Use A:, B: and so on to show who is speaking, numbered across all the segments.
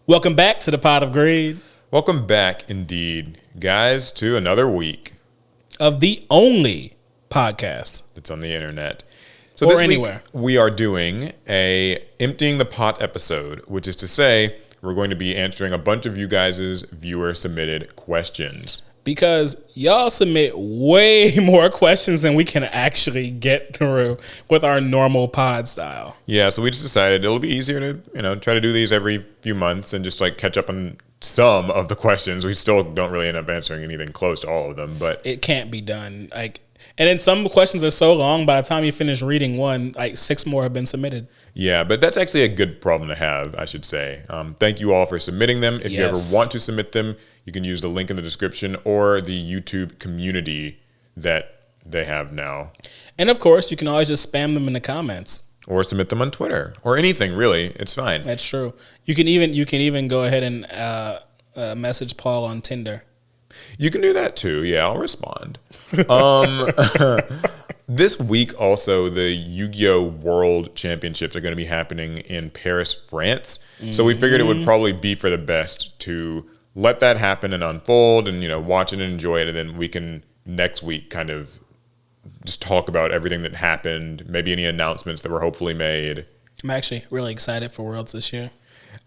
A: Welcome back to the Pot of Greed.
B: Welcome back, indeed, guys, to another week
A: of the only podcast
B: that's on the internet. So
A: or
B: this
A: anywhere.
B: week we are doing a emptying the pot episode, which is to say we're going to be answering a bunch of you guys' viewer submitted questions.
A: Because y'all submit way more questions than we can actually get through with our normal pod style.
B: Yeah, so we just decided it'll be easier to, try to do these every few months and just like catch up on some of the questions. We still don't really end up answering anything close to all of them, but
A: it can't be done. And then some questions are so long, by the time you finish reading one, 6 more have been submitted.
B: Yeah, but that's actually a good problem to have, I should say. Thank you all for submitting them. If you ever want to submit them, you can use the link in the description or the YouTube community that they have now.
A: And of course, you can always just spam them in the comments.
B: Or submit them on Twitter or anything, really. It's fine.
A: That's true. You can even go ahead and message Paul on Tinder.
B: You can do that too. Yeah, I'll respond. This week also, the Yu-Gi-Oh! World Championships are going to be happening in Paris, France. Mm-hmm. So we figured it would probably be for the best to let that happen and unfold and, watch it and enjoy it. And then we can next week kind of just talk about everything that happened, maybe any announcements that were hopefully made.
A: I'm actually really excited for Worlds this year.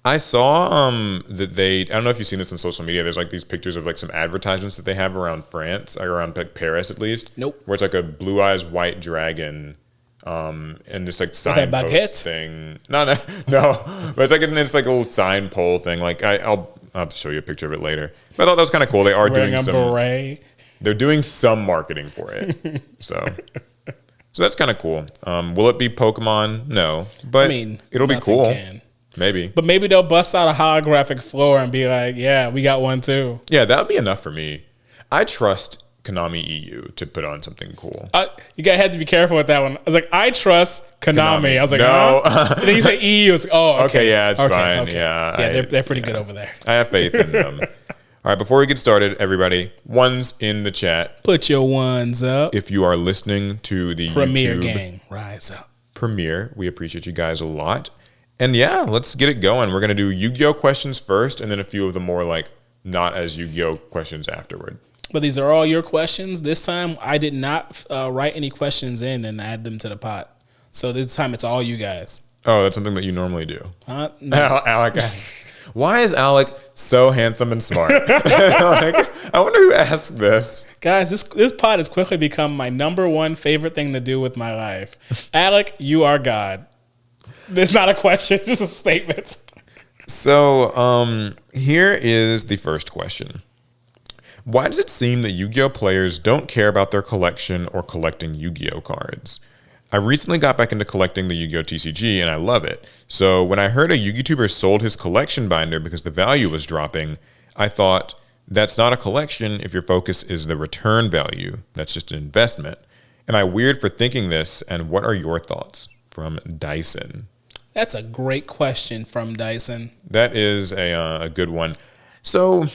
B: I saw that I don't know if you've seen this on social media. There's these pictures of some advertisements that they have around France, or around Paris at least.
A: Nope.
B: Where it's a blue eyes white dragon, and this signpost thing. No. But it's a little sign pole thing. I'll have to show you a picture of it later. But I thought that was kind of cool. They are doing some beret. They're doing some marketing for it. So that's kind of cool. Will it be Pokemon? No, but it'll be cool. Maybe.
A: But maybe they'll bust out a holographic floor and be like, yeah, we got one too.
B: Yeah, that would be enough for me. I trust Konami EU to put on something cool.
A: You have to be careful with that one. I was like, I trust Konami. I was like, no. Huh? And then you say EU. It's okay,
B: yeah, it's fine. Okay.
A: Yeah, they're pretty good over there.
B: I have faith in them. All right, before we get started, everybody, ones in the chat.
A: Put your ones up.
B: If you are listening to the
A: Premier
B: YouTube
A: gang, rise up.
B: Premiere, we appreciate you guys a lot. And yeah, let's get it going. We're going to do Yu-Gi-Oh! Questions first, and then a few of the more not as Yu-Gi-Oh! Questions afterward.
A: But these are all your questions. This time, I did not write any questions in and add them to the pot. So this time, it's all you guys.
B: Oh, that's something that you normally do.
A: No.
B: Alec asks, why is Alec so handsome and smart? I wonder who asked this.
A: Guys, this pot has quickly become my number one favorite thing to do with my life. Alec, you are God. It's not a question, just a statement.
B: So here is the first question. Why does it seem that Yu-Gi-Oh! Players don't care about their collection or collecting Yu-Gi-Oh! Cards? I recently got back into collecting the Yu-Gi-Oh! TCG, and I love it. So when I heard a Yu-Gi-Tuber sold his collection binder because the value was dropping, I thought, that's not a collection if your focus is the return value. That's just an investment. Am I weird for thinking this, and what are your thoughts? From Dyson.
A: That's a great question from Dyson.
B: That is a good one. So,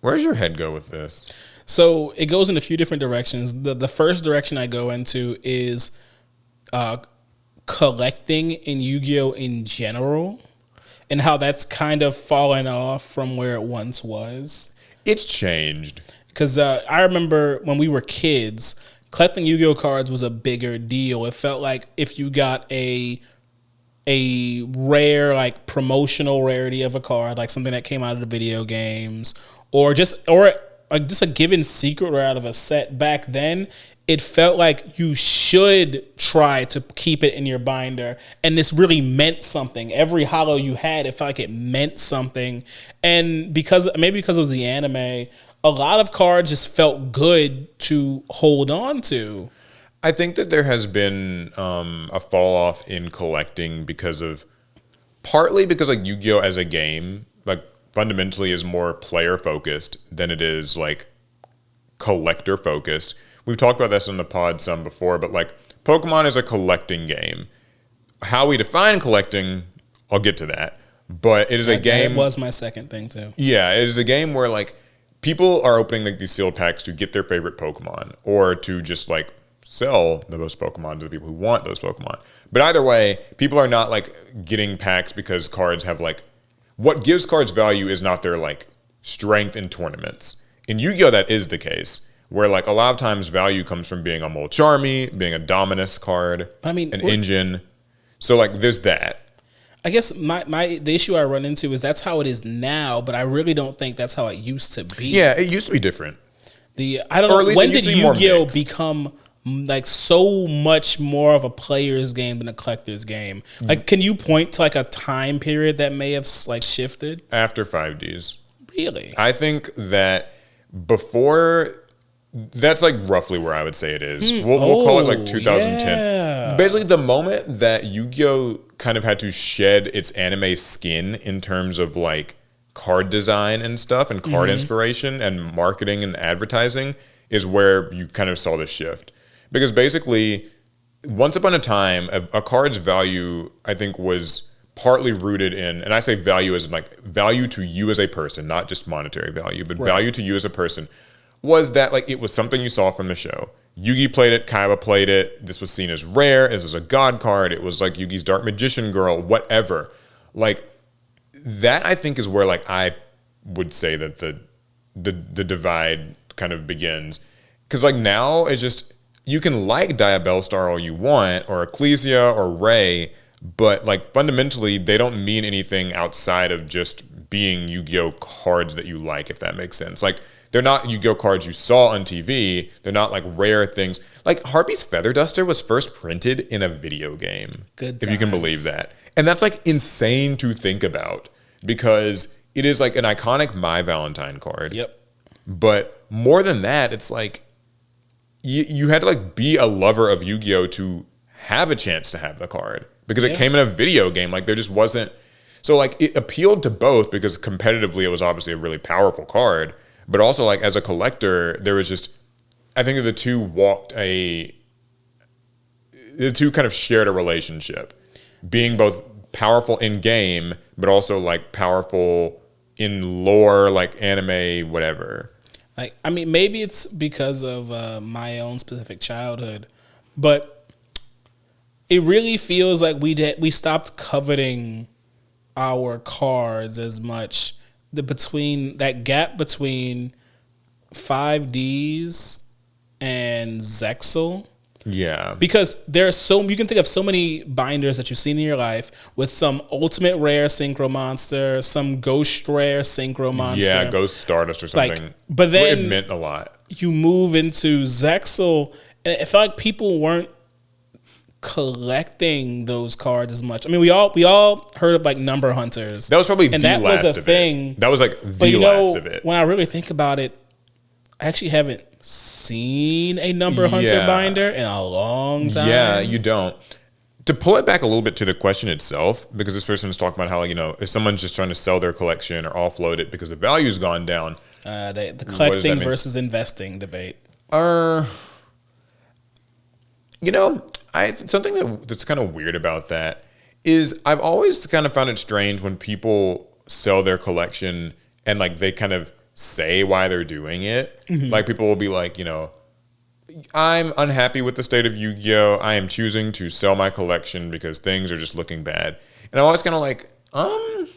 B: where's your head go with this?
A: So, it goes in a few different directions. The first direction I go into is collecting in Yu-Gi-Oh! In general, and how that's kind of fallen off from where it once was.
B: It's changed.
A: Because I remember when we were kids, collecting Yu-Gi-Oh! Cards was a bigger deal. It felt like if you got a rare, promotional rarity of a card, something that came out of the video games, or just a given secret or out of a set back then, it felt like you should try to keep it in your binder. And this really meant something. Every holo you had, it felt like it meant something. And maybe because it was the anime, a lot of cards just felt good to hold on to.
B: I think that there has been a fall off in collecting partly because Yu-Gi-Oh! As a game, fundamentally is more player focused than it is collector focused. We've talked about this in the pod some before, but Pokemon is a collecting game. How we define collecting, I'll get to that. But it is a game.
A: That was my second thing too.
B: Yeah, it is a game where people are opening these sealed packs to get their favorite Pokemon, or to just sell those Pokemon to the people who want those Pokemon. But either way, people are not getting packs because cards have what gives cards value is not their like strength in tournaments. In Yu-Gi-Oh, that is the case, where like a lot of times value comes from being a Molcharmy, being a Dominus card,
A: I mean,
B: an engine. So like there's that.
A: I guess the issue I run into is that's how it is now, but I really don't think that's how it used to be.
B: Yeah, it used to be different.
A: I don't know, when did Yu-Gi-Oh become like so much more of a player's game than a collector's game? Like, can you point to like a time period that may have like shifted?
B: After 5Ds.
A: Really?
B: I think that before, that's like roughly where I would say it is. We'll call it like 2010.
A: Yeah.
B: Basically, the moment that Yu-Gi-Oh kind of had to shed its anime skin in terms of like card design and stuff and card inspiration and marketing and advertising is where you kind of saw this shift. Because basically, once upon a time, a card's value, I think, was partly rooted in, and I say value as in like value to you as a person, not just monetary value, but value to you as a person, was that like it was something you saw from the show. Yugi played it, Kaiba played it, this was seen as rare, it was a god card, it was like Yugi's Dark Magician Girl, whatever. Like, that I think is where like I would say that the divide kind of begins. Because like now it's just, you can like Diabellstar all you want, or Ecclesia, or Ray, but like fundamentally they don't mean anything outside of just being Yu-Gi-Oh cards that you like, if that makes sense. Like, they're not Yu-Gi-Oh cards you saw on TV. They're not like rare things. Like Harpy's Feather Duster was first printed in a video game.
A: Good times.
B: If you can believe that. And that's like insane to think about, because it is like an iconic My Valentine card.
A: Yep.
B: But more than that, it's like you had to like be a lover of Yu-Gi-Oh to have a chance to have the card, because it came in a video game. Like there just wasn't. So like it appealed to both, because competitively it was obviously a really powerful card. But also, like, as a collector, there was just, I think the two kind of shared a relationship, being both powerful in game, but also like powerful in lore, like anime, whatever.
A: Like, I mean, maybe it's because of my own specific childhood, but it really feels like we stopped coveting our cards as much. That gap between 5Ds and Zexal.
B: Yeah.
A: Because you can think of so many binders that you've seen in your life with some ultimate rare synchro monster, some ghost rare synchro monster.
B: Yeah, Ghost Stardust or something.
A: Like, but then
B: it meant a lot.
A: You move into Zexal, and it felt like people weren't collecting those cards as much. I mean, we all heard of like number hunters.
B: That was probably
A: and
B: the
A: that
B: last
A: was a
B: of
A: thing.
B: It. That was like the last of it.
A: When I really think about it, I actually haven't seen a number hunter binder in a long time.
B: Yeah, you don't. To pull it back a little bit to the question itself, because this person was talking about how, you know, if someone's just trying to sell their collection or offload it because the value's gone down.
A: The collecting versus investing debate.
B: You know, something that's kind of weird about that is I've always kind of found it strange when people sell their collection and like they kind of say why they're doing it. Mm-hmm. Like people will be like, you know, I'm unhappy with the state of Yu-Gi-Oh! I am choosing to sell my collection because things are just looking bad. And I'm always kind of like, I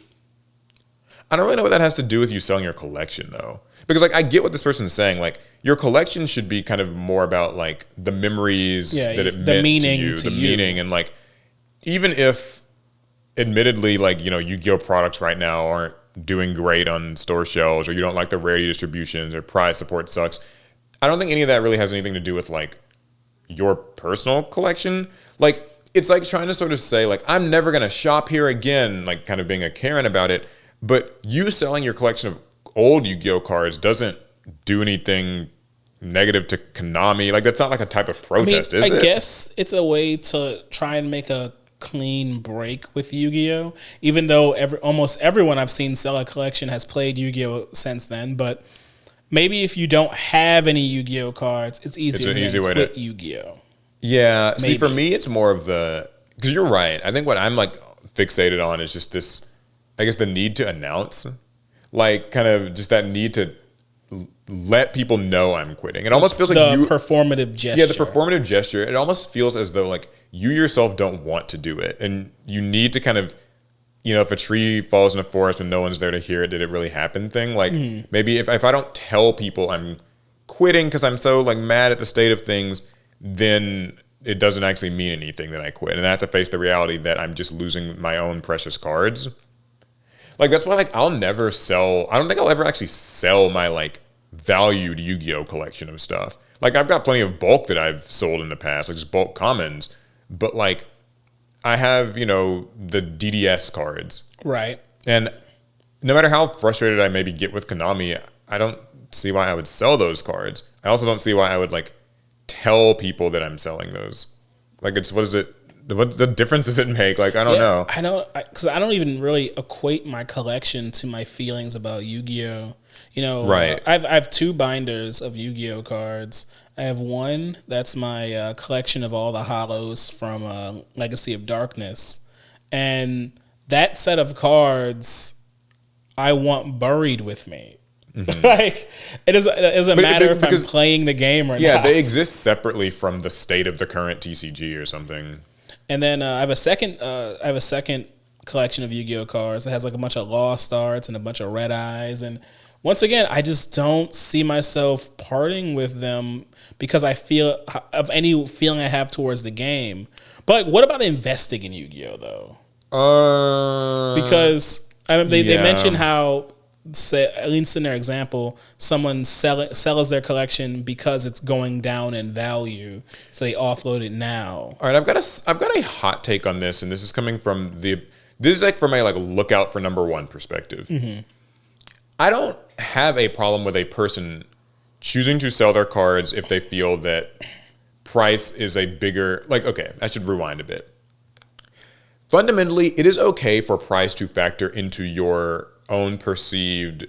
B: don't really know what that has to do with you selling your collection though. Because like I get what this person is saying. Like your collection should be kind of more about like the memories that it meant to you, meaning, and like even if admittedly like, you know, Yu-Gi-Oh! Products right now aren't doing great on store shelves, or you don't like the rarity distributions, or prize support sucks, I don't think any of that really has anything to do with like your personal collection. Like it's like trying to sort of say like I'm never gonna shop here again, like kind of being a Karen about it. But you selling your collection of old Yu-Gi-Oh cards doesn't do anything negative to Konami. Like that's not like a type of protest, is it?
A: I guess it's a way to try and make a clean break with Yu-Gi-Oh, even though almost everyone I've seen sell a collection has played Yu-Gi-Oh since then. But maybe if you don't have any Yu-Gi-Oh cards, it's easier to quit Yu-Gi-Oh.
B: Yeah. Maybe. See, for me, it's more of because you're right. I think what I'm like fixated on is just this, I guess, the need to announce, like kind of just that need to let people know I'm quitting. It almost feels like
A: the performative gesture.
B: Yeah, the performative gesture. It almost feels as though like you yourself don't want to do it, and you need to kind of you know, if a tree falls in a forest when no one's there to hear it, did it really happen thing? Like maybe if I don't tell people I'm quitting because I'm so like mad at the state of things, then it doesn't actually mean anything that I quit. And I have to face the reality that I'm just losing my own precious cards. Like that's why like I'll never sell. I don't think I'll ever actually sell my like valued Yu-Gi-Oh collection of stuff. Like I've got plenty of bulk that I've sold in the past, like just bulk commons. But like I have, you know, the DDS cards.
A: Right.
B: And no matter how frustrated I maybe get with Konami, I don't see why I would sell those cards. I also don't see why I would like tell people that I'm selling those. Like it's, what the difference does it make? Like, I don't know.
A: I know, because I don't even really equate my collection to my feelings about Yu-Gi-Oh! You know,
B: right.
A: I have 2 binders of Yu-Gi-Oh! Cards. I have one that's my collection of all the holos from Legacy of Darkness. And that set of cards I want buried with me. Like, it doesn't matter if I'm playing the game or not.
B: Yeah, they exist separately from the state of the current TCG or something.
A: And then I have a second collection of Yu-Gi-Oh! Cards that has like a bunch of Lost Arts and a bunch of Red Eyes. And once again, I just don't see myself parting with them because I feel of any feeling I have towards the game. But what about investing in Yu-Gi-Oh! Though? Because I mean, they mentioned how, say, at least in their example, someone sells their collection because it's going down in value, so they offload it now.
B: All right, I've got a hot take on this, and this is coming from this is like from a like lookout for number one perspective. I don't have a problem with a person choosing to sell their cards if they feel that price is a bigger, like, okay, I should rewind a bit. Fundamentally, it is okay for price to factor into your own perceived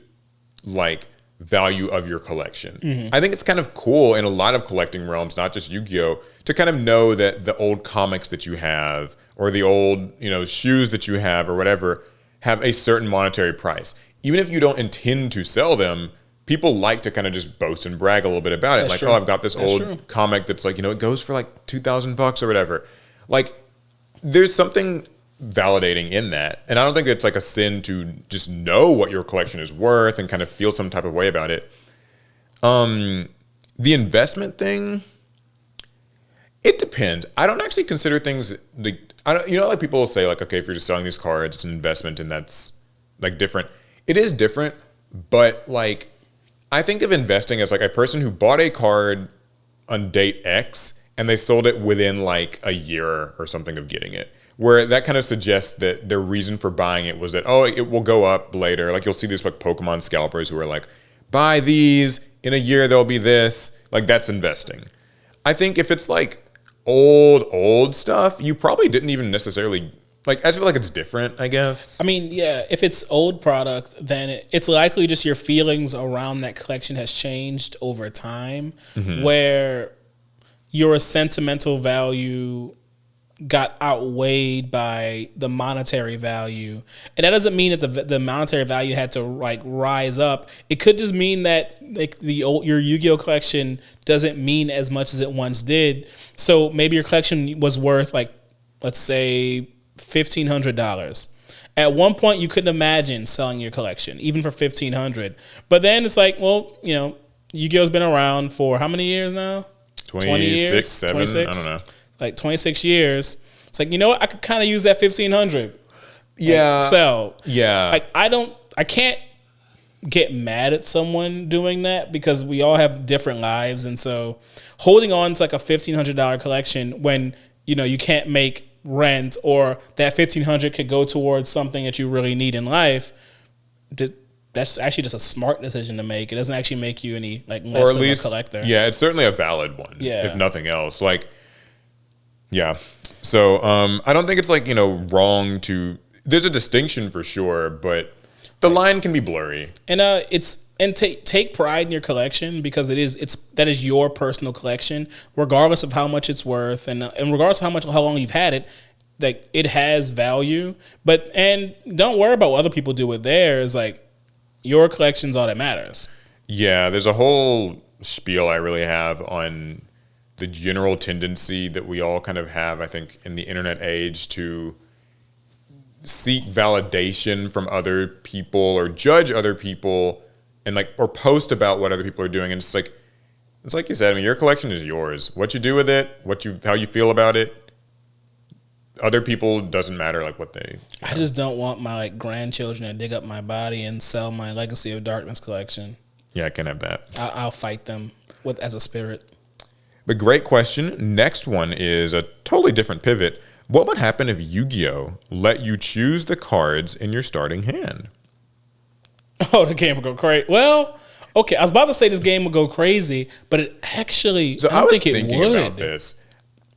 B: like value of your collection. I think it's kind of cool in a lot of collecting realms, not just Yu-Gi-Oh, to kind of know that the old comics that you have or the old, you know, shoes that you have or whatever have a certain monetary price. Even if you don't intend to sell them, people like to kind of just boast and brag a little bit about it. That's like, true. Oh, I've got this old comic that's like, you know, it goes for like $2,000 or whatever. Like, there's something validating in that. And I don't think it's like a sin to just know what your collection is worth and kind of feel some type of way about it. The investment thing, it depends. I don't actually consider things like, like people will say like, okay, if you're just selling these cards, it's an investment and that's like different. It is different, but like, I think of investing as like a person who bought a card on date X and they sold it within like a year or something of getting it. Where that kind of suggests that their reason for buying it was that, oh, it will go up later. Like you'll see these like Pokemon scalpers who are like, buy these, in a year there'll be this. Like that's investing. I think if it's like old stuff, you probably didn't even necessarily, like, I just feel like it's different, I guess.
A: I mean, yeah, if it's old product, then it's likely just your feelings around that collection has changed over time, where your sentimental value got outweighed by the monetary value. And that doesn't mean that the monetary value had to like rise up. It could just mean that like your Yu-Gi-Oh collection doesn't mean as much as it once did. So maybe your collection was worth like, let's say $1,500. At one point you couldn't imagine selling your collection even for $1,500. But then it's like, well, you know, Yu-Gi-Oh's been around for how many years now?
B: 20 years? 7? 26? I don't know.
A: Like 26 years. It's like, you know what? I could kind of use that 1,500.
B: Yeah.
A: So,
B: yeah.
A: Like, I can't get mad at someone doing that because we all have different lives. And so holding on to like a $1,500 collection when, you know, you can't make rent or that $1,500 could go towards something that you really need in life, that's actually just a smart decision to make. It doesn't actually make you any like less of a collector.
B: Yeah, it's certainly a valid one.
A: Yeah.
B: If nothing else. Like, yeah. So I don't think it's like, you know, wrong to, there's a distinction for sure, but the line can be blurry. And
A: take pride in your collection because that is your personal collection, regardless of how much it's worth and regardless of how long you've had it. Like, it has value, and don't worry about what other people do with theirs. Like, your collection's all that matters.
B: Yeah, there's a whole spiel I really have on the general tendency that we all kind of have, I think, in the internet age to seek validation from other people or judge other people and like or post about what other people are doing. And it's like you said, I mean, your collection is yours. What you do with it, how you feel about it, other people doesn't matter like what they
A: I just don't want my like grandchildren to dig up my body and sell my Legacy of Darkness collection.
B: Yeah, I can have that.
A: I'll fight them as a spirit.
B: But great question. Next one is a totally different pivot. What would happen if Yu-Gi-Oh let you choose the cards in your starting hand?
A: Oh, the game would go crazy. Well, okay, I was about to say this game would go crazy, but it actually,
B: So
A: I don't think it
B: thinking
A: would.
B: about this.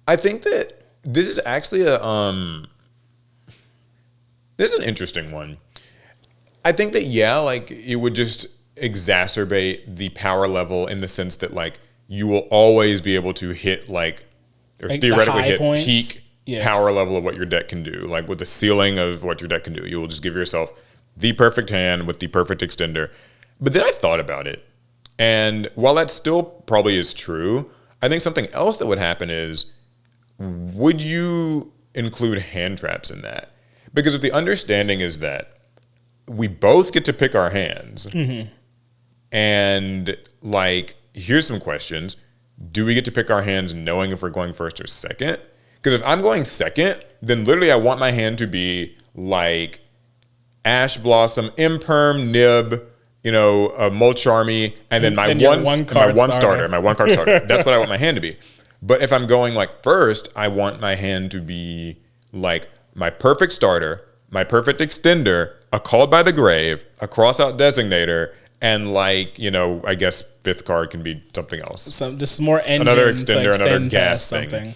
B: I think that this is actually this is an interesting one. I think that, yeah, like it would just exacerbate the power level in the sense that like you will always be able to hit like theoretically hit points. Peak power level of what your deck can do. Like with the ceiling of what your deck can do, you will just give yourself the perfect hand with the perfect extender. But then I thought about it, and while that still probably is true, I think something else that would happen is, would you include hand traps in that? Because if the understanding is that we both get to pick our hands, and like, here's some questions. Do we get to pick our hands knowing if we're going first or second? Because if I'm going second, then literally I want my hand to be like Ash Blossom, Imperm, Nib, Mulch Army, and then my one card starter. That's what I want my hand to be. But if I'm going like first, I want my hand to be like my perfect starter, my perfect extender, a Called by the Grave, a Crossout Designator, and like, I guess fifth card can be something else.
A: Just more engine,
B: another extender, another gas
A: something.
B: Thing.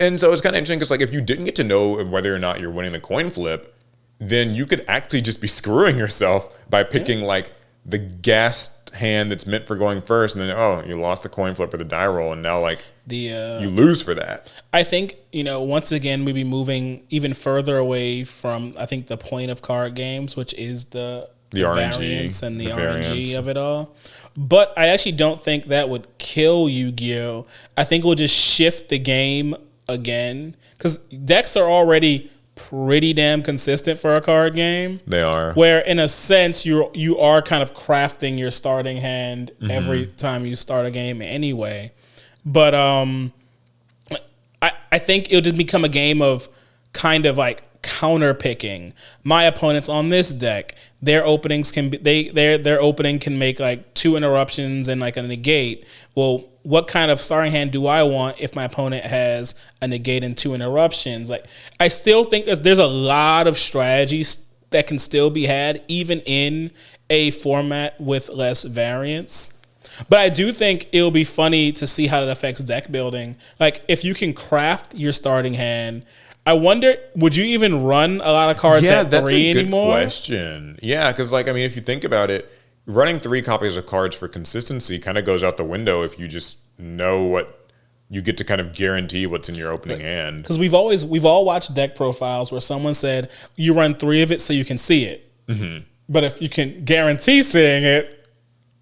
B: And so it's kind of interesting because like if you didn't get to know whether or not you're winning the coin flip, then you could actually just be screwing yourself by picking like the gas hand that's meant for going first, and then you lost the coin flip or the die roll, and now like you lose for that.
A: I think once again we'd be moving even further away from I think the point of card games, which is the
B: RNG
A: variance and the RNG of it all. But I actually don't think that would kill Yu-Gi-Oh. I think we'll just shift the game again because decks are already pretty damn consistent for a card game.
B: They are. Where
A: in a sense you are kind of crafting your starting hand every time you start a game anyway. But I think it'll just become a game of kind of like counter picking. My opponent's on this deck. Their openings can be their opening can make like 2 interruptions and like a negate. Well, what kind of starting hand do I want if my opponent has a negate and 2 interruptions? Like, I still think there's a lot of strategies that can still be had even in a format with less variance. But I do think it'll be funny to see how that affects deck building. Like, if you can craft your starting hand, I wonder, would you even run a lot of cards at 3 anymore?
B: Yeah, that's a good question. Yeah, because like, I mean, if you think about it, running 3 copies of cards for consistency kind of goes out the window if you just know what you get to kind of guarantee what's in your opening hand.
A: Because we've all watched deck profiles where someone said you run 3 of it so you can see it. But if you can guarantee seeing it,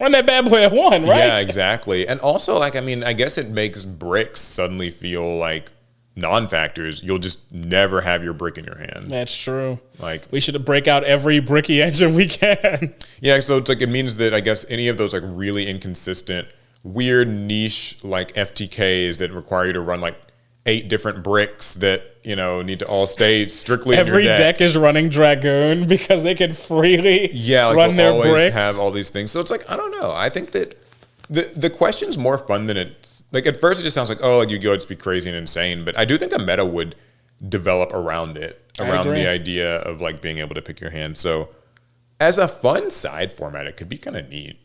A: run that bad boy at 1, right?
B: Yeah, exactly. And also, like, I mean, I guess it makes bricks suddenly feel like non-factors. You'll just never have your brick in your hand.
A: That's true.
B: Like,
A: we should break out every bricky engine we can.
B: Yeah, so it's like it means that I guess any of those like really inconsistent, weird niche like FTKs that require you to run like 8 different bricks that need to all stay strictly
A: every
B: in your deck.
A: Deck is running Dragoon because they can freely run their bricks.
B: Have all these things. So it's like, I don't know. I think that the question's more fun than it's like. At first, it just sounds like, oh, like Yu-Gi-Oh, it'd be crazy and insane. But I do think a meta would develop around it, around the idea of like being able to pick your hand. So as a fun side format, it could be kind of neat.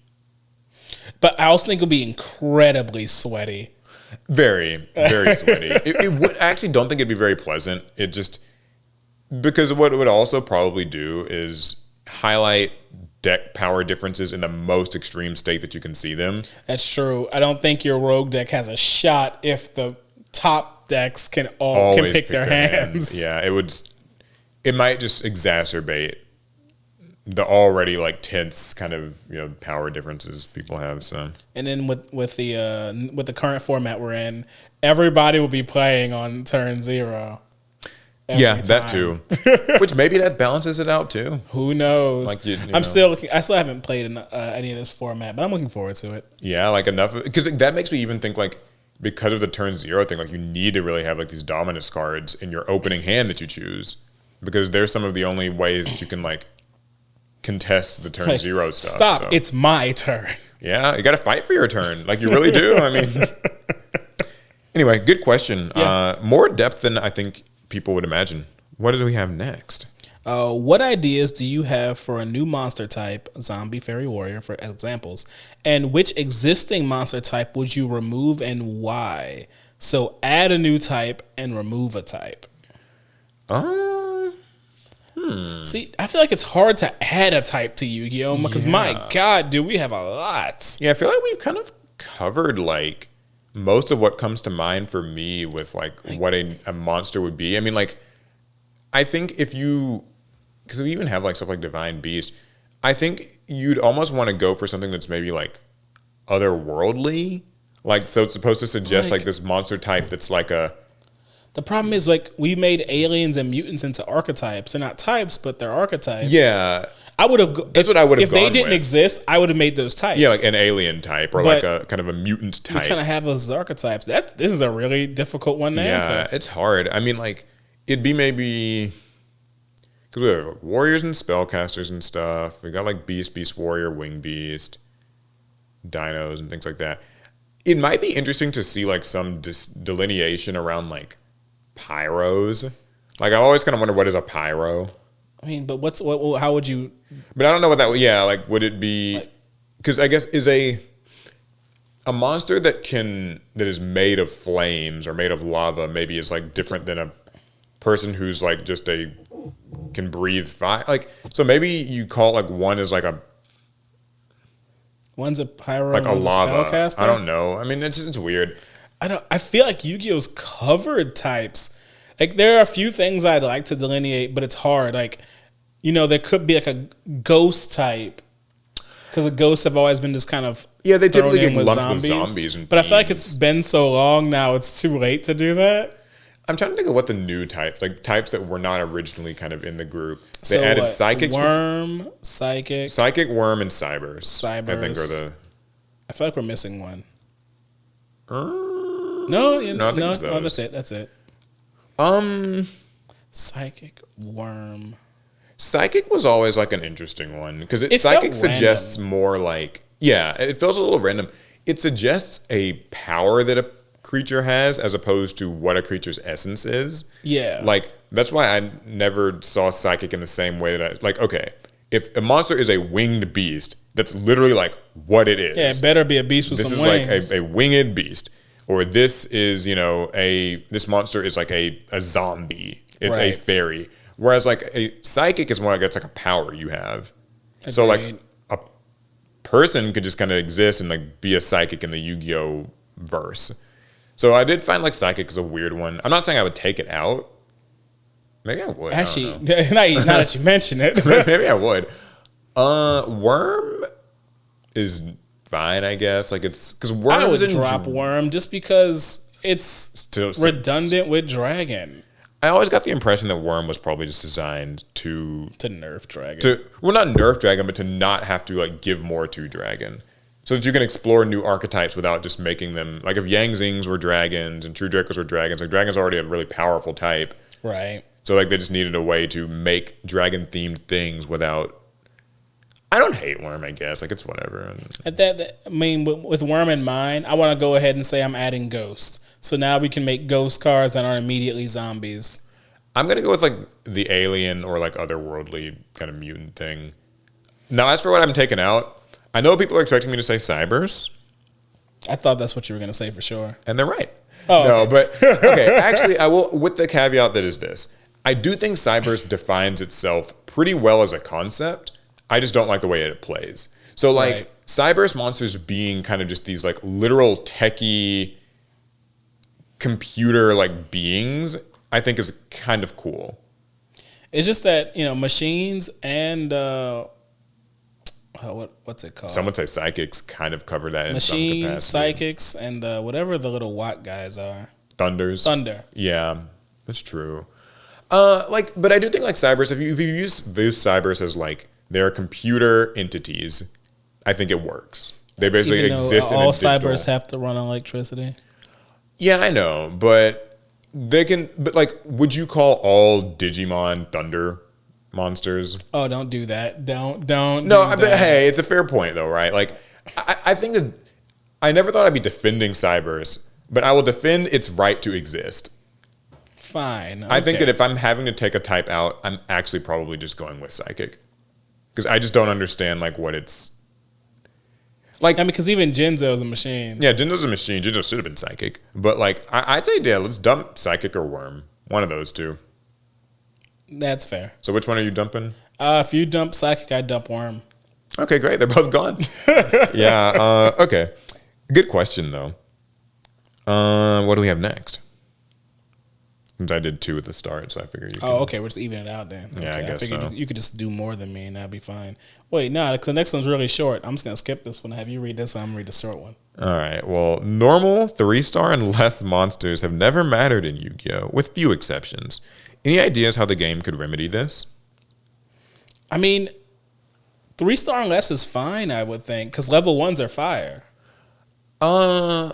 A: But I also think it'll be incredibly sweaty.
B: Very, very sweaty. It would actually don't think it'd be very pleasant. It just because what it would also probably do is highlight deck power differences in the most extreme state that you can see them.
A: That's true. I don't think your rogue deck has a shot if the top decks can pick their hands.
B: Yeah, it might just exacerbate the already like tense kind of power differences people have. So
A: and then with the current format we're in, everybody will be playing on turn 0.
B: Yeah,
A: every
B: that
A: time.
B: too. Which maybe that balances it out too.
A: Who knows?
B: Like you
A: I'm
B: know.
A: still looking. I still haven't played any of this format, but I'm looking forward to it.
B: Yeah, like enough because that makes me even think like because of the turn 0 thing, like you need to really have like these dominance cards in your opening hand that you choose because they're some of the only ways that you can like contest the turn
A: Like,
B: 0 stuff.
A: Stop!
B: So.
A: It's my turn.
B: Yeah, you got to fight for your turn, like you really do. I mean, anyway, good question.
A: Yeah.
B: More depth than I think people would imagine. What do we have next?
A: What ideas do you have for a new monster type, zombie, fairy, warrior, for examples? And which existing monster type would you remove and why? So add a new type and remove a type. See, I feel like it's hard to add a type to Yu-Gi-Oh! Because my God, dude, we have a lot.
B: Yeah, I feel like we've kind of covered like most of what comes to mind for me with like what a monster would be. I mean, like, I think if you, because we even have like stuff like Divine Beast, I think you'd almost want to go for something that's maybe like otherworldly. Like, so it's supposed to suggest like this monster type that's like a.
A: The problem is, like, we made aliens and mutants into archetypes. They're not types, but they're archetypes.
B: Yeah.
A: I would have.
B: That's what I would have
A: If they
B: gone
A: didn't
B: with.
A: exist, I would have made those types.
B: Yeah, like an alien type or
A: But
B: like a kind of a mutant
A: we
B: type.
A: kind of have those as archetypes. This is a really difficult one to answer.
B: Yeah, it's hard. I mean, like, it'd be maybe because we have like, warriors and spellcasters and stuff. We got like beast, warrior, wing beast, dinos, and things like that. It might be interesting to see like some delineation around like pyros. Like, I always kind of wonder what is a pyro.
A: I mean, but how would you?
B: But I don't know what that. Yeah, like, would it be? Because I guess is a monster that is made of flames or made of lava. Maybe is like different than a person who's like just can breathe fire. Like, so maybe you call like one is like
A: One's a pyro,
B: like a
A: one's
B: lava.
A: spellcaster.
B: I don't know. I mean, it's weird.
A: I feel like Yu-Gi-Oh's covered types. Like, there are a few things I'd like to delineate, but it's hard. Like, there could be like a ghost type. Because the ghosts have always been just kind of
B: Yeah, they typically
A: thrown in
B: get lumped with zombies and
A: but I feel like
B: fiends.
A: it's been so long now, it's too late to do that.
B: I'm trying to think of what the new types, like types that were not originally kind of in the group. They
A: So
B: added
A: what?
B: psychics,
A: Worm, psychic,
B: worm, and cybers.
A: Cybers.
B: I think are the.
A: I feel like we're missing one.
B: No,
A: No,
B: I think it's those.
A: that's it. Psychic, worm.
B: Psychic was always like an interesting one because
A: It
B: psychic
A: felt
B: suggests
A: random.
B: more like it feels a little random. It suggests a power that a creature has as opposed to what a creature's essence is.
A: Yeah.
B: Like, that's why I never saw psychic in the same way that okay, if a monster is a winged beast, that's literally like what it is.
A: Yeah, it better be a beast with
B: This
A: some
B: is
A: wings.
B: like a winged beast, or this is this monster is like a zombie. It's a
A: Right.
B: fairy. Whereas like a psychic is more like it's like a power you have. So like
A: Agreed.
B: a person could just kind of exist and like be a psychic in the Yu-Gi-Oh verse. So I did find like psychic is a weird one. I'm not saying I would take it out. Maybe I would.
A: Actually,
B: I don't know.
A: now that you mention it.
B: Maybe I would. Worm is fine, I guess. Like, it's because worms
A: I would
B: and
A: drop worm just because it's
B: Still-
A: redundant with dragon.
B: I always got the impression that worm was probably just designed to
A: To nerf dragon.
B: not nerf dragon, but to not have to like give more to dragon, so that you can explore new archetypes without just making them like if Yang Zings were dragons and True Dracos were dragons. Like, dragon's already a really powerful type,
A: Right.
B: so like they just needed a way to make dragon themed things without. I don't hate worm. I guess like it's whatever.
A: I mean, with worm in mind, I want to go ahead and say I'm adding ghost. So now we can make ghost cards that aren't immediately zombies.
B: I'm gonna go with like the alien or like otherworldly kind of mutant thing. Now, as for what I'm taking out, I know people are expecting me to say cybers,
A: I thought that's what you were going to say for sure.
B: and they're right.
A: Oh,
B: no,
A: okay.
B: but okay. Actually, I will with the caveat that is this: I do think cybers defines itself pretty well as a concept. I just don't like the way it plays. So like
A: Right.
B: cybers monsters being kind of just these like literal techie computer like beings, I think is kind of cool.
A: It's just that, machines and what's it called?
B: Some would say psychics kind of cover that in some
A: Machines,
B: capacity.
A: psychics, and whatever the little watt guys are.
B: Thunders.
A: Thunder.
B: Yeah, that's true. But I do think like Cyberse, if you use Cyberse as like their computer entities, I think it works. They basically
A: Even
B: exist
A: though
B: in a
A: all
B: digital.
A: cybers have to run on electricity.
B: Yeah, I know, but they can. But like, would you call all Digimon thunder monsters?
A: Oh, don't do that. Don't.
B: No, but hey, it's a fair point though, right? Like, I think that I never thought I'd be defending Cyberse, but I will defend its right to exist.
A: Fine. Okay.
B: I think that if I'm having to take a type out, I'm actually probably just going with Psychic, because I just don't understand like what it's like.
A: I mean, because even Jinzo is a machine.
B: Yeah, Jinzo's a machine. Jinzo should have been Psychic, but like I'd say, yeah, let's dump Psychic or Worm, one of those two.
A: That's fair.
B: So which one are you dumping?
A: If you dump Psychic, I dump Worm.
B: Okay, great. They're both gone. Yeah. Okay. Good question though. What do we have next? Since I did 2 at the start, so I figured you could.
A: Oh, okay. We're just evening it out then. Okay.
B: Yeah, I guess
A: figured
B: so.
A: you could just do more than me and that'd be fine. Wait, no, the next one's really short. I'm just going to skip this one. Have you read this one? I'm going to read the short one.
B: All right. Well, normal 3-star and less monsters have never mattered in Yu-Gi-Oh, with few exceptions. Any ideas how the game could remedy this?
A: I mean, 3-star and less is fine, I would think, because level 1s are fire. And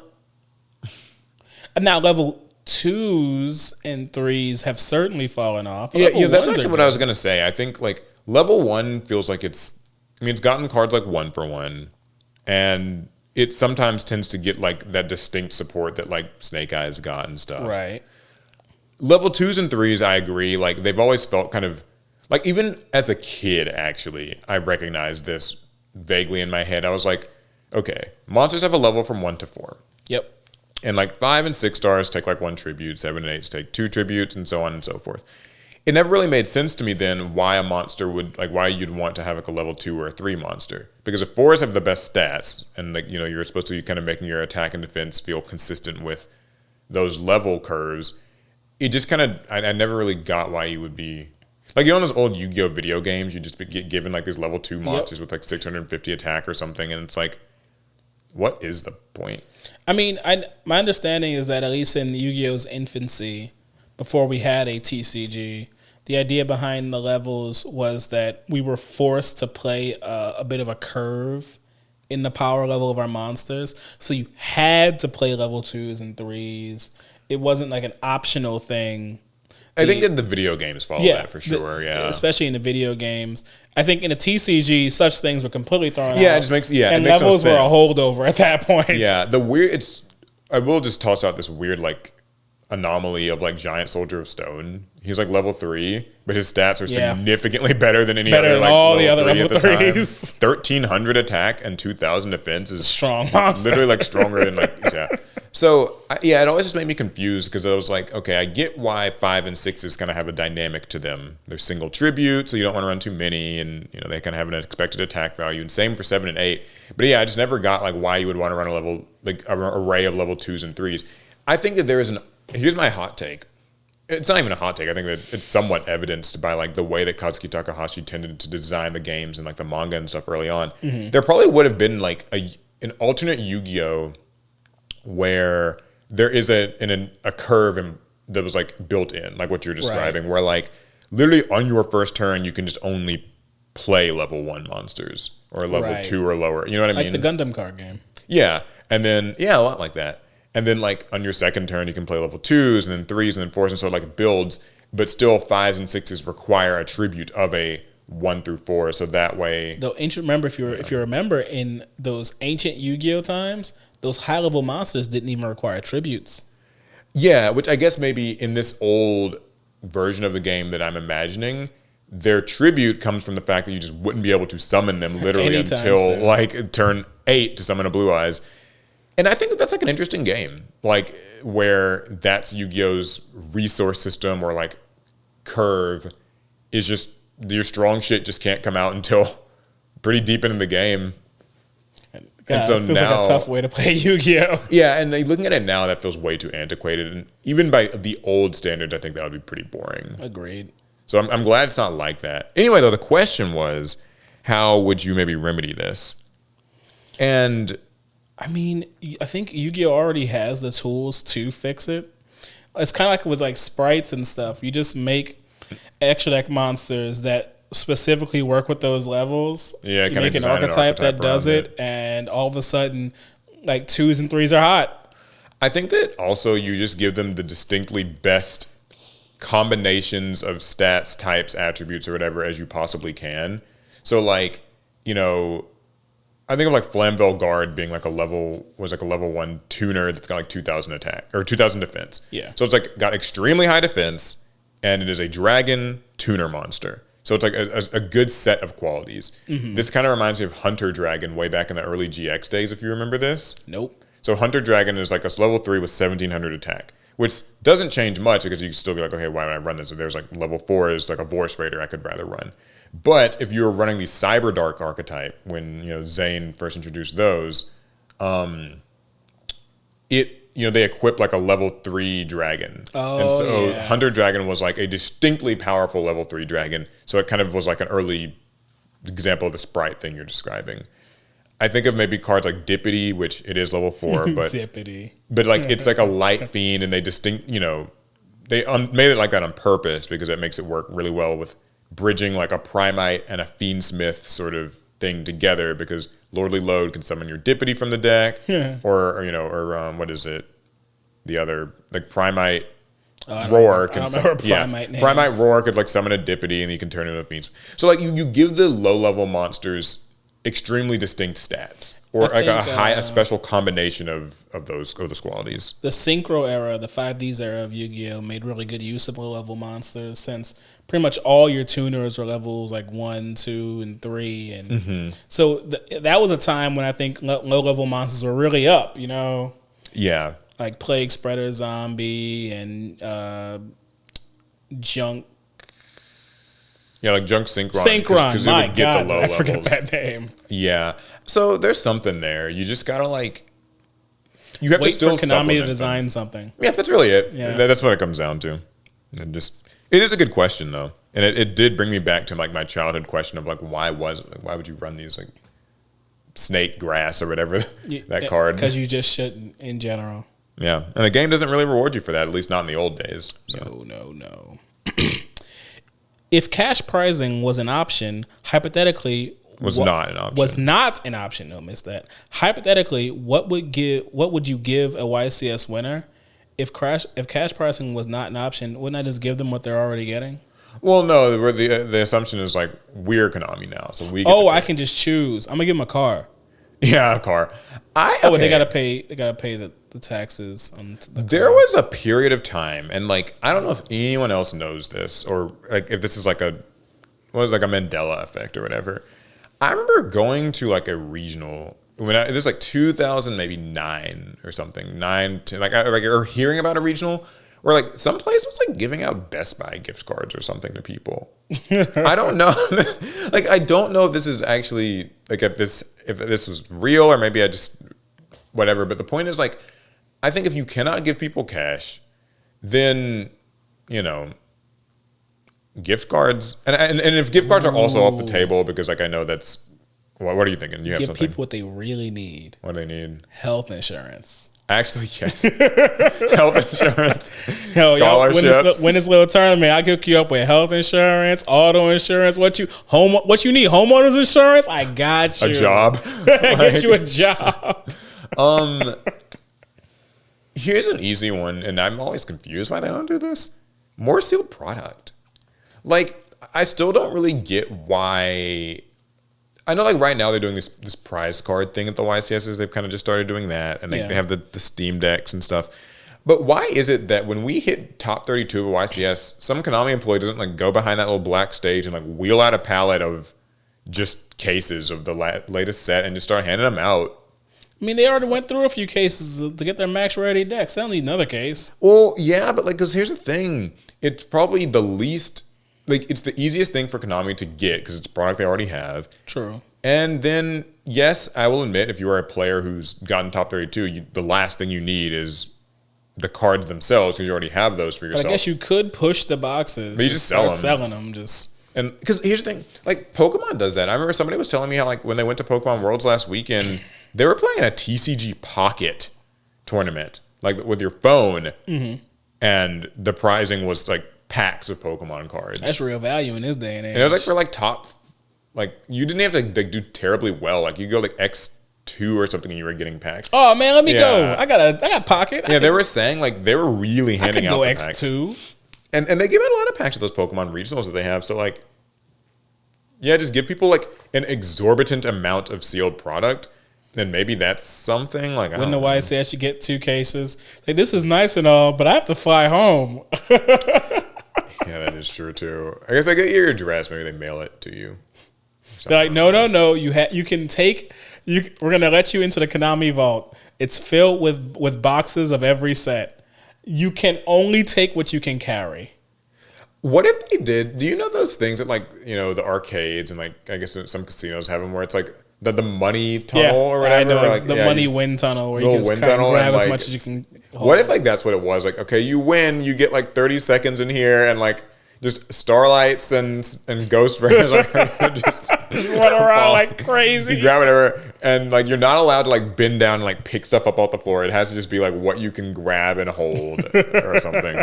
A: now level 2s and 3s have certainly fallen off.
B: Yeah, that's actually what I was going to say. I think like level 1 feels like it's gotten cards like 1-for-1, and it sometimes tends to get like that distinct support that like Snake Eyes got and stuff.
A: Right.
B: Level 2s and 3s, I agree. Like they've always felt kind of like, even as a kid, actually, I recognized this vaguely in my head. I was like, okay, monsters have a level from 1 to 4.
A: Yep.
B: And like 5 and 6 stars take like 1 tribute, 7 and 8s take 2 tributes, and so on and so forth. It never really made sense to me then why a monster would, like, why you'd want to have like a level 2 or a 3 monster. Because if 4s have the best stats, and like, you know, you're supposed to be kind of making your attack and defense feel consistent with those level curves, it just kind of, I never really got why you would be, like, you know, in those old Yu-Gi-Oh video games, you just get given like these level 2 monsters with like 650 attack or something, and it's like, what is the point?
A: I mean, my understanding is that at least in Yu-Gi-Oh's infancy, before we had a TCG, the idea behind the levels was that we were forced to play a bit of a curve in the power level of our monsters. So you had to play level 2s and 3s. It wasn't like an optional thing.
B: I think that the video games follow that for sure,
A: especially in the video games. I think in a TCG, such things were completely thrown out.
B: Yeah, it just makes, and
A: and
B: it makes
A: levels
B: no
A: were a
B: sense.
A: holdover at that point.
B: Yeah, I will just toss out this weird like anomaly of like Giant Soldier of Stone. He's like level 3, but his stats are significantly better than any other,
A: than
B: like
A: all the other level
B: 3s. 1300 attack and 2000 defense is
A: strong monster.
B: Literally like stronger than like, yeah. So it always just made me confused, because I was like, okay, I get why 5 and 6s kind of have a dynamic to them. They're single tribute, so you don't want to run too many, and you know they kind of have an expected attack value. And same for 7 and 8. But yeah, I just never got like why you would want to run a level, like an array of level 2s and 3s. I think that there is here's my hot take. It's not even a hot take. I think that it's somewhat evidenced by like the way that Katsuki Takahashi tended to design the games and like the manga and stuff early on. Mm-hmm. There probably would have been like an alternate Yu-Gi-Oh where there is a curve that was like built in, like what you're describing, where like literally on your first turn you can just only play level 1 monsters or level 2 or lower. You know what I mean?
A: Like the Gundam card game.
B: Yeah, and then a lot like that. And then like on your second turn you can play level 2s and then 3s and then 4s, and so like it builds, but still 5s and 6s require a tribute of a 1 through 4, so that way.
A: Though remember, if you remember in those ancient Yu-Gi-Oh times, those high level monsters didn't even require tributes.
B: Yeah, which I guess maybe in this old version of the game that I'm imagining, their tribute comes from the fact that you just wouldn't be able to summon them literally until like turn 8 to summon a Blue Eyes. And I think that that's like an interesting game, like where that's Yu-Gi-Oh's resource system or like curve is just your strong shit just can't come out until pretty deep into the game.
A: And so it feels now, like a tough way to play Yu-Gi-Oh.
B: Yeah, and looking at it now, that feels way too antiquated. And even by the old standards, I think that would be pretty boring.
A: Agreed.
B: So I'm glad it's not like that. Anyway, though, the question was, how would you maybe remedy this? And
A: I mean, I think Yu-Gi-Oh already has the tools to fix it. It's kind of like with like sprites and stuff. You just make extra deck monsters that specifically work with those levels.
B: Yeah,
A: you
B: kinda
A: make an
B: design an
A: archetype that
B: archetype
A: does
B: around
A: it, and all of a sudden, like 2s and 3s are hot.
B: I think that also you just give them the distinctly best combinations of stats, types, attributes, or whatever as you possibly can. So like, you know, I think of like Flamvell Guard being like a level 1 tuner that's got like 2,000 attack or 2,000 defense.
A: Yeah.
B: So it's like got extremely high defense, and it is a dragon tuner monster. So it's like a good set of qualities. This kind of reminds me of Hunter Dragon way back in the early GX days, if you remember this.
A: Nope.
B: So Hunter Dragon is like a level 3 with 1,700 attack, which doesn't change much because you can still be like, okay, why would I run this? If there's like level 4 is like a Vorse Raider I could rather run. But if you were running the Cyber Dark archetype, when Zane first introduced those, they equip like a level 3 dragon.
A: Oh,
B: and so
A: yeah.
B: Hunter Dragon was like a distinctly powerful level 3 dragon. So it kind of was like an early example of the sprite thing you're describing. I think of maybe cards like Dippity, which it is level 4, but
A: Dippity.
B: But like it's like a light fiend, and they they made it like that on purpose because it makes it work really well with bridging like a Primite and a Fiendsmith sort of thing together, because Lordly Load can summon your Dippity from the deck, or what is it? The other like Primite Roar can summon Primite Roar could like summon a Dippity, and you can turn it into a Fiend. So like you give the low level monsters extremely distinct stats, or like a special combination of those qualities.
A: The Synchro era, the 5Ds era of Yu-Gi-Oh! Made really good use of low-level monsters, since pretty much all your tuners were levels like 1, 2, and 3. And so that was a time when I think low-level monsters were really up,
B: Yeah.
A: Like Plague Spreader Zombie and Junk.
B: Yeah, like Junk Synchron.
A: Synchron, my God,
B: the low
A: I forget
B: levels.
A: that name.
B: Yeah. So there's something there. You just gotta you have
A: Wait
B: to still
A: for Konami to
B: design
A: design something.
B: Yeah, that's really it.
A: Yeah.
B: That's what it comes down to. It is a good question though, and it did bring me back to like my childhood question of like why would you run these like snake grass or whatever that card?
A: Because you just shouldn't in general.
B: Yeah, and the game doesn't really reward you for that, at least not in the old days. So.
A: No. If cash prizing was an option, hypothetically,
B: was not an option.
A: No, missed that. Hypothetically, what would you give a YCS winner if cash pricing was not an option? Wouldn't I just give them what they're already getting?
B: Well, no. The assumption is like we're Konami now, so we.
A: I can just choose. I'm gonna give them a car.
B: Yeah, a car.
A: But they gotta pay. They gotta pay the taxes on the car.
B: There was a period of time, and like I don't know if anyone else knows this, or like if this is like a Mandela effect or whatever. I remember going to like a regional this is like 2009 or something, or hearing about a regional where like some place was like giving out Best Buy gift cards or something to people. I don't know. Like I don't know if this is actually like if this was real, or maybe I just whatever. But the point is like I think if you cannot give people cash, then gift cards and if gift cards are also off the table, because like I know that's what are you thinking? You have
A: give
B: something?
A: People what they really need.
B: What do they need?
A: Health insurance.
B: Actually, yes. Health insurance.
A: Scholarships. Win this little tournament, I'll hook you up with health insurance, auto insurance. What you need? Homeowners insurance? I got you.
B: A job.
A: Get you a job.
B: Here's an easy one, and I'm always confused why they don't do this. More sealed product. Like, I still don't really get why. I know, like, right now they're doing this prize card thing at the YCSs. They've kind of just started doing that, and they have the Steam decks and stuff. But why is it that when we hit top 32 of a YCS, some Konami employee doesn't, like, go behind that little black stage and, like, wheel out a pallet of just cases of the latest set and just start handing them out?
A: I mean, they already went through a few cases to get their max rarity decks. They don't need another case.
B: Well, yeah, but, like, because here's the thing. It's probably the least... Like, it's the easiest thing for Konami to get because it's a product they already have.
A: True.
B: And then, yes, I will admit, if you are a player who's gotten top 32, the last thing you need is the cards themselves because you already have those for yourself.
A: But I guess you could push the boxes.
B: But you just sell them.
A: Selling them.
B: And because here's the thing, like, Pokemon does that. I remember somebody was telling me how, like, when they went to Pokemon Worlds last weekend, they were playing a TCG Pocket tournament, like, with your phone. Mm-hmm. And the prizing was, like, packs of Pokemon cards.
A: That's real value in this day and age.
B: And it was like for like top, like you didn't have to like do terribly well. Like you go like X2 or something and you were getting packs.
A: Oh man, let me go. I got pocket.
B: Yeah, they were saying like they were really handing out the packs.
A: X2.
B: And they give out a lot of packs of those Pokemon regionals that they have. So like, yeah, just give people like an exorbitant amount of sealed product. And maybe that's something like.
A: Wouldn't the wife say I should get 2 cases? Like, this is nice and all, but I have to fly home.
B: Yeah, that is true too. I guess they get your address. Maybe they mail it to you.
A: They're like, no. You can take. We're gonna let you into the Konami vault. It's filled with boxes of every set. You can only take what you can carry.
B: What if they did? Do you know those things that like the arcades and like I guess some casinos have them where it's like the money tunnel or whatever?
A: I know,
B: or like,
A: the money wind tunnel where you can just grab
B: and,
A: as
B: like,
A: much as you can.
B: What if like that's what it was? Like, okay, you win, you get like 30 seconds in here and like just starlights and ghost bears are just
A: run around like crazy.
B: You grab whatever, and like you're not allowed to like bend down and like pick stuff up off the floor. It has to just be like what you can grab and hold or something.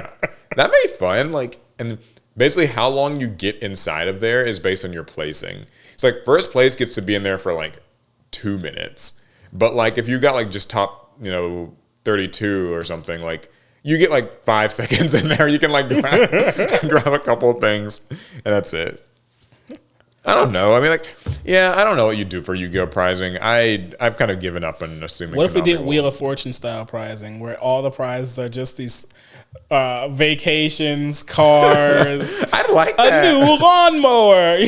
B: That may be fun. Like, and basically how long you get inside of there is based on your placing. It's like first place gets to be in there for like 2 minutes, but like if you got like just top 32 or something, like you get like 5 seconds in there. You can like grab a couple of things, and that's it. I don't know. I mean, like, yeah, I don't know what you do for Yu-Gi-Oh prizing. I've kind of given up on assuming.
A: What if we did Wheel of Fortune style prizing, where all the prizes are just these vacations, cars?
B: I'd like that.
A: A new lawnmower,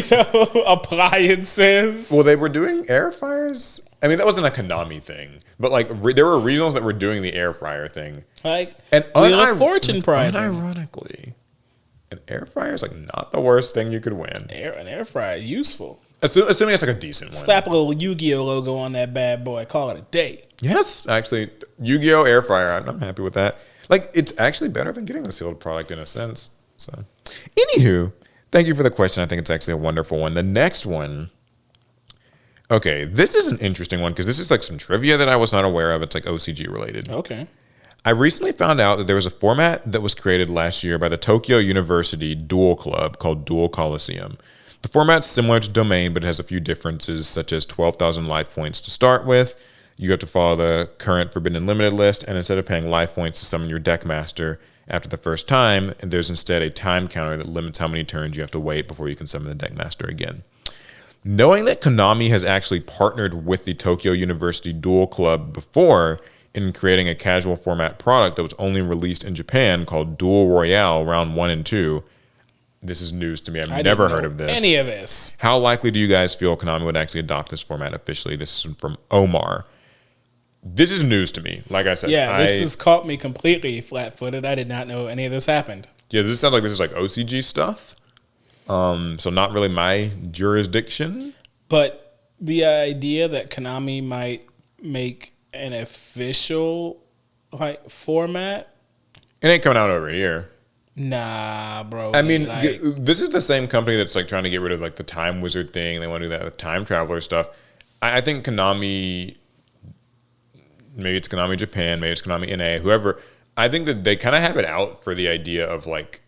A: appliances.
B: Well, they were doing air fryers. I mean, that wasn't a Konami thing, but like there were regionals that were doing the air fryer thing.
A: Like
B: and
A: Wheel of Fortune prizing.
B: Unironically, an air fryer is like not the worst thing you could win.
A: An air fryer, useful.
B: Assuming it's like a decent one.
A: Slap a little Yu-Gi-Oh logo on that bad boy. Call it a day.
B: Yes, actually, Yu-Gi-Oh air fryer. I'm happy with that. Like, it's actually better than getting the sealed product in a sense. So, anywho, thank you for the question. I think it's actually a wonderful one. The next one. Okay, this is an interesting one because this is like some trivia that I was not aware of. It's like OCG related.
A: Okay.
B: I recently found out that there was a format that was created last year by the Tokyo University Duel Club called Duel Coliseum. The format's similar to Domain, but it has a few differences, such as 12,000 life points to start with. You have to follow the current Forbidden Limited list, and instead of paying life points to summon your deck master after the first time, there's instead a time counter that limits how many turns you have to wait before you can summon the deck master again. Knowing that Konami has actually partnered with the Tokyo University Duel Club before in creating a casual format product that was only released in Japan called Duel Royale Round 1 and 2, this is news to me. I've never heard of this.
A: Any of this.
B: How likely do you guys feel Konami would actually adopt this format officially? This is from Omar. This is news to me. Like I said,
A: this has caught me completely flat-footed. I did not know any of this happened.
B: Yeah, this sounds like this is like OCG stuff. So not really my jurisdiction.
A: But the idea that Konami might make an official format,
B: it ain't coming out over here.
A: Nah, bro.
B: I mean, this is the same company that's like trying to get rid of like the Time Wizard thing. They want to do that with Time Traveler stuff. I think Konami, maybe it's Konami Japan, maybe it's Konami NA, whoever. I think that they kind of have it out for the idea of like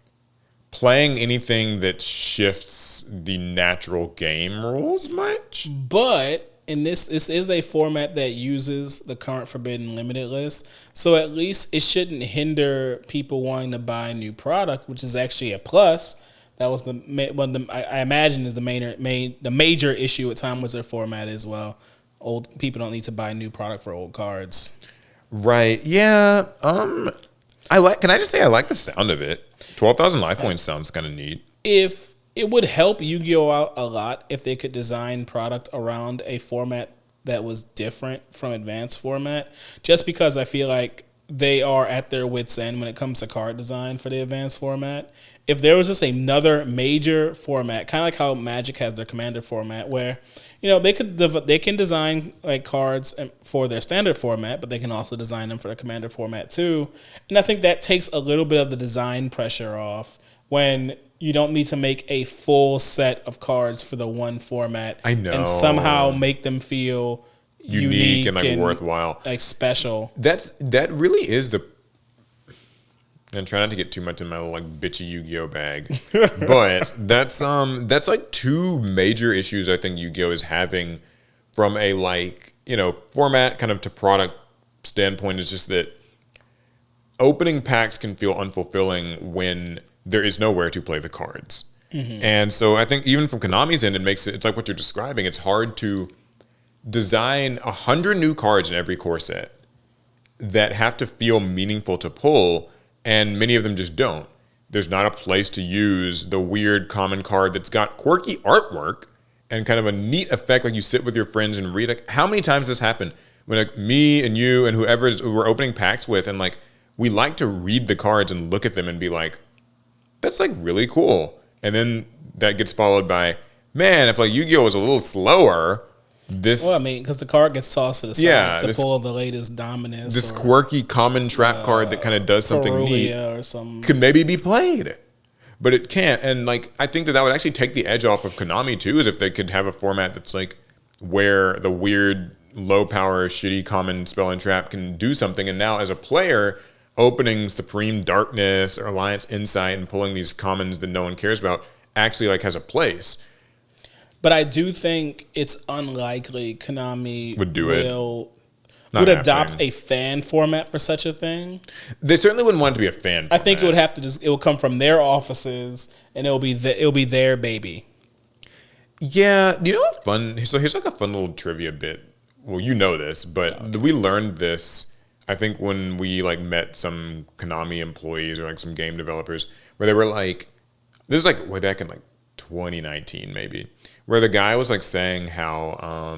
B: playing anything that shifts the natural game rules much.
A: But in this is a format that uses the current Forbidden Limited list, so at least it shouldn't hinder people wanting to buy a new product, which is actually a plus. That was I imagine is the major issue with Time Wizard format as well. Old people don't need to buy new product for old cards.
B: Right. Yeah. Can I just say I like the sound of it? 12,000 life points sounds kind of neat.
A: If it would help Yu-Gi-Oh out a lot if they could design product around a format that was different from advanced format, just because I feel like they are at their wits' end when it comes to card design for the advanced format. If there was just another major format, kind of like how Magic has their Commander format, where they can design like cards for their standard format, but they can also design them for the Commander format too. And I think that takes a little bit of the design pressure off when you don't need to make a full set of cards for the one format.
B: I know.
A: And somehow make them feel unique
B: and like worthwhile,
A: like special.
B: That really is And try not to get too much in my little like bitchy Yu-Gi-Oh bag. But that's like two major issues I think Yu-Gi-Oh is having from a like, format kind of to product standpoint, is just that opening packs can feel unfulfilling when there is nowhere to play the cards. And so I think even from Konami's end, it's like what you're describing. It's hard to design 100 new cards in every core set that have to feel meaningful to pull, and many of them just don't. There's not a place to use the weird common card that's got quirky artwork and kind of a neat effect, like you sit with your friends and read. Like, how many times this happened when like me and you and whoever we're opening packs with, and like we like to read the cards and look at them and be like, that's like really cool. And then that gets followed by, man, if like Yu-Gi-Oh was a little slower,
A: Well, I mean, because the card gets tossed to the side to pull the latest Dominus.
B: This quirky common trap card that kind of does something neat
A: or something
B: could maybe be played, but it can't. And like, I think that would actually take the edge off of Konami too, is if they could have a format that's like where the weird low power shitty common spell and trap can do something. And now as a player, opening Supreme Darkness or Alliance Insight and pulling these commons that no one cares about actually like has a place.
A: But I do think it's unlikely Konami
B: would
A: adopt a fan format for such a thing.
B: They certainly wouldn't want it to be a fan format.
A: I think it would have to it will come from their offices, and it'll be their baby.
B: Yeah, you know what fun? So here's like a fun little trivia bit. Well, you know this, but we learned this, I think, when we like met some Konami employees or like some game developers, where they were like, this is like way back in like 2019 maybe, where the guy was like saying how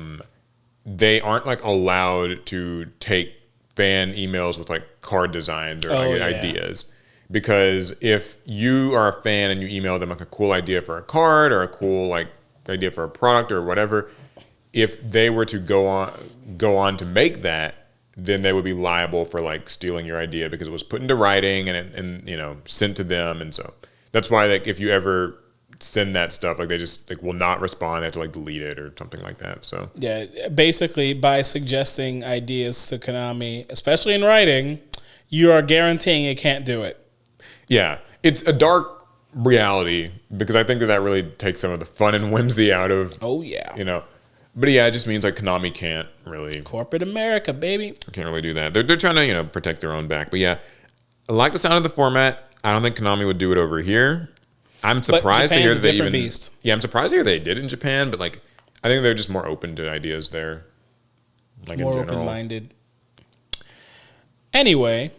B: they aren't like allowed to take fan emails with like card designs or ideas, because if you are a fan and you email them like a cool idea for a card or a cool like idea for a product or whatever, if they were to go on to make that, then they would be liable for like stealing your idea because it was put into writing and sent to them. And so that's why like if you ever send that stuff, like they just like will not respond, they have to like delete it or something like that. So
A: yeah, basically by suggesting ideas to Konami, especially in writing, you are guaranteeing it can't do it.
B: Yeah, it's a dark reality, because I think that really takes some of the fun and whimsy out of but yeah, it just means like Konami can't really,
A: corporate America, baby,
B: can't really do that. They're trying to protect their own back. But yeah, I like the sound of the format. I don't think Konami would do it over here. I'm surprised to hear that they even beast. Yeah, I'm surprised to hear they did it in Japan, but like I think they're just more open to ideas there, like
A: more open-minded. Anyway,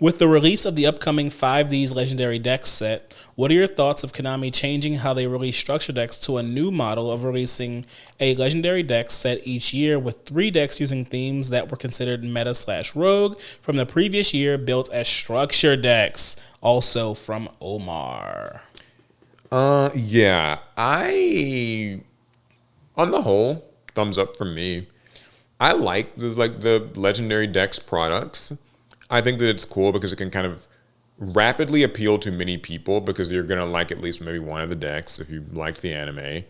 A: with the release of the upcoming 5Ds Legendary Decks set, what are your thoughts of Konami changing how they release structure decks to a new model of releasing a Legendary Deck set each year with 3 decks using themes that were considered meta/rogue from the previous year built as structure decks? Also from Omar.
B: Yeah, on the whole, thumbs up from me. I like the Legendary Decks products. I think that it's cool because it can kind of rapidly appeal to many people, because you're going to like at least maybe one of the decks if you liked the anime.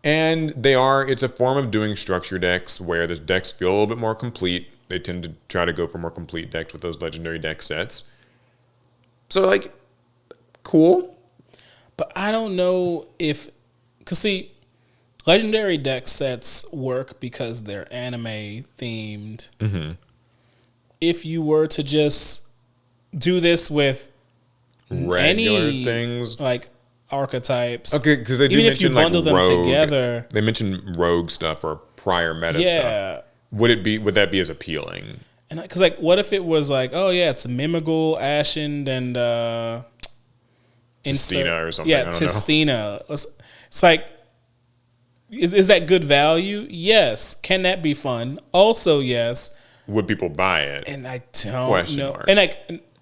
B: And it's a form of doing structure decks where the decks feel a little bit more complete. They tend to try to go for more complete decks with those Legendary Deck sets. So like, cool.
A: But I don't know because see, Legendary Deck sets work because they're anime themed.
B: Mm-hmm.
A: If you were to just do this with
B: regular things
A: like archetypes,
B: okay, because they do
A: even
B: mention
A: if you bundle
B: like
A: them
B: rogue,
A: together,
B: they mention rogue stuff or prior meta stuff. Would that be as appealing?
A: And because like, what if it was like, oh yeah, it's a Mimigul, Ashen, and
B: Tistina or something.
A: Yeah, Tistina. It's like, is that good value? Yes. Can that be fun? Also, yes.
B: Would people buy it?
A: And I don't know. And like,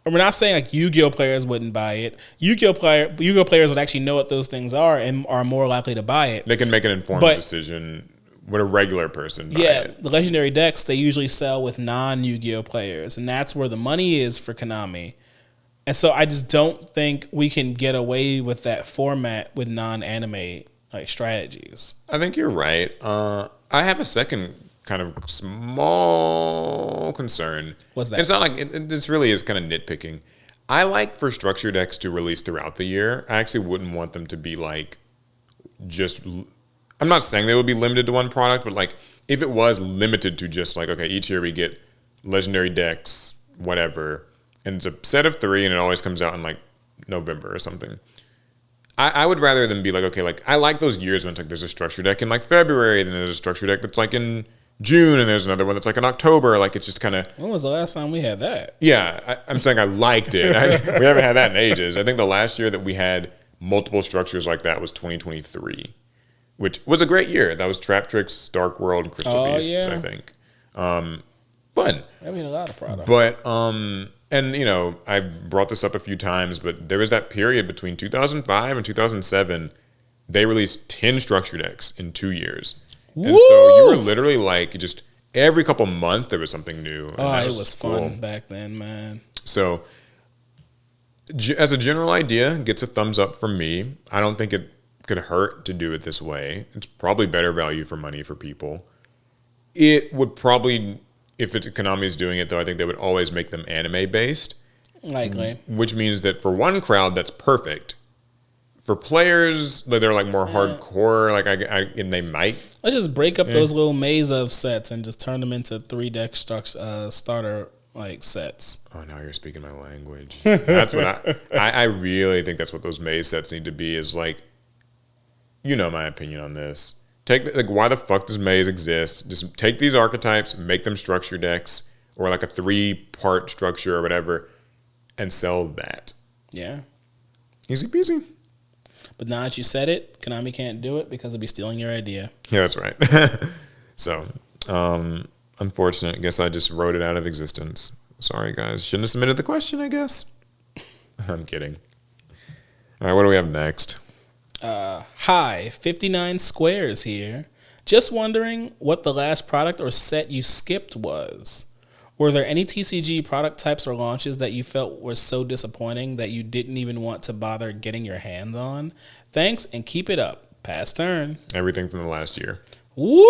A: we're not saying like Yu-Gi-Oh players wouldn't buy it. Yu-Gi-Oh players would actually know what those things are and are more likely to buy it.
B: They can make an informed decision. Would a regular person buy it?
A: The Legendary Decks, they usually sell with non-Yu-Gi-Oh players, and that's where the money is for Konami. And so I just don't think we can get away with that format with non-anime like strategies.
B: I think you're right. I have a second kind of small concern.
A: What's that?
B: It's not like this really is kind of nitpicking. I like for structure decks to release throughout the year. I actually wouldn't want them to be like just. I'm not saying they would be limited to one product, but like if it was limited to just like, okay, each year we get legendary decks, whatever, and it's a set of 3 and it always comes out in like November or something. I would rather than be like, okay, like I like those years when it's like there's a structure deck in like February and then there's a structure deck that's like in June and there's another one that's like in October. Like it's just kind of.
A: When was the last time we had that?
B: Yeah, I'm saying I liked it. We haven't had that in ages. I think the last year that we had multiple structures like that was 2023, which was a great year. That was Trap Tricks, Dark World, and Crystal Beasts, I think. Fun.
A: I mean, a lot of products.
B: But, and you know, I brought this up a few times, but there was that period between 2005 and 2007. They released 10 structure decks in 2 years. And so you were literally like just every couple months there was something new.
A: Oh, it was fun back then, man.
B: So as a general idea, gets a thumbs up from me. I don't think it could hurt to do it this way. It's probably better value for money for people. It would probably, if Konami is doing it though, I think they would always make them anime based.
A: Likely.
B: Which means that for one crowd, that's perfect. For players, they're like more hardcore, like and they might.
A: Let's just break up those little maze of sets and just turn them into 3 deck starter like sets.
B: Oh, now you're speaking my language. That's what I really think that's what those maze sets need to be. Is like, you know my opinion on this. Take like why the fuck does maze exist? Just take these archetypes, make them structure decks or like a 3-part structure or whatever, and sell that.
A: Yeah.
B: Easy peasy.
A: But now that you said it, Konami can't do it because they'll be stealing your idea.
B: Yeah, that's right. So, unfortunate. I guess I just wrote it out of existence. Sorry, guys. Shouldn't have submitted the question, I guess. I'm kidding. All right, what do we have next?
A: Hi, 59 Squares here. Just wondering what the last product or set you skipped was. Were there any TCG product types or launches that you felt were so disappointing that you didn't even want to bother getting your hands on? Thanks and keep it up. Pass turn.
B: Everything from the last year.
A: Woo!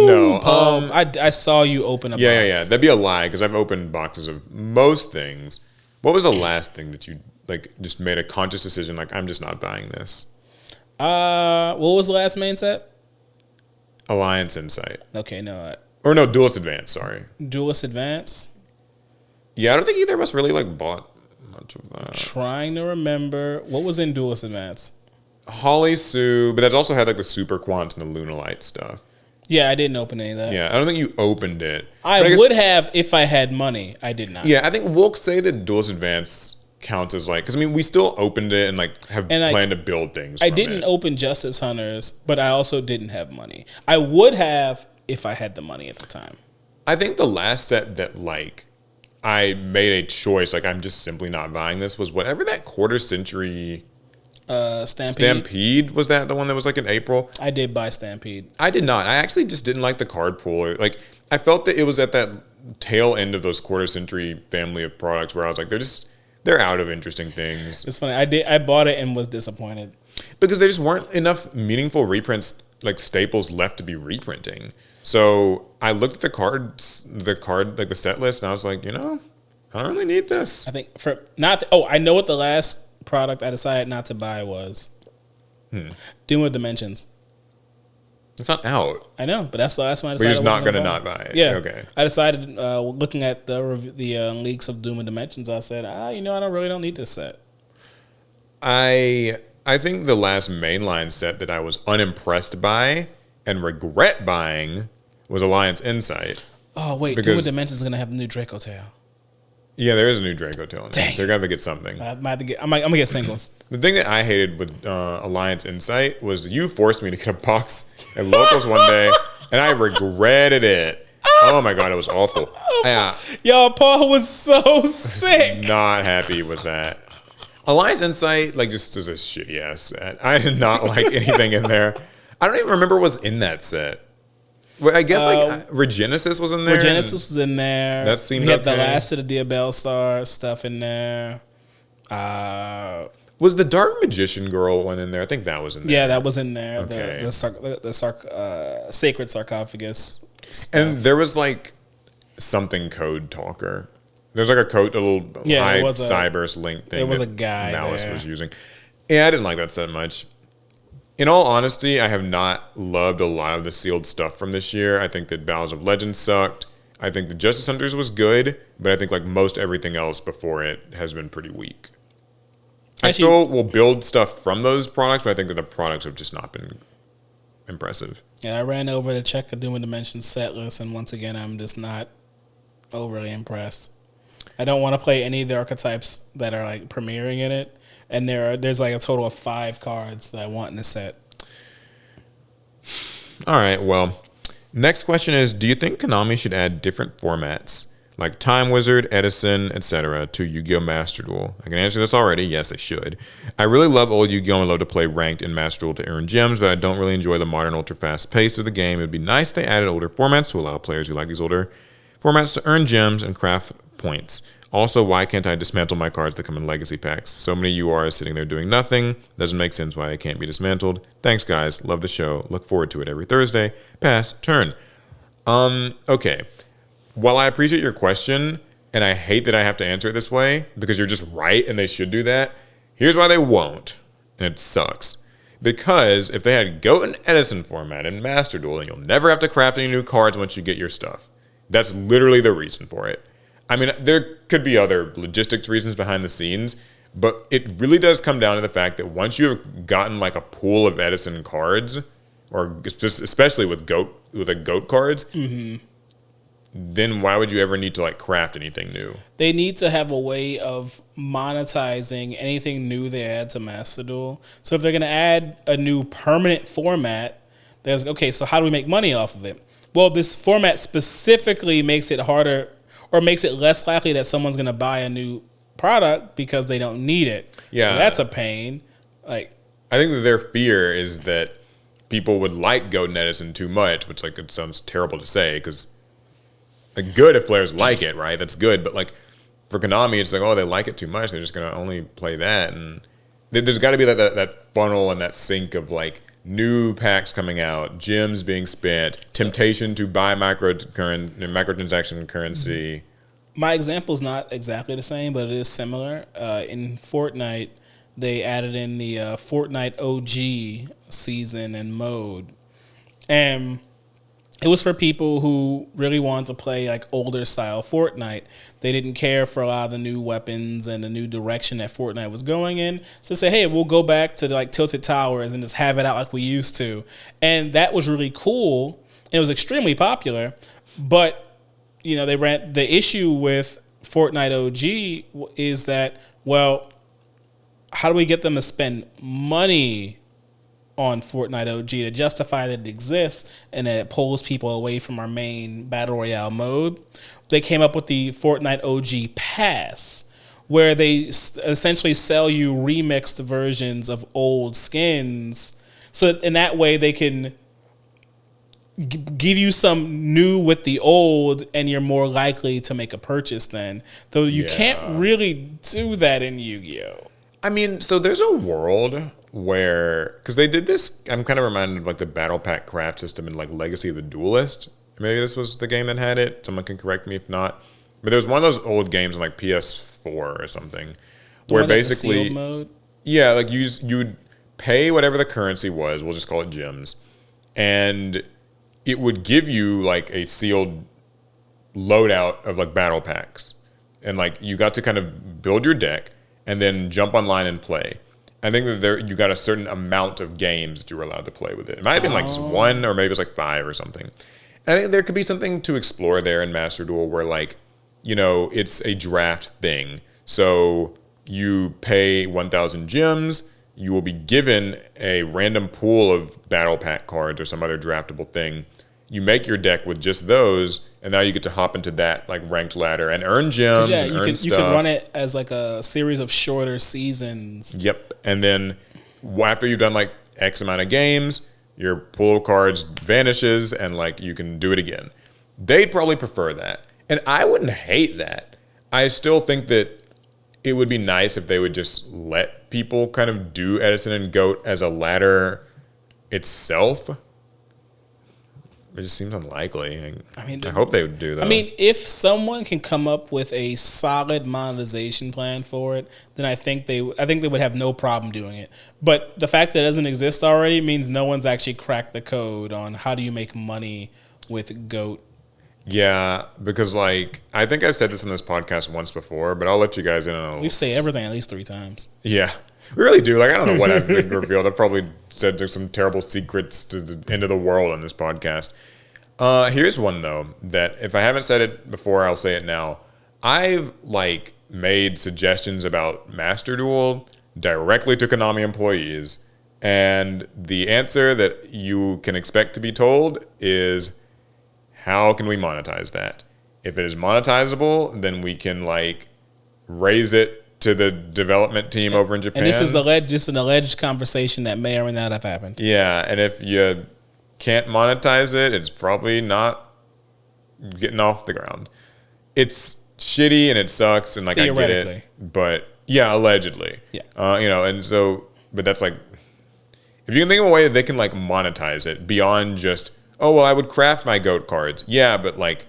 B: No,
A: I saw you open a box.
B: Yeah. That'd be a lie because I've opened boxes of most things. What was the last thing that you like just made a conscious decision like I'm just not buying this?
A: What was the last main set?
B: Alliance Insight.
A: Okay, no.
B: Or no, Duelist Advance, sorry.
A: Duelist Advance?
B: Yeah, I don't think either of us really like bought much of that.
A: Trying to remember. What was in Duelist Advance?
B: Holly Sue, but that also had like the Super Quants and the Lunalite stuff.
A: Yeah, I didn't open any of that.
B: Yeah, I don't think you opened it.
A: I would have if I had money. I did not.
B: Yeah, I think we'll say that Duelist Advance counts as like, because I mean, we still opened it and like have planned to build things.
A: I didn't open Justice Hunters, but I also didn't have money. I would have if I had the money at the time.
B: I think the last set that like I made a choice, like I'm just simply not buying this, was whatever that quarter century Stampede. Was that the one that was like in April? I
A: did buy Stampede.
B: I did not. I actually just didn't like the card pool. Like I felt that it was at that tail end of those quarter century family of products where I was like, they're out of interesting things.
A: It's funny. I bought it and was disappointed
B: because there just weren't enough meaningful reprints, like staples left to be reprinting. So I looked at the set list, and I was like, I don't really need this.
A: I think I know what the last product I decided not to buy was. Doom of Dimensions.
B: It's not out.
A: I know, but that's the last one I
B: decided. But you're just not going to
A: not
B: buy it.
A: Yeah.
B: Okay.
A: I decided, looking at the leaks of Doom of Dimensions, I said, I don't need this set.
B: I think the last mainline set that I was unimpressed by and regret buying was Alliance Insight.
A: Oh, wait. Doom of Dimensions is going to have the new Draco Tail.
B: Yeah, there is a new Draco Tail in there, so you're going to get something.
A: I'm going to get singles.
B: The thing that I hated with Alliance Insight was you forced me to get a box at Locals one day, and I regretted it. Oh my God, it was awful. Yeah.
A: Yo, Paul was so sick.
B: Not happy with that. Alliance Insight, like, just is a shitty ass set. I did not like anything in there. I don't even remember what was in that set. Well, I guess Regenesis was in there.
A: Regenesis was in there.
B: That seemed
A: We had
B: okay.
A: the last of the Diabell Star stuff in there.
B: Was the Dark Magician Girl one in there? I think that was in there.
A: Yeah, that was in there.
B: Okay.
A: The Sacred Sarcophagus stuff.
B: And there was like something Code Talker. There's like a code, a little
A: Yeah,
B: high
A: there was a
B: cyberse link thing.
A: there was
B: that
A: a guy
B: Malice
A: there.
B: was using. Yeah, I didn't like that so much. In all honesty, I have not loved a lot of the sealed stuff from this year. I think that Battles of Legends sucked. I think the Justice Hunters was good, but I think like most everything else before it has been pretty weak. I
A: Actually,
B: still will build stuff from those products, but I think that the products have just not been impressive.
A: yeah, I ran over to check the Doom and Dimension set list, and once again, I'm just not overly impressed. I don't want to play any of the archetypes that are like premiering in it, and there's like a total of 5 cards that I want in the set.
B: All right, well, next question is, do you think Konami should add different formats like Time Wizard, Edison, etc. to Yu-Gi-Oh! Master Duel? I can answer this already. Yes, they should. I really love old Yu-Gi-Oh! And love to play ranked in Master Duel to earn gems, but I don't really enjoy the modern ultra-fast pace of the game. It would be nice if they added older formats to allow players who like these older formats to earn gems and craft points. Also, why can't I dismantle my cards that come in legacy packs? So many URs sitting there doing nothing. Doesn't make sense why they can't be dismantled. Thanks, guys. Love the show. Look forward to it every Thursday. Pass. Turn. Okay. While I appreciate your question, and I hate that I have to answer it this way, because you're just right and they should do that, here's why they won't. And it sucks. Because if they had Goat and Edison format in Master Duel, then you'll never have to craft any new cards once you get your stuff. That's literally the reason for it. I mean, there could be other logistics reasons behind the scenes, but it really does come down to the fact that once you have gotten like a pool of Edison cards, or just especially with Goat cards, then why would you ever need to like craft anything new?
A: They need to have a way of monetizing anything new they add to Master Duel. So if they're going to add a new permanent format, there's okay. So how do we make money off of it? Well, this format specifically makes it harder, or makes it less likely that someone's going to buy a new product because they don't need it.
B: Yeah,
A: well, that's a pain. Like,
B: I think that their fear is that people would like Goat and Edison too much, which like it sounds terrible to say because like good if players like it, right? That's good, but like for Konami, it's like they like it too much. They're just going to only play that, and there's got to be that funnel and that sink of like new packs coming out, gems being spent, temptation to buy microtransaction currency.
A: My example is not exactly the same, but it is similar. In Fortnite, they added in the Fortnite OG season and mode. And it was for people who really wanted to play like older style Fortnite. They didn't care for a lot of the new weapons and the new direction that Fortnite was going in. So they said, hey, we'll go back to like Tilted Towers and just have it out like we used to. And that was really cool. It was extremely popular. But, you know, the issue with Fortnite OG is that, well, how do we get them to spend money on Fortnite OG to justify that it exists and that it pulls people away from our main Battle Royale mode? They came up with the Fortnite OG Pass, where they essentially sell you remixed versions of old skins. So in that way, they can give you some new with the old, and you're more likely to make a purchase then. Though you can't really do that in Yu-Gi-Oh!
B: I mean, so there's a world where, because they did this, I'm kind of reminded of like the Battle Pack craft system in like Legacy of the Duelist. Maybe this was the game that had it. Someone can correct me if not. But there was one of those old games on like PS4 or something, where basically,
A: sealed mode?
B: Yeah, like you'd pay whatever the currency was. We'll just call it gems, and it would give you like a sealed loadout of like battle packs, and like you got to kind of build your deck and then jump online and play. I think that you got a certain amount of games that you were allowed to play with it. It might have been like just one, or maybe it was like 5 or something. And I think there could be something to explore there in Master Duel where like, you know, it's a draft thing. So you pay 1,000 gems, you will be given a random pool of battle pack cards or some other draftable thing. You make your deck with just those, and now you get to hop into that like ranked ladder and earn gems and earn stuff.
A: You can run it as like a series of shorter seasons.
B: Yep. And then after you've done like X amount of games, your pool of cards vanishes and like you can do it again. They'd probably prefer that. And I wouldn't hate that. I still think that it would be nice if they would just let people kind of do Edison and Goat as a ladder itself. it just seems unlikely.
A: I mean,
B: I hope they would do that.
A: I mean, if someone can come up with a solid monetization plan for it, then I think they would have no problem doing it. But the fact that it doesn't exist already means no one's actually cracked the code on how do you make money with GOAT.
B: Yeah, because like I think I've said this on this podcast once before, but I'll let you guys in on it.
A: We've said everything at least 3 times.
B: Yeah, we really do. Like I don't know what I've been revealed. I've probably said there's some terrible secrets to the end of the world on this podcast. Here's one though that if I haven't said it before, I'll say it now. I've like made suggestions about Master Duel directly to Konami employees, and the answer that you can expect to be told is, how can we monetize that? If it is monetizable, then we can like raise it to the development team over in Japan.
A: And this is just an alleged conversation that may or may not have happened.
B: Yeah, and if you can't monetize it, it's probably not getting off the ground. It's shitty and it sucks, and like I get it, but yeah, allegedly.
A: Yeah.
B: And so, but that's like, if you can think of a way that they can like monetize it beyond just, oh, well, I would craft my GOAT cards. Yeah, but like,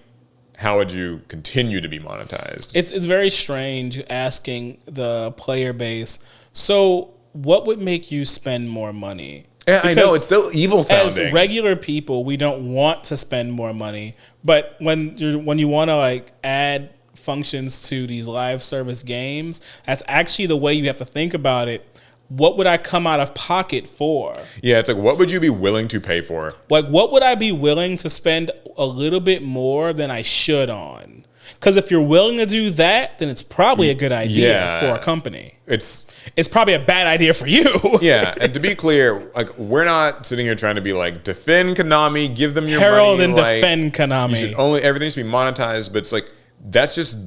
B: how would you continue to be monetized?
A: It's very strange asking the player base, so what would make you spend more money?
B: Yeah, I know, it's so evil sounding.
A: As regular people, we don't want to spend more money, but when you want to like add functions to these live service games, that's actually the way you have to think about it. What would I come out of pocket for?
B: Yeah, it's like, what would you be willing to pay for?
A: Like, what would I be willing to spend a little bit more than I should on? Because if you're willing to do that, then it's probably a good idea for a company.
B: It's
A: probably a bad idea for you.
B: Yeah, and to be clear, like we're not sitting here trying to be like, defend Konami, give them your
A: Herald
B: money.
A: and
B: like,
A: defend Konami.
B: Everything needs to be monetized, but it's like, that is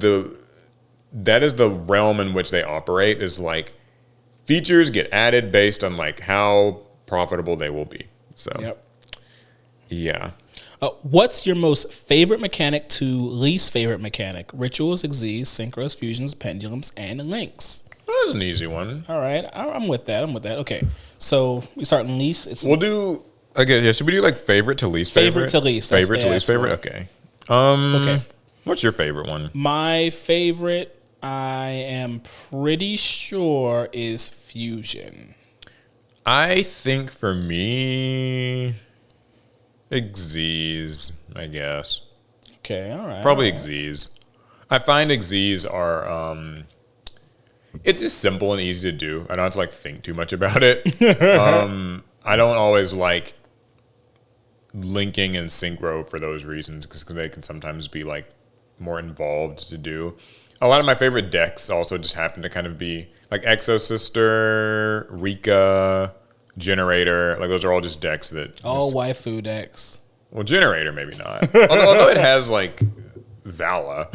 B: the realm in which they operate, is like, features get added based on like how profitable they will be. So, yeah.
A: What's your most favorite mechanic to least favorite mechanic? Rituals, Xyz, Synchros, Fusions, Pendulums, and Links.
B: That was an easy one.
A: All right, I'm with that. Okay, so we start in least.
B: We'll do. Okay, yeah. Should we do like favorite to least favorite?
A: Favorite to least.
B: Favorite to least favorite. Okay. Okay. What's your favorite one?
A: My favorite, I am pretty sure, is Fusion.
B: I think for me, Xyz, I guess.
A: Okay, all right.
B: Probably Xyz. I find Xyz are, it's just simple and easy to do. I don't have to like think too much about it. I don't always like linking and synchro for those reasons, because they can sometimes be like more involved to do. A lot of my favorite decks also just happen to kind of be like Exo Sister, Rika, Generator. Like those are all just decks that
A: all waifu decks.
B: Well, Generator maybe not. although it has like Vala,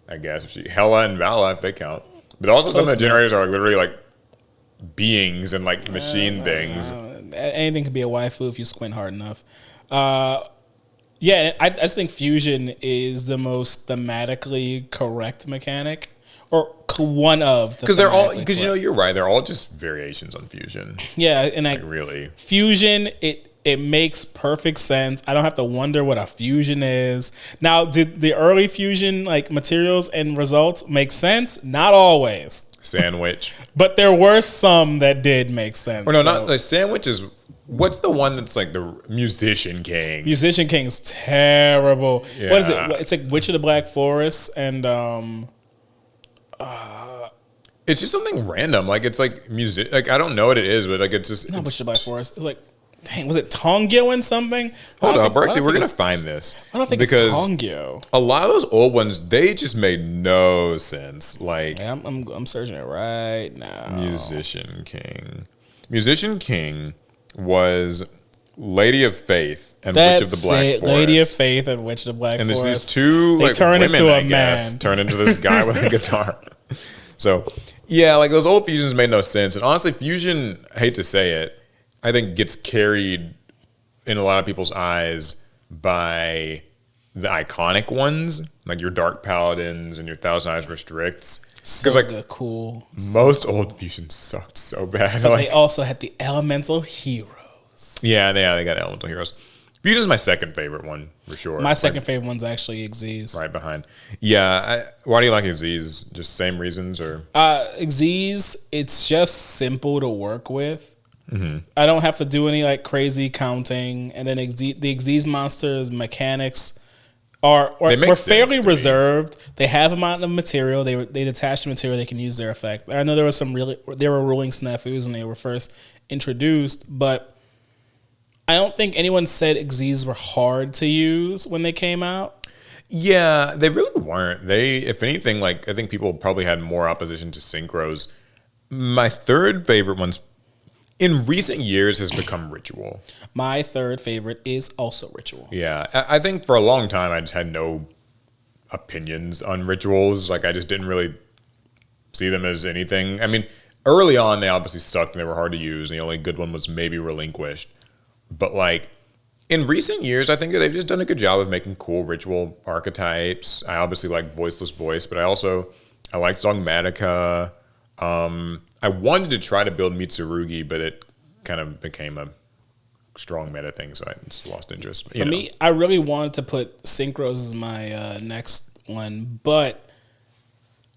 B: I guess, Hella and Vala if they count. But also some of the generators are like literally like beings and like machine things.
A: Anything could be a waifu if you squint hard enough. Yeah, I just think Fusion is the most thematically correct mechanic, or one of the.
B: Because they're all, because you're right, they're all just variations on Fusion.
A: Yeah, and like
B: really,
A: Fusion, it makes perfect sense. I don't have to wonder what a fusion is. Now, did the early Fusion like materials and results make sense? Not always.
B: Sandwich,
A: but there were some that did make sense.
B: Or no, not like Sandwich is. What's the one that's like the Musician King?
A: Musician King's terrible. Yeah. What is it? It's like Witch of the Black Forest and
B: it's just something random. Like it's like music. Like I don't know what it is, but like it's just
A: not Witch of the Black Forest. It's like, dang, was it Tongyo and something?
B: Hold up, we're gonna find this.
A: I don't think it's Tongyo.
B: A lot of those old ones, they just made no sense. Like
A: I'm searching it right now.
B: Musician King was Lady of Faith and Witch of the Black Forest.
A: Lady of Faith and Witch of the Black Forest.
B: And these two like
A: turn
B: women,
A: into
B: I guess, turn into this guy with a guitar. So, yeah, like those old fusions made no sense. And honestly, Fusion, I hate to say it, I think gets carried in a lot of people's eyes by the iconic ones, like your Dark Paladins and your Thousand Eyes Restricts.
A: Because like cool.
B: Most old fusions sucked so bad.
A: But like, they also had the elemental heroes.
B: Yeah, they got elemental heroes. Fusion's my second favorite one for sure.
A: My second favorite one's actually Xyz.
B: Right behind. Yeah. Why do you like Xyz? Just same reasons or?
A: Xyz, it's just simple to work with. Mm-hmm. I don't have to do any like crazy counting, and then the Xyz monsters mechanics were fairly reserved. They have amount of material. They detach the material. They can use their effect. I know there were ruling snafus when they were first introduced, but I don't think anyone said Xyz were hard to use when they came out.
B: Yeah, they really weren't. If anything, like I think people probably had more opposition to synchros. My third favorite one's in recent years has become Ritual.
A: My third favorite is also Ritual.
B: Yeah, I think for a long time I just had no opinions on Rituals. Like I just didn't really see them as anything. I mean, early on they obviously sucked and they were hard to use. And the only good one was maybe Relinquished. But like in recent years, I think that they've just done a good job of making cool Ritual archetypes. I obviously like Voiceless Voice, but I like Songmatica. I wanted to try to build Mitsurugi, but it kind of became a strong meta thing, so I just lost interest.
A: For me, I really wanted to put Synchros as my next one, but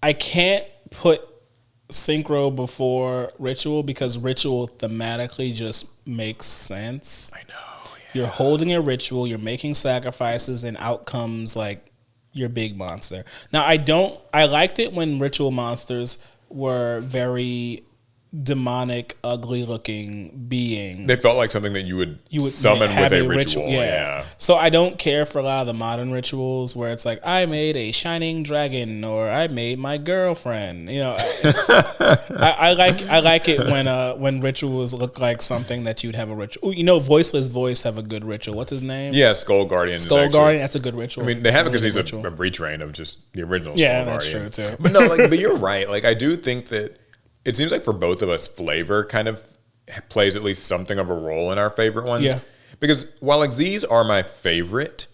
A: I can't put Synchro before Ritual because Ritual thematically just makes sense.
B: I know. Yeah.
A: You're holding a ritual, you're making sacrifices, and out comes like your big monster. Now, I liked it when Ritual monsters were very demonic, ugly-looking beings.
B: They felt like something that you would summon with a ritual. Yeah.
A: So I don't care for a lot of the modern rituals where it's like, I made a shining dragon or I made my girlfriend. You know, I like it when rituals look like something that you'd have a ritual. Ooh, you know, Voiceless Voice have a good ritual. What's his name?
B: Yeah, Skull Guardian.
A: Skull Guardian, that's a good ritual.
B: I mean, they have it because he's a retrain of just the original
A: Skull
B: Guardian.
A: Yeah, that's true too.
B: But no, but you're right. Like, I do think that it seems like for both of us, flavor kind of plays at least something of a role in our favorite ones.
A: Yeah.
B: Because while Xyz are my favorite,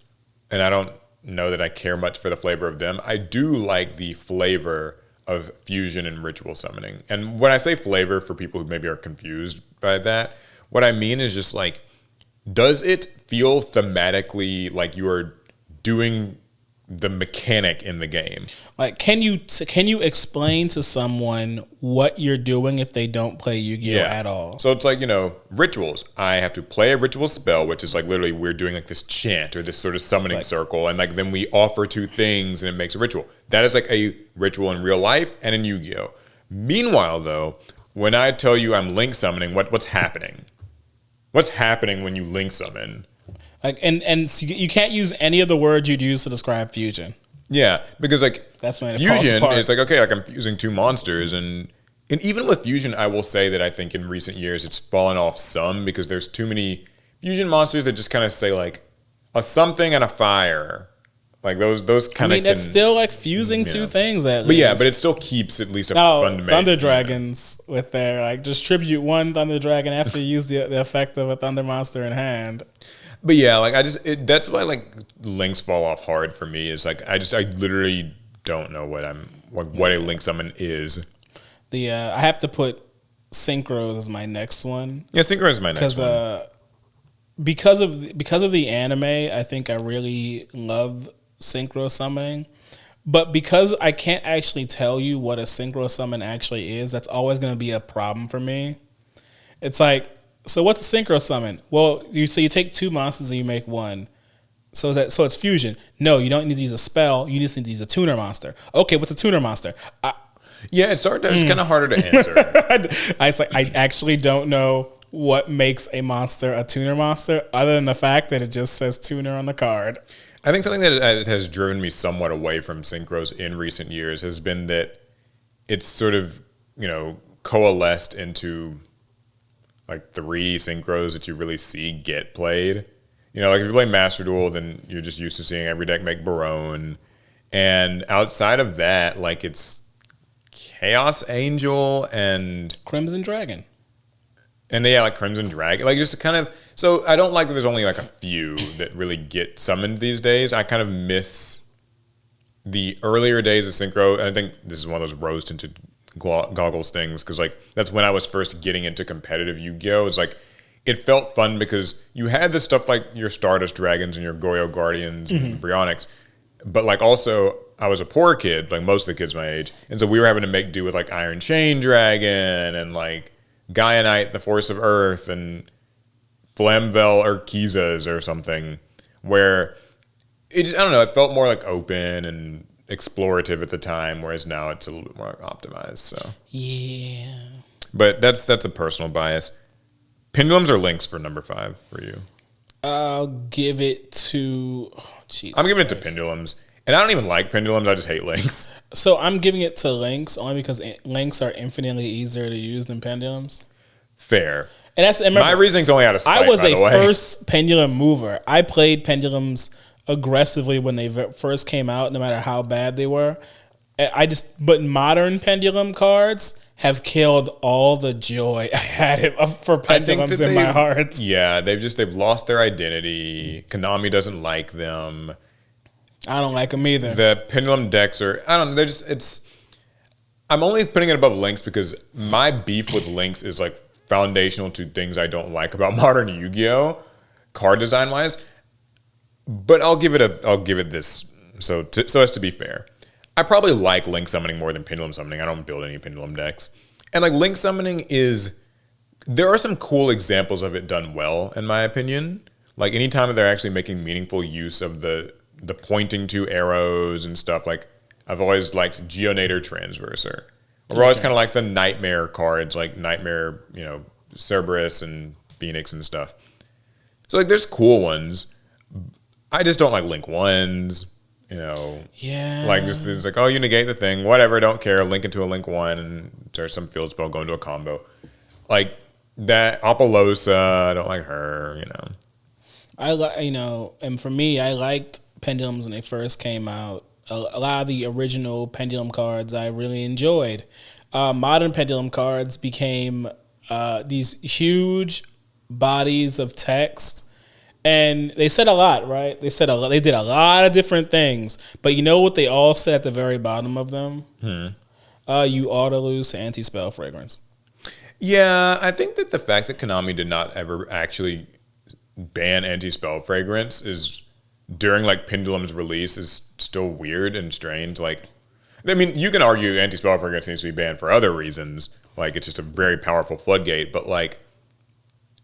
B: and I don't know that I care much for the flavor of them, I do like the flavor of fusion and ritual summoning. And when I say flavor, for people who maybe are confused by that, what I mean is just like, does it feel thematically like you are doing the mechanic in the game?
A: Like, can you explain to someone what you're doing if they don't play Yu-Gi-Oh at all?
B: So it's like, rituals. I have to play a ritual spell, which is like literally we're doing like this chant or this sort of summoning circle, and like then we offer two things and it makes a ritual. That is like a ritual in real life and in Yu-Gi-Oh. Meanwhile, though, when I tell you I'm link summoning, what's happening? What's happening when you link summon?
A: Like and so you can't use any of the words you'd use to describe fusion.
B: Yeah, because like
A: that's when
B: fusion is like, okay, like I'm fusing two monsters, and even with fusion, I will say that I think in recent years it's fallen off some because there's too many fusion monsters that just kind of say like a something and a fire. Like those kind of. I mean,
A: that's still like fusing two things at least.
B: But yeah, but it still keeps at least a fundamental.
A: Thunder Dragons with their like distribute one Thunder Dragon after you use the effect of a Thunder monster in hand.
B: But yeah, like that's why like links fall off hard for me. Is like I literally don't know what a link summon is.
A: I have to put Synchros as my next one.
B: Yeah, Synchros is my next one.
A: Because of the anime, I think I really love Synchro summoning. But because I can't actually tell you what a Synchro summon actually is, that's always going to be a problem for me. It's like, so what's a Synchro summon? Well, you take two monsters and you make one. So it's fusion. No, you don't need to use a spell. You just need to use a tuner monster. Okay, what's a tuner monster?
B: Yeah, it's kind of harder to answer.
A: I actually don't know what makes a monster a tuner monster, other than the fact that it just says tuner on the card.
B: I think something that has driven me somewhat away from synchros in recent years has been that it's sort of coalesced into like 3 synchros that you really see get played. Like if you play Master Duel, then you're just used to seeing every deck make Barone. And outside of that, like it's Chaos Angel and
A: Crimson Dragon.
B: And yeah, like Crimson Dragon. Like just kind of, so I don't like that there's only like a few that really get summoned these days. I kind of miss the earlier days of synchro. And I think this is one of those rose-tinted goggles things, because like that's when I was first getting into competitive Yu-Gi-Oh! It's like it felt fun because you had this stuff like your Stardust Dragons and your Goyo Guardians and Bryonics, but like also I was a poor kid, like most of the kids my age, and so we were having to make do with like Iron Chain Dragon and like Gaianite, the Force of Earth, and Flamvel or Kizas or something, where it just, I don't know, it felt more like open and explorative at the time, whereas now it's a little bit more optimized. So
A: Yeah.
B: but that's a personal bias. Pendulums or links for number 5 for you?
A: I'll give it to.
B: I'm giving it to pendulums, and I don't even like pendulums. I just hate links.
A: So I'm giving it to links only because links are infinitely easier to use than pendulums.
B: Fair.
A: And that's and remember,
B: My reasoning's only out of spite.
A: I was
B: by
A: a
B: the way.
A: first pendulum mover. I played pendulums aggressively when they first came out, no matter how bad they were. But modern pendulum cards have killed all the joy I had for pendulums in my heart.
B: Yeah, they've lost their identity. Konami doesn't like them.
A: I don't like them either.
B: The pendulum decks are, I don't know, I'm only putting it above links because my beef with links is like foundational to things I don't like about modern Yu-Gi-Oh! Card design wise. But I'll give it this, so as to be fair. I probably like link summoning more than pendulum summoning. I don't build any pendulum decks. And like link summoning there are some cool examples of it done well, in my opinion. Like anytime that they're actually making meaningful use of the pointing to arrows and stuff. Like I've always liked Geonator Transverser. Or always kind of like the Nightmare cards, like Nightmare, Cerberus and Phoenix and stuff. So like there's cool ones. I just don't like link ones.
A: Yeah.
B: Like just it's like, oh, you negate the thing, whatever, don't care. Link into a link 1 and there's some field spell going to a combo. Like that Apollosa, I don't like her.
A: I like and for me, I liked pendulums when they first came out. A lot of the original pendulum cards I really enjoyed. Modern pendulum cards became these huge bodies of text. And they said a lot, right? They did a lot of different things. But you know what they all said at the very bottom of them? You ought to lose to anti-spell fragrance.
B: Yeah, I think that the fact that Konami did not ever actually ban anti-spell fragrance is during like Pendulum's release is still weird and strange. Like, I mean, you can argue anti-spell fragrance needs to be banned for other reasons. Like, it's just a very powerful floodgate. But like,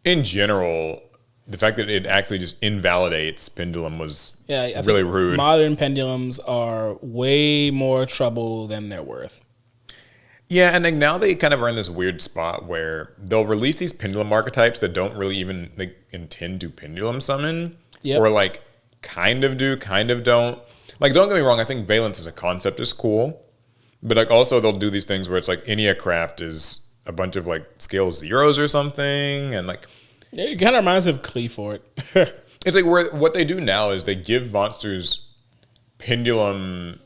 B: in general, the fact that it actually just invalidates Pendulum was really rude.
A: Modern pendulums are way more trouble than they're worth.
B: Yeah, and like now they kind of are in this weird spot where they'll release these pendulum archetypes that don't really even intend to pendulum summon. Yep. Or like kind of do, kind of don't. Like, don't get me wrong, I think Valence as a concept is cool. But like also they'll do these things where it's like Enneacraft is a bunch of like scale zeros or something, and like
A: it kind of reminds me of Cleafort.
B: It's like what they do now is they give monsters pendulum.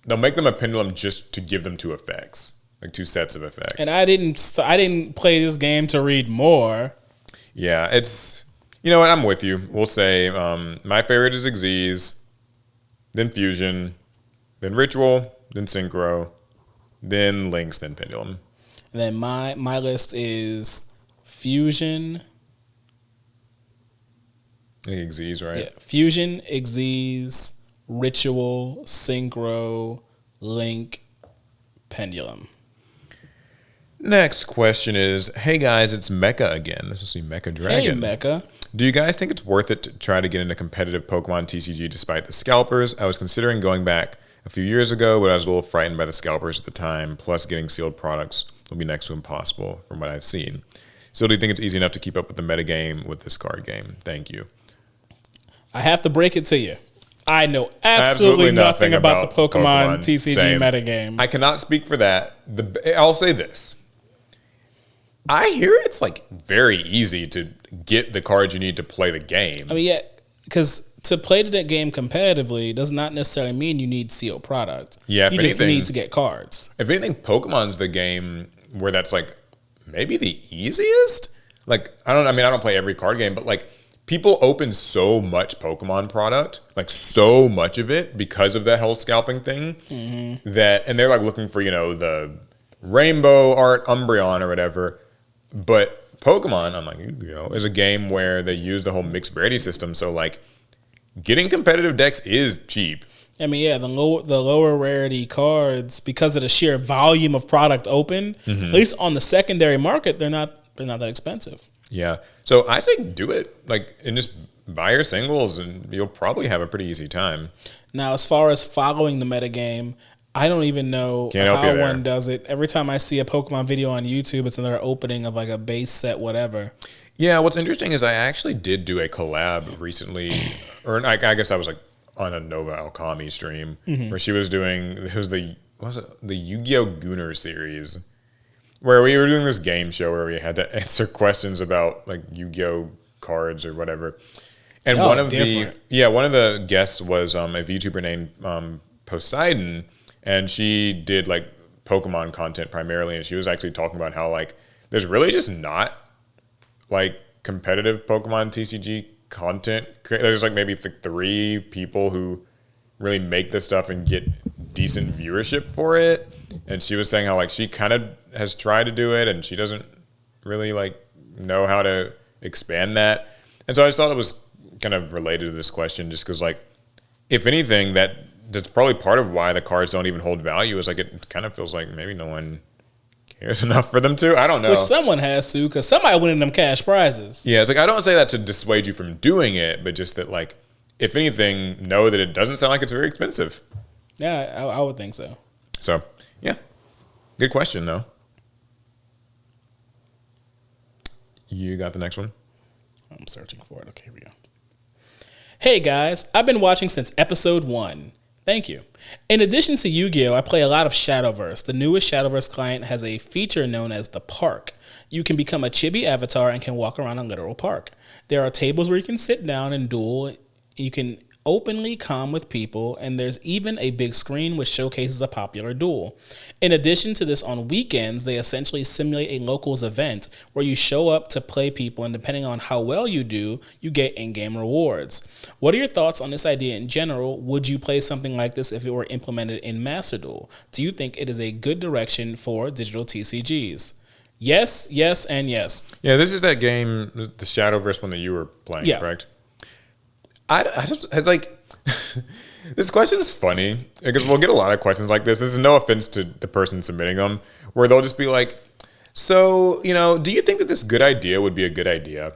B: They'll make them a pendulum just to give them 2 effects, like 2 sets of effects.
A: And I didn't play this game to read more.
B: Yeah, it's, you know what? I'm with you. We'll say my favorite is Xyz, then Fusion, then Ritual, then Synchro, then Lynx, then Pendulum.
A: And then my list is Fusion.
B: I think Xyz, right?
A: Yeah, Fusion, Xyz, Ritual, Synchro, Link, Pendulum.
B: Next question is, hey guys, it's Mecha again. This is Mecha Dragon.
A: Hey Mecha.
B: Do you guys think it's worth it to try to get into competitive Pokemon TCG despite the scalpers? I was considering going back a few years ago, but I was a little frightened by the scalpers at the time. Plus, getting sealed products will be next to impossible from what I've seen. So do you think it's easy enough to keep up with the metagame with this card game? Thank you.
A: I have to break it to you. I know absolutely nothing about the Pokemon TCG metagame.
B: I cannot speak for that. I'll say this. I hear it's like very easy to get the cards you need to play the game.
A: I mean, yeah, because to play the game competitively does not necessarily mean you need sealed product.
B: Yeah,
A: you just need to get cards.
B: If anything, Pokemon's the game where that's like maybe the easiest. Like I don't play every card game, but like people open so much Pokemon product, like so much of it because of that whole scalping thing and they're like looking for, the rainbow art Umbreon or whatever. But Pokemon, unlike Yu-Gi-Oh, is a game where they use the whole mixed rarity system. So like getting competitive decks is cheap.
A: I mean, yeah, the lower rarity cards, because of the sheer volume of product opened, at least on the secondary market, they're not that expensive.
B: Yeah. So I say do it. Like, and just buy your singles and you'll probably have a pretty easy time.
A: Now, as far as following the metagame, I don't even know how one does it. Every time I see a Pokemon video on YouTube, it's another opening of like a base set, whatever.
B: Yeah, what's interesting is I actually did do a collab recently, or I guess I was like on a Nova Alchemy stream where she was doing, it was the Yu-Gi-Oh! Gunner series, where we were doing this game show where we had to answer questions about like Yu-Gi-Oh! Cards or whatever. And one of the guests was a VTuber named Poseidon, and she did like Pokemon content primarily, and she was actually talking about how like there's really just not like competitive Pokemon TCG content. There's like maybe 3 people who really make this stuff and get decent viewership for it. And she was saying how like she kind of has tried to do it and she doesn't really like know how to expand that. And so I just thought it was kind of related to this question, just because like if anything, that's probably part of why the cards don't even hold value, is like it kind of feels like maybe no one cares enough for them to. I don't know.
A: Which someone has to, because somebody winning them cash prizes.
B: Yeah, it's like I don't say that to dissuade you from doing it, but just that like if anything, know that it doesn't sound like it's very expensive.
A: Yeah, I would think so.
B: So yeah, good question though. You got the next one?
A: I'm searching for it. Okay, here we go. Hey guys, I've been watching since episode 1. Thank you. In addition to Yu-Gi-Oh, I play a lot of Shadowverse. The newest Shadowverse client has a feature known as the Park. You can become a chibi avatar and can walk around a literal park. There are tables where you can sit down and duel. You can openly comm with people, and there's even a big screen which showcases a popular duel. In addition to this, on weekends, they essentially simulate a locals event where you show up to play people, and depending on how well you do, you get in-game rewards. What are your thoughts on this idea in general? Would you play something like this if it were implemented in Master Duel? Do you think it is a good direction for digital TCGs? Yes, yes, and yes.
B: Yeah, this is that game, the Shadowverse one that you were playing, correct? I just like this question is funny because we'll get a lot of questions like this. This is no offense to the person submitting them, where they'll just be like, "So, do you think that this good idea would be a good idea?"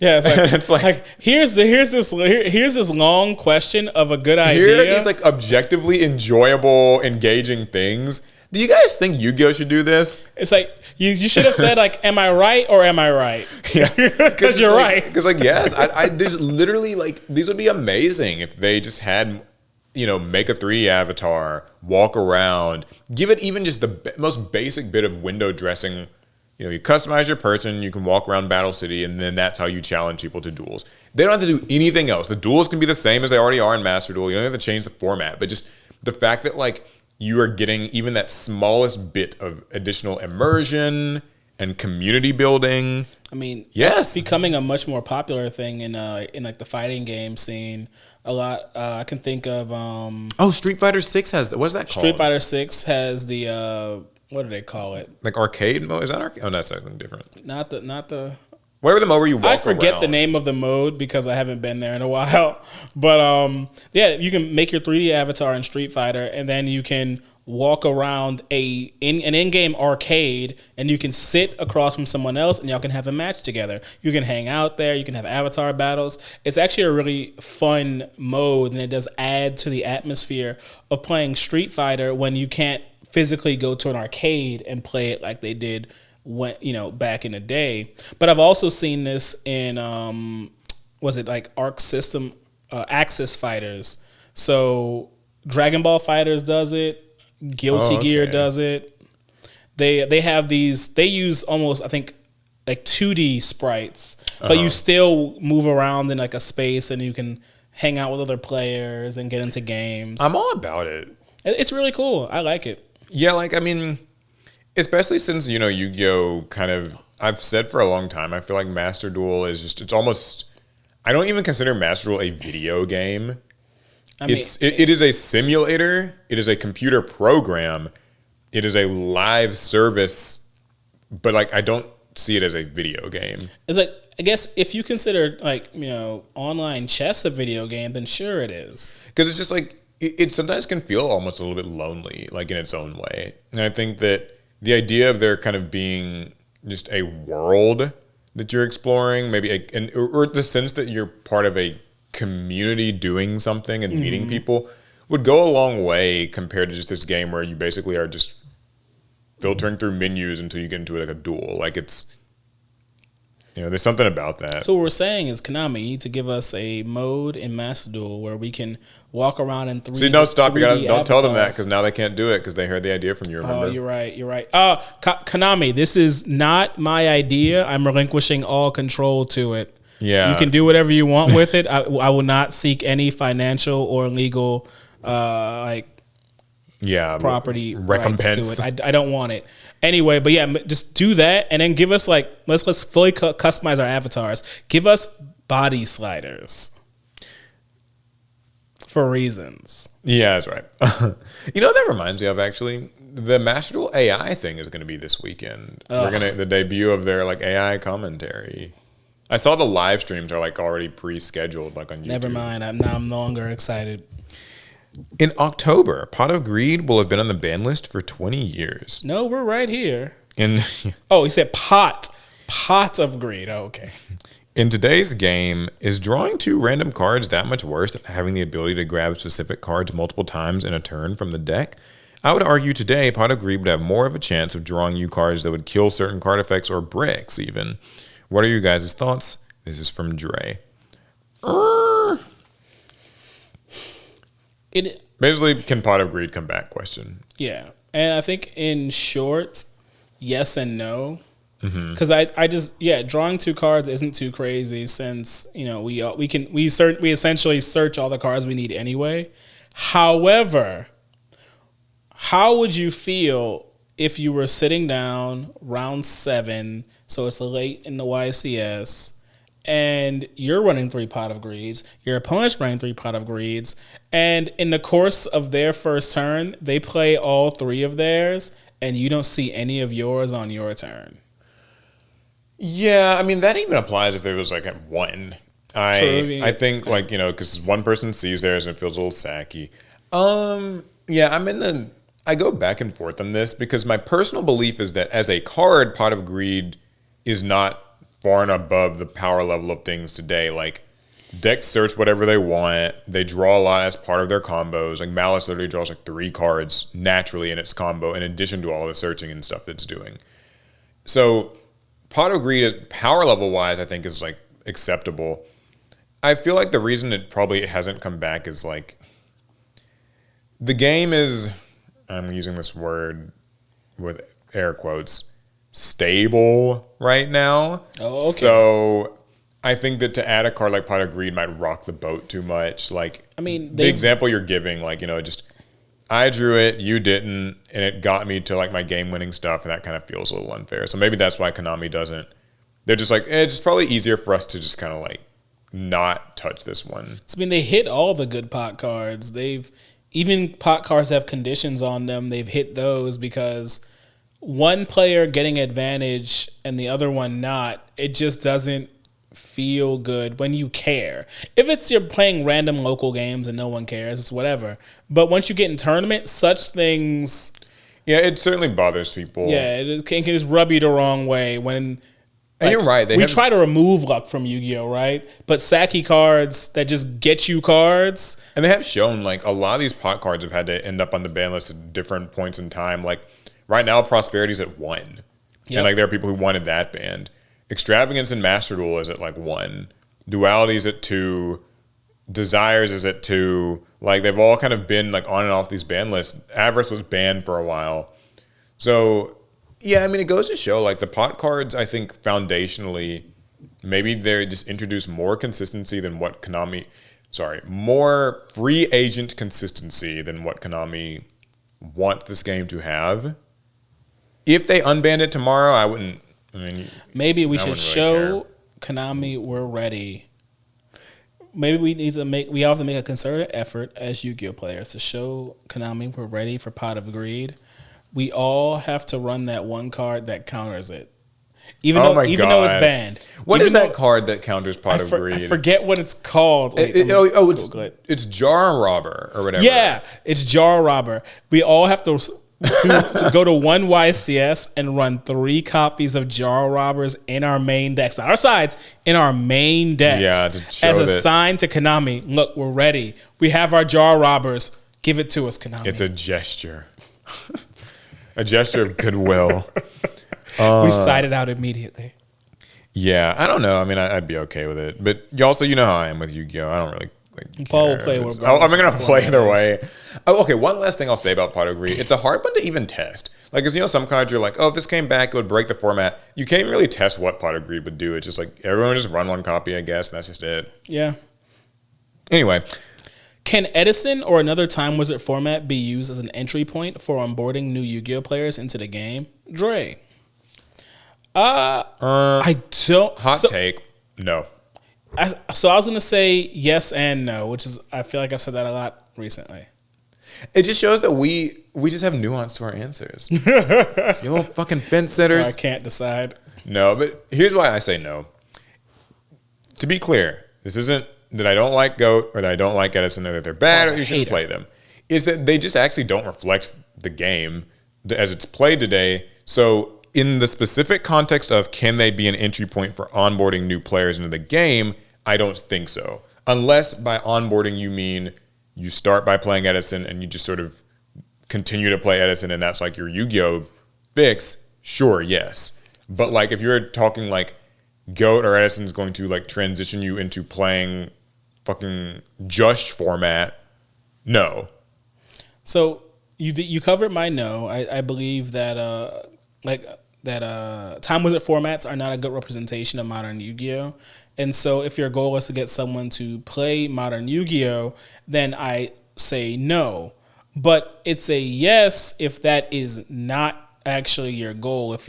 A: Yeah, it's like here's this long question of a good idea.
B: Here are these like objectively enjoyable, engaging things. Do you guys think Yu-Gi-Oh should do this?
A: It's like you should have said like, "Am I right or am I right?"
B: Yeah,
A: because you're right.
B: Because like yes, I there's literally like these would be amazing if they just had, make a 3D avatar, walk around, give it even just the most basic bit of window dressing. You customize your person, you can walk around Battle City, and then that's how you challenge people to duels. They don't have to do anything else. The duels can be the same as they already are in Master Duel. You don't have to change the format, but just the fact that like you are getting even that smallest bit of additional immersion and community building.
A: I mean, it's becoming a much more popular thing in like the fighting game scene. A lot. I can think of.
B: Street Fighter 6 has. What's that called?
A: Street Fighter 6 has the. What do they call it?
B: Like arcade mode? Is that arcade? Oh, no, that's something different.
A: Not the.
B: Whatever the mode where you walk around.
A: I forget the name of the mode because I haven't been there in a while. But you can make your 3D avatar in Street Fighter, and then you can walk around an in-game arcade, and you can sit across from someone else, and y'all can have a match together. You can hang out there. You can have avatar battles. It's actually a really fun mode, and it does add to the atmosphere of playing Street Fighter when you can't physically go to an arcade and play it like they did when back in the day. But I've also seen this in was it like Arc System Axis Fighters? So Dragon Ball Fighters does it. Guilty Gear does it. They have these. They use almost, I think, like 2D sprites, but you still move around in like a space, and you can hang out with other players and get into games.
B: I'm all about it.
A: It's really cool. I like it.
B: Yeah, like I mean, especially since Yu-Gi-Oh kind of. I've said for a long time, I feel like Master Duel is just. It's almost. I don't even consider Master Duel a video game. It is a simulator. It is a computer program. It is a live service. But like, I don't see it as a video game.
A: It's like, I guess if you consider like, online chess a video game, then sure it is.
B: Because it's just like, it sometimes can feel almost a little bit lonely, like in its own way. And I think that the idea of there kind of being just a world that you're exploring, maybe or the sense that you're part of a community doing something and meeting people would go a long way compared to just this game where you basically are just filtering through menus until you get into like a duel. Like it's, there's something about that.
A: So what we're saying is, Konami, you need to give us a mode in Master Duel where we can walk around in 3D.
B: See, no, stop. You guys don't tell them that,
A: avatars.
B: because now they can't do it because they heard the idea from you, remember?
A: Oh, you're right. Konami, this is not my idea. I'm relinquishing all control to it.
B: Yeah.
A: You can do whatever you want with it. I will not seek any financial or legal property
B: recompense
A: rights to it. I don't want it. Anyway, but yeah, just do that and then give us let's fully customize our avatars. Give us body sliders for reasons.
B: Yeah, that's right. That reminds me of, actually, the Master Duel AI thing is going to be this weekend. The debut of their AI commentary. I saw the live streams are already pre-scheduled on YouTube. Never mind.
A: I'm no longer excited.
B: In October, Pot of Greed will have been on the ban list for 20 years.
A: No, we're right here. He said pot of greed. Oh, okay.
B: In today's game, is drawing 2 random cards that much worse than having the ability to grab specific cards multiple times in a turn from the deck? I would argue today, Pot of Greed would have more of a chance of drawing you cards that would kill certain card effects or bricks even. What are you guys' thoughts? This is from Dre. Basically, can Pot of Greed come back question.
A: Yeah. And I think in short, yes and no. Because I just drawing 2 cards isn't too crazy since we essentially search all the cards we need anyway. However, how would you feel if you were sitting down round 7, so it's late in the YCS, and you're running 3 Pot of Greeds, your opponent's running 3 Pot of Greeds, and in the course of their first turn, they play all 3 of theirs, and you don't see any of yours on your turn?
B: Yeah, I mean, that even applies if it was at 1. I think because one person sees theirs and it feels a little sacky. I go back and forth on this because my personal belief is that as a card, Pot of Greed is not far and above the power level of things today. Decks search whatever they want. They draw a lot as part of their combos. Malice literally draws 3 cards naturally in its combo in addition to all the searching and stuff it's doing. So Pot of Greed, power level wise, I think is acceptable. I feel the reason it probably hasn't come back is the game is, I'm using this word with air quotes, stable right now.
A: Oh, okay.
B: So I think that to add a card like Pot of Greed might rock the boat too much. The example you're giving, just I drew it, you didn't, and it got me to my game-winning stuff, and that kind of feels a little unfair. So maybe that's why Konami doesn't. They're just it's just probably easier for us to just kind of not touch this one.
A: So, they hit all the good pot cards. Even pot cards have conditions on them. They've hit those because one player getting advantage and the other one not, it just doesn't feel good when you care. If you're playing random local games and no one cares, it's whatever. But once you get in tournaments, such things...
B: Yeah, it certainly bothers people.
A: Yeah, it can just rub you the wrong way when...
B: And you're right.
A: We try to remove luck from Yu-Gi-Oh, right? But Saki cards that just get you cards...
B: And they have shown, a lot of these pot cards have had to end up on the ban list at different points in time. Right now, Prosperity's at 1. Yep. And, there are people who wanted that banned. Extravagance and Master Duel is at 1. Duality's at 2. Desires is at 2. They've all kind of been on and off these ban lists. Avarice was banned for a while. So, yeah, it goes to show the pot cards, I think foundationally, maybe they just introduce more consistency than what more free agent consistency than what Konami want this game to have. If they unbanned it tomorrow, I wouldn't.
A: Maybe we should show Konami we're ready. Maybe we have to make a concerted effort as Yu-Gi-Oh players to show Konami we're ready for Pot of Greed. We all have to run that one card that counters it. even
B: Oh
A: though
B: my
A: though it's
B: God.
A: banned.
B: What
A: Even
B: is that
A: though-
B: card that counters Pot of
A: I
B: Greed?
A: forget what it's called. Wait,
B: It's Jar Robber or whatever.
A: yeah, it's Jar Robber. We all have to go to one YCS and run 3 copies of Jar Robbers in our main decks, not our sides, in our main decks.
B: Yeah, to show
A: as a
B: that-
A: sign to Konami, look, we're ready. We have our Jar Robbers. Give it to us, Konami.
B: It's a gesture. A gesture of goodwill.
A: We side it out immediately.
B: Yeah, I don't know. I mean, I'd be okay with it. But you know how I am with Yu-Gi-Oh! I don't really
A: Paul will
B: care.
A: play
B: It's-
A: regardless
B: I'm going
A: of
B: to play either
A: what it
B: way. Oh, okay, one last thing I'll say about Pot of Greed. It's a hard one to even test. Like, because, some cards you're like, oh, if this came back, it would break the format. You can't really test what Pot of Greed would do. It's just like, everyone would just run one copy, I guess, and that's just it.
A: Yeah.
B: Anyway.
A: Can Edison or another Time Wizard format be used as an entry point for onboarding new Yu-Gi-Oh players into the game? Dre. I don't.
B: Hot take. No.
A: So I was going to say yes and no, which is, I feel like I've said that a lot recently.
B: It just shows that we just have nuance to our answers. You little fucking fence sitters.
A: I can't decide.
B: No, but here's why I say no. To be clear, this isn't that I don't like GOAT or that I don't like Edison or that they're bad or you shouldn't play them. Is that they just actually don't reflect the game as it's played today. So in the specific context of can they be an entry point for onboarding new players into the game, I don't think so. Unless by onboarding you mean you start by playing Edison and you just sort of continue to play Edison and that's like your Yu-Gi-Oh fix, sure, yes. But like if you're talking like GOAT or Edison's going to like transition you into playing fucking Jush format, no.
A: So you covered my no. I believe that Time Wizard formats are not a good representation of modern Yu-Gi-Oh! And so if your goal is to get someone to play modern Yu-Gi-Oh!, then I say no. But it's a yes if that is not actually your goal. If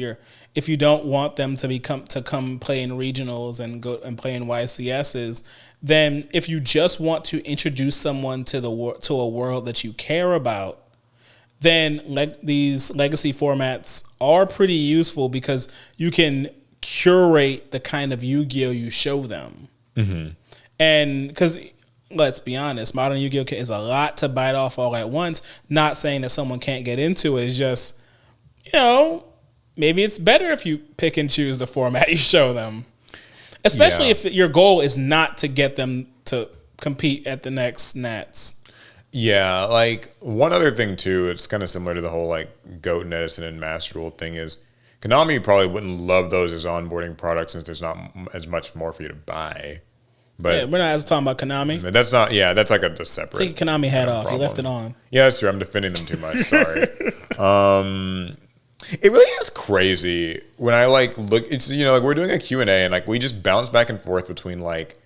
A: you don't want them to come play in regionals and go and play in YCSs, then if you just want to introduce someone to a world that you care about, then these legacy formats are pretty useful because you can curate the kind of Yu-Gi-Oh you show them. Mm-hmm. And because let's be honest, modern Yu-Gi-Oh is a lot to bite off all at once. Not saying that someone can't get into it. It's just, maybe it's better if you pick and choose the format you show them. Especially if your goal is not to get them to compete at the next Nats.
B: Yeah, like one other thing too, it's kind of similar to the whole like GOAT and Edison and Master Duel thing is Konami probably wouldn't love those as onboarding products since there's not as much more for you to buy. But
A: yeah, we're not talking about Konami.
B: But that's not, that's like a separate.
A: Take Konami hat off.
B: problem.
A: You left it on.
B: Yeah, that's true. I'm defending them too much. Sorry. It really is crazy when I like look. It's like we're doing a Q&A and like we just bounce back and forth between like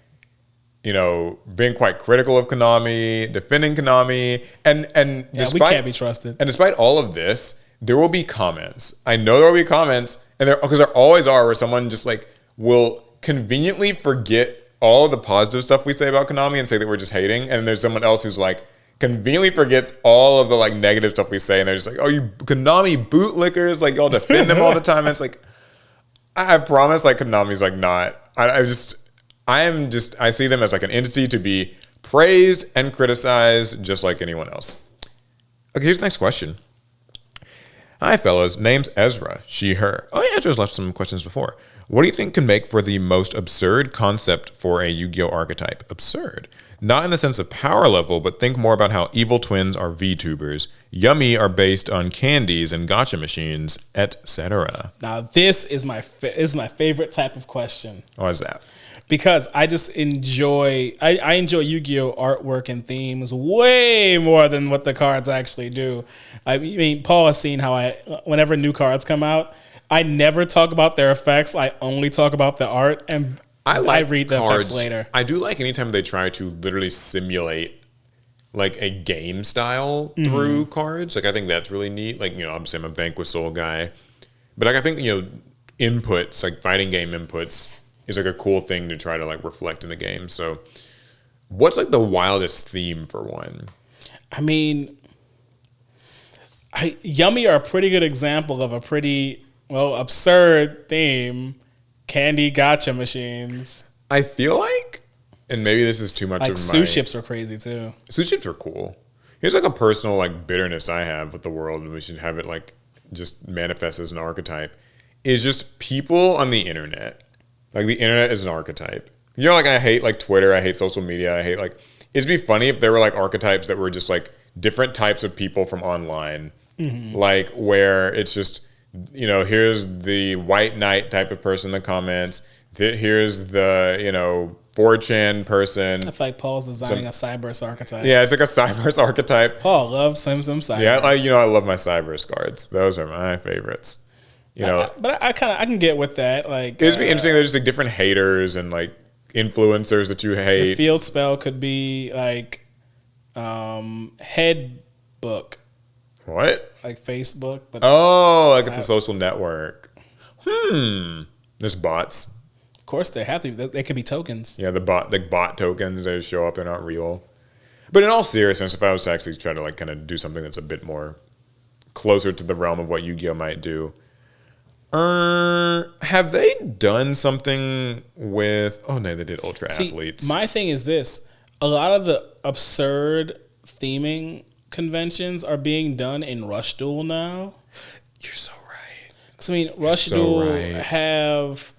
B: being quite critical of Konami, defending Konami, and despite,
A: we can't be trusted.
B: And despite all of this, there will be comments. I know there will be comments, and because there always are, where someone just like will conveniently forget all of the positive stuff we say about Konami and say that we're just hating, and there's someone else who's like conveniently forgets all of the like negative stuff we say, and they're just like, "Oh, you Konami bootlickers! Like y'all defend them all the time." And it's like, I promise, like Konami's like not. I see them as like an entity to be praised and criticized just like anyone else. Okay, here's the next question. Hi, fellas. Name's Ezra. She, her. Oh, yeah, Ezra's left some questions before. What do you think can make for the most absurd concept for a Yu-Gi-Oh! Archetype? Absurd. Not in the sense of power level, but think more about how evil twins are VTubers, yummy are based on candies and gotcha machines, etc.
A: Now, this is my favorite type of question.
B: Why is that?
A: Because I just enjoy I enjoy Yu-Gi-Oh! Artwork and themes way more than what the cards actually do. I mean, Paul has seen how whenever new cards come out, I never talk about their effects. I only talk about the art, and I read the effects later.
B: I do like anytime they try to literally simulate like a game style through cards. Like I think that's really neat. Like obviously I'm a Vanquish Soul guy, but like I think inputs like fighting game inputs is like a cool thing to try to like reflect in the game. So what's like the wildest theme for one?
A: I mean, Yummy are a pretty good example of a pretty Well, absurd theme, candy gotcha machines.
B: I feel like, and maybe this is too much
A: Like
B: of my...
A: suit ships were crazy too.
B: Suit ships are cool. Here's like a personal like bitterness I have with the world, and we should have it like just manifest as an archetype, is just people on the internet. Like the internet is an archetype. You know, like I hate like Twitter, I hate social media, I hate like, it'd be funny if there were like archetypes that were just like different types of people from online. Like where it's just, you know, here's the white knight type of person in the comments. Here's the, you know, 4chan person.
A: I feel like Paul's designing a Cyberse archetype.
B: Yeah, it's like a Cyberse archetype.
A: Paul loves some Cyberse.
B: Yeah, I love my Cyberse cards. Those are my favorites. You know,
A: but I can get with that. Like,
B: it'd be interesting. There's just like different haters and like influencers that you hate.
A: The field spell could be like head book.
B: What?
A: Like Facebook, but
B: like it's a social network. There's bots.
A: Of course, they have to. They could be tokens.
B: Yeah, the bot tokens, they just show up. They're not real. But in all seriousness, if I was to actually try to like kind of do something that's a bit more closer to the realm of what Yu-Gi-Oh might do, have they done something with? Oh no, they did Ultra Athletes.
A: My thing is this: a lot of the absurd theming conventions are being done in Rush Duel now.
B: You're so right.
A: Because I mean, Rush Duel have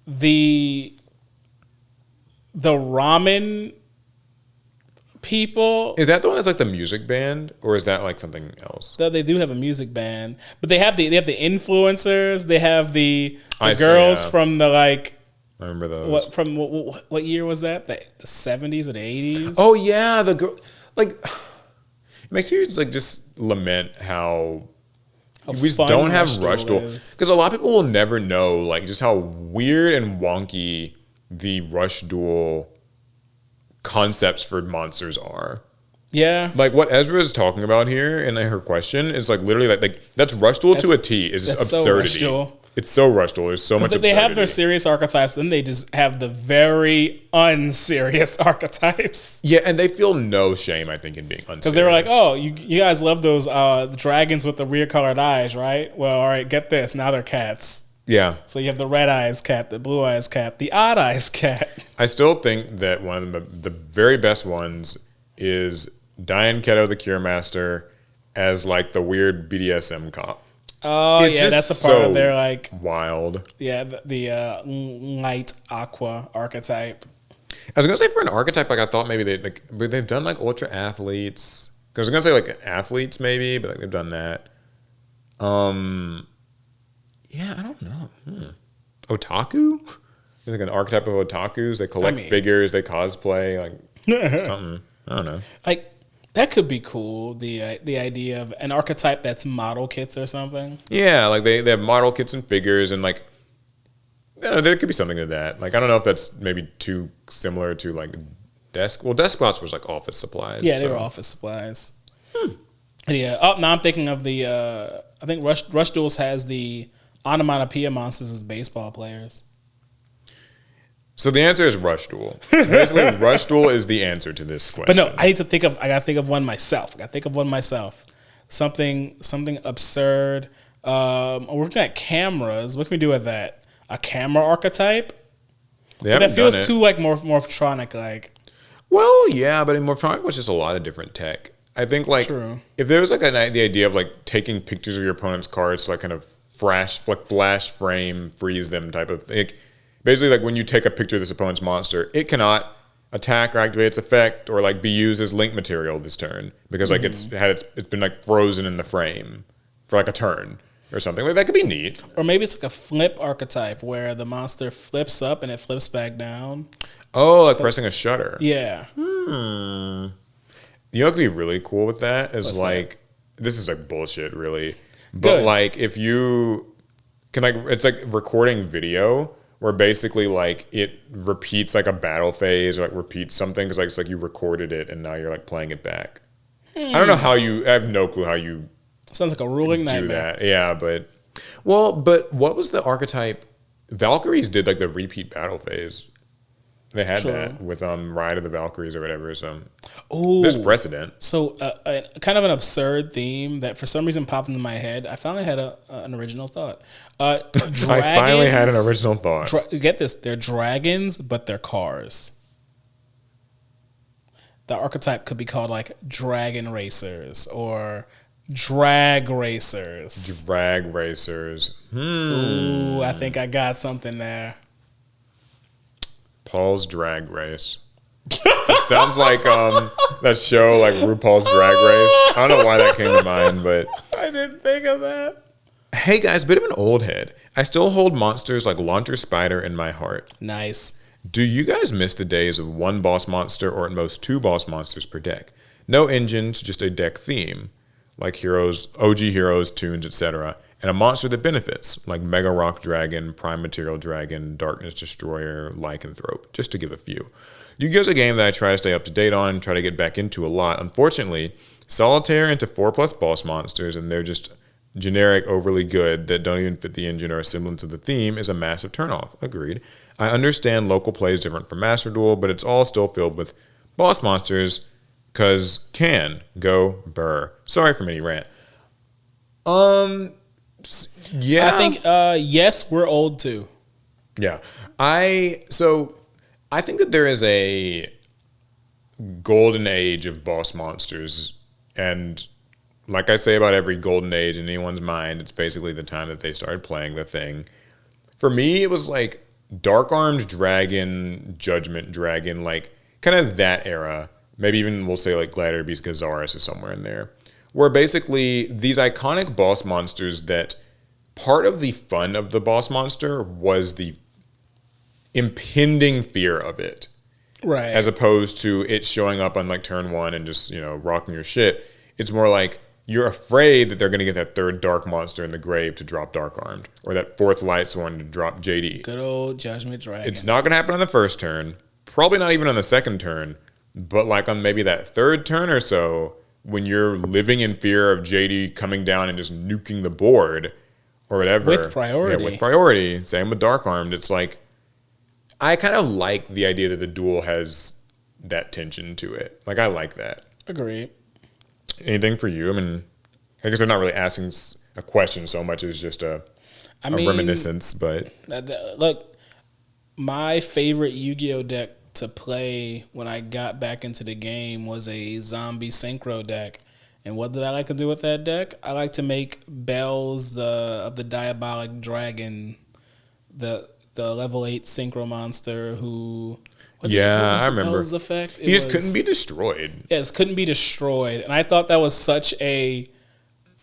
A: the ramen people.
B: Is that the one that's like the music band, or is that like something else?
A: They do have a music band, but they have the influencers. They have the girls from the like.
B: I remember those.
A: What year was that? The 70s or the 80s?
B: Oh yeah, the girl like. It makes you just lament how we just don't have Rush Duel, because a lot of people will never know like just how weird and wonky the Rush Duel concepts for monsters are.
A: Yeah,
B: like what Ezra is talking about here in her question is like literally like that's Rush Duel to a T. Is just absurdity.
A: So
B: it's so Rush Duel. There's so much absurdity.
A: They have their serious archetypes, then they just have the very unserious archetypes.
B: Yeah, and they feel no shame, I think, in being unserious.
A: Because they were like, oh, you guys love those dragons with the rear-colored eyes, right? Well, all right, get this. Now they're cats.
B: Yeah.
A: So you have the red eyes cat, the blue eyes cat, the odd eyes cat.
B: I still think that one of the very best ones is Diane Keto, the Cure Master, as like the weird BDSM cop.
A: Oh, yeah, that's a part of their like
B: wild.
A: Yeah, the light aqua archetype.
B: I was gonna say for an archetype, like I thought maybe they've done like Ultra Athletes. I was gonna say like athletes maybe, but like they've done that. Yeah, I don't know. Otaku? Like an archetype of otakus. They collect figures. They cosplay like something. I don't know.
A: Like. That could be cool. The idea of an archetype that's model kits or something.
B: Yeah, like they have model kits and figures, and like there could be something to that. Like I don't know if that's maybe too similar to like desk. Well, Deskbots was like office supplies.
A: Yeah, they were office supplies. Yeah. Oh, now I'm thinking of the. I think Rush Duels has the onomatopoeia monsters as baseball players.
B: So the answer is Rush Duel. So basically, Rush Duel is the answer to this question.
A: But no, I gotta think of one myself. Something absurd. We're looking at cameras. What can we do with that? A camera archetype? That feels too like Morphtronic like.
B: Well, yeah, but in Morphtronic was just a lot of different tech. I think like if there was like the idea of like taking pictures of your opponent's cards to like kind of flash frame freeze them type of thing. Like, basically, like when you take a picture of this opponent's monster, it cannot attack or activate its effect or like be used as link material this turn because like it's been like frozen in the frame for like a turn or something. Like that could be neat.
A: Or maybe it's like a flip archetype where the monster flips up and it flips back down.
B: Oh, like pressing a shutter.
A: Yeah.
B: You know what could be really cool with that is this is like bullshit really. But like if you can like it's like recording video where basically like it repeats like a battle phase or like repeats something because like it's like you recorded it and now you're like playing it back. I don't know how I have no clue how you
A: sounds like a ruling nightmare.
B: Do that. Yeah, but what was the archetype? Valkyries did like the repeat battle phase. They had
A: True.
B: that with Ride of the Valkyries or whatever. So
A: Ooh.
B: there's precedent.
A: So, kind of an absurd theme that for some reason popped into my head. I finally had an original thought. Dragons,
B: I finally had an original thought.
A: Get this: they're dragons, but they're cars. The archetype could be called like Dragon Racers or Drag Racers.
B: Drag Racers.
A: Ooh, I think I got something there.
B: Paul's Drag Race. It sounds like that show, like RuPaul's Drag Race. I don't know why that came to mind, but
A: I didn't think of that.
B: hey guys, bit of an old head. I still hold monsters like Launcher Spider in my heart.
A: Nice.
B: Do you guys miss the days of one boss monster or at most two boss monsters per deck? No engines, just a deck theme, like heroes, OG heroes, tunes, etc., and a monster that benefits, like Mega Rock Dragon, Prime Material Dragon, Darkness Destroyer, Lycanthrope, just to give a few. Yu-Gi-Oh's a game that I try to stay up to date on and try to get back into a lot. Unfortunately, Solitaire into 4+ boss monsters, and they're just generic, overly good, that don't even fit the engine or a semblance of the theme is a massive turnoff. Agreed. I understand local play is different from Master Duel, but it's all still filled with boss monsters, cause go burr. Sorry for mini rant. Yeah.
A: I think yes, we're old too.
B: Yeah. I think that there is a golden age of boss monsters, and like I say about every golden age in anyone's mind, it's basically the time that they started playing the thing. For me, it was like Dark Armed Dragon, Judgment Dragon, like kind of that era. Maybe even we'll say like Gladiator Beast Gazaris is somewhere in there. Where basically these iconic boss monsters that part of the fun of the boss monster was the impending fear of it.
A: Right.
B: As opposed to it showing up on like turn one and just, rocking your shit. It's more like you're afraid that they're going to get that third dark monster in the grave to drop Dark Armed, or that fourth Light Sworn to drop JD.
A: Good old Judgment Dragon.
B: It's not going to happen on the first turn, probably not even on the second turn, but like on maybe that third turn or so, when you're living in fear of JD coming down and just nuking the board or whatever.
A: With priority.
B: Yeah, with priority. Same with Dark Armed. It's like, I kind of like the idea that the duel has that tension to it. Like, I like that.
A: Agreed.
B: Anything for you? I mean, I guess they're not really asking a question so much as just a reminiscence, but...
A: Look, my favorite Yu-Gi-Oh deck to play when I got back into the game was a zombie synchro deck. And what did I like to do with that deck? I like to make Bells of the Diabolic Dragon, the level 8 synchro monster who...
B: I remember.
A: Bell's effect?
B: He just couldn't be destroyed.
A: Yes, couldn't be destroyed. And I thought that was such a...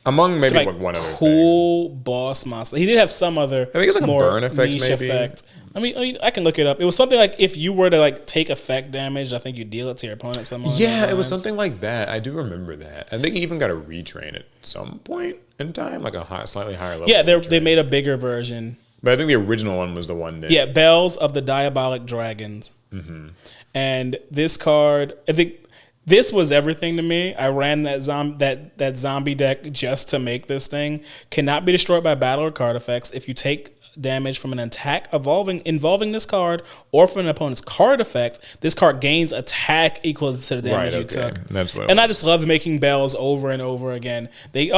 B: Among maybe like one other
A: cool boss monster. He did have some other
B: I think it was like a burn effect,
A: niche
B: maybe.
A: effect. I mean, I can look it up. It was something like if you were to like take effect damage, I think you deal it to your opponent.
B: Yeah, it was something like that. I do remember that. I think he even got a retrain at some point in time, like a slightly higher level.
A: Yeah, they made a bigger version.
B: But I think the original one was the one that...
A: Yeah, Bells of the Diabolic Dragons. Mm-hmm. And this card, I think this was everything to me. I ran that zombie deck just to make this thing. Cannot be destroyed by battle or card effects. If you take damage from an attack involving this card or from an opponent's card effect, this card gains attack equals to the damage you took.
B: That's what.
A: And I just loved making Bells over and over again. They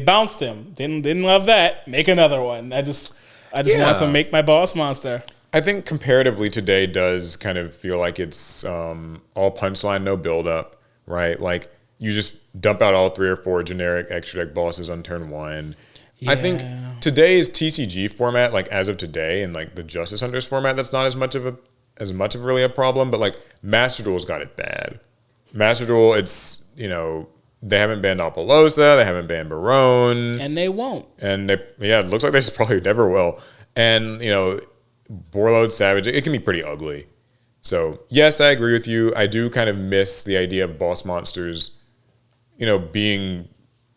A: bounced him. Didn't love that. Make another one. I just want to make my boss monster.
B: I think comparatively today does kind of feel like it's all punchline, no build up, right? Like you just dump out all 3 or 4 generic extra deck bosses on turn 1. Yeah. I think today's TCG format, like as of today, and like the Justice Hunters format, that's not as much of really a problem. But like Master Duel's got it bad. Master Duel, it's they haven't banned Apollosa, they haven't banned Barone,
A: and they won't.
B: And it looks like they probably never will. And Borload Savage, it can be pretty ugly. So yes, I agree with you. I do kind of miss the idea of boss monsters, being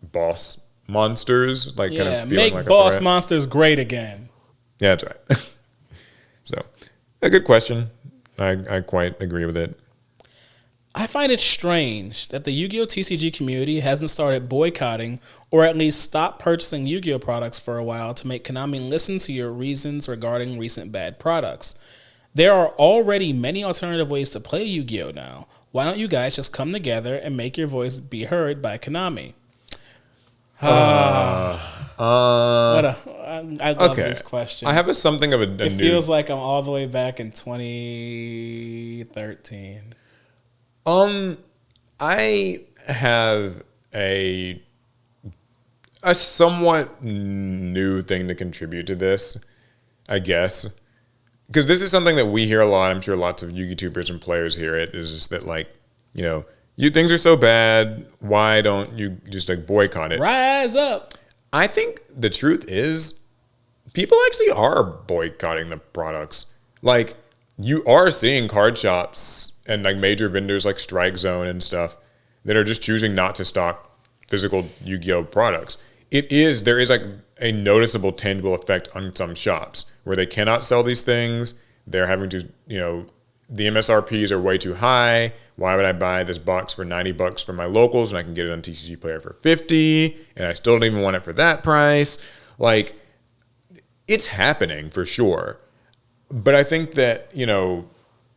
B: boss monsters, like kind of feeling like
A: make boss monsters great again.
B: Yeah, that's right. So a good question. I quite agree with it.
A: I find it strange that the Yu-Gi-Oh! TCG community hasn't started boycotting or at least stopped purchasing Yu-Gi-Oh! Products for a while to make Konami listen to your reasons regarding recent bad products. There are already many alternative ways to play Yu-Gi-Oh now. Why don't you guys just come together and make your voice be heard by Konami? I love this question.
B: I have something of
A: it feels like I'm all the way back in 2013.
B: I have a somewhat new thing to contribute to this, I guess. Because this is something that we hear a lot. I'm sure lots of YouTubers and players hear it. Is just that, like, you know, things are so bad. Why don't you just like boycott it?
A: Rise up.
B: I think the truth is, people actually are boycotting the products. Like, you are seeing card shops and like major vendors like Strike Zone and stuff that are just choosing not to stock physical Yu-Gi-Oh products. There is like a noticeable tangible effect on some shops where they cannot sell these things. They're having to, the MSRPs are way too high. Why would I buy this box for $90 from my locals when I can get it on TCG Player for $50 and I still don't even want it for that price? Like, it's happening for sure. But I think that,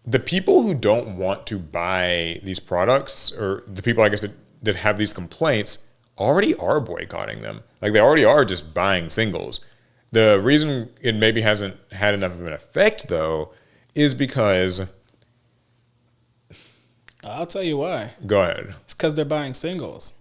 B: the people who don't want to buy these products, or the people, I guess, that have these complaints, already are boycotting them. Like, they already are just buying singles. The reason it maybe hasn't had enough of an effect, though, is because...
A: I'll tell you why.
B: Go ahead.
A: It's because they're buying singles.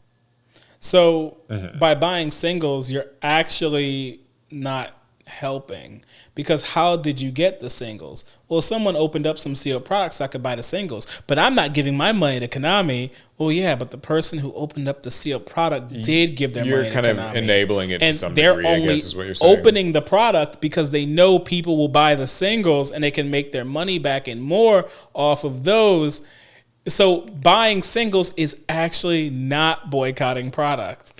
A: So by buying singles, you're actually not helping. Because how did you get the singles? Well, someone opened up some sealed products so I could buy the singles. But I'm not giving my money to Konami. Well, yeah, but the person who opened up the sealed product did give their money to Konami. You're kind of
B: enabling it
A: and
B: to some
A: they're
B: degree,
A: only
B: I guess is what you're saying.
A: Opening the product because they know people will buy the singles and they can make their money back and more off of those. So buying singles is actually not boycotting product.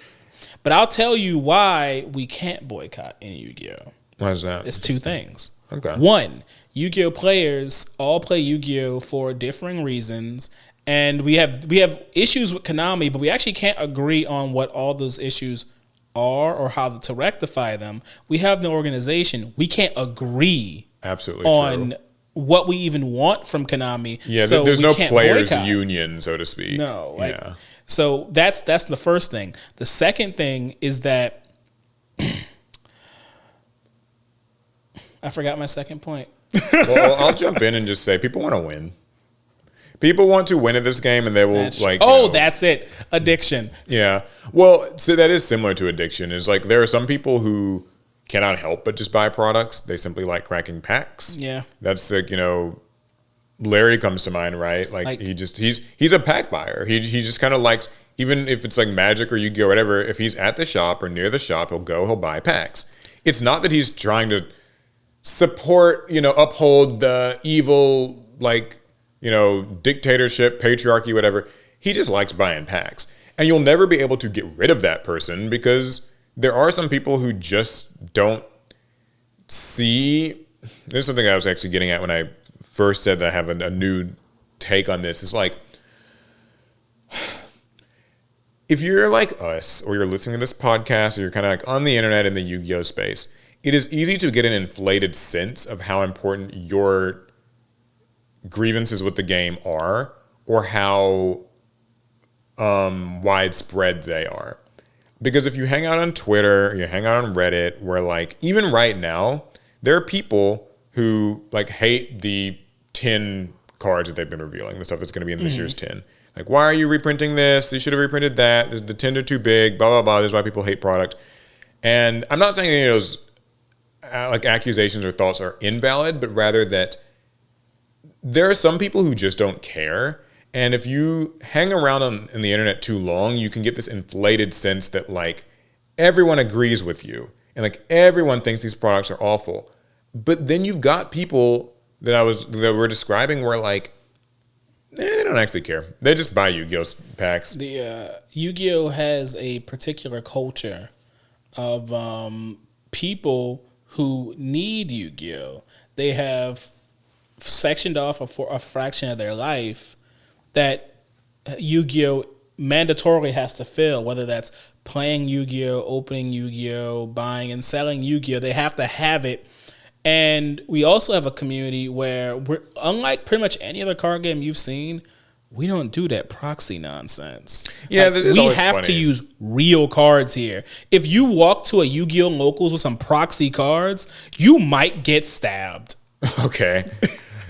A: But I'll tell you why we can't boycott any Yu-Gi-Oh!
B: Why is that?
A: It's two things.
B: Okay.
A: One, Yu-Gi-Oh! Players all play Yu-Gi-Oh! For differing reasons. And we have issues with Konami, but we actually can't agree on what all those issues are or how to rectify them. We have no organization. We can't agree on what we even want from Konami.
B: Yeah,
A: so
B: there's no players
A: boycott.
B: Union, so to speak.
A: No.
B: Yeah.
A: So that's the first thing. The second thing is that I forgot my second point.
B: Well, I'll jump in and just say people want to win. People want to win at this game, and they will
A: that's it. Addiction.
B: Yeah. Well, so that is similar to addiction. Is like there are some people who cannot help but just buy products. They simply like cracking packs.
A: Yeah.
B: That's like, Larry comes to mind, right? Like he's a pack buyer. He just kind of likes, even if it's like Magic or Yu-Gi-Oh! Or whatever, if he's at the shop or near the shop, he'll buy packs. It's not that he's trying to support, uphold the evil, dictatorship, patriarchy, whatever. He just likes buying packs. And you'll never be able to get rid of that person because there are some people who just don't see. There's something I was actually getting at when I first said that I have a new take on this. It's like, if you're like us, or you're listening to this podcast, or you're kind of like on the internet in the Yu-Gi-Oh! Space, it is easy to get an inflated sense of how important your grievances with the game are, or how widespread they are. Because if you hang out on Twitter, you hang out on Reddit, where like, even right now, there are people who like hate the 10 cards that they've been revealing, the stuff that's going to be in this year's 10. Like, why are you reprinting this? You should have reprinted that. The 10 are too big, blah, blah, blah. This is why people hate product. And I'm not saying any of those like accusations or thoughts are invalid, but rather that there are some people who just don't care. And if you hang around on the internet too long, you can get this inflated sense that like everyone agrees with you and like everyone thinks these products are awful. But then you've got people that we're describing where like they don't actually care. They just buy Yu-Gi-Oh! Packs.
A: The Yu-Gi-Oh! Has a particular culture of people who need Yu-Gi-Oh! They have sectioned off a fraction of their life that Yu-Gi-Oh! Mandatorily has to fill, whether that's playing Yu-Gi-Oh!, opening Yu-Gi-Oh!, buying and selling Yu-Gi-Oh! They have to have it And we also have a community where we're, unlike pretty much any other card game you've seen, we don't do that proxy nonsense.
B: Yeah,
A: like,
B: we
A: have
B: funny.
A: to use real cards here. If you walk to a Yu-Gi-Oh! Locals with some proxy cards, you might get stabbed.
B: Okay.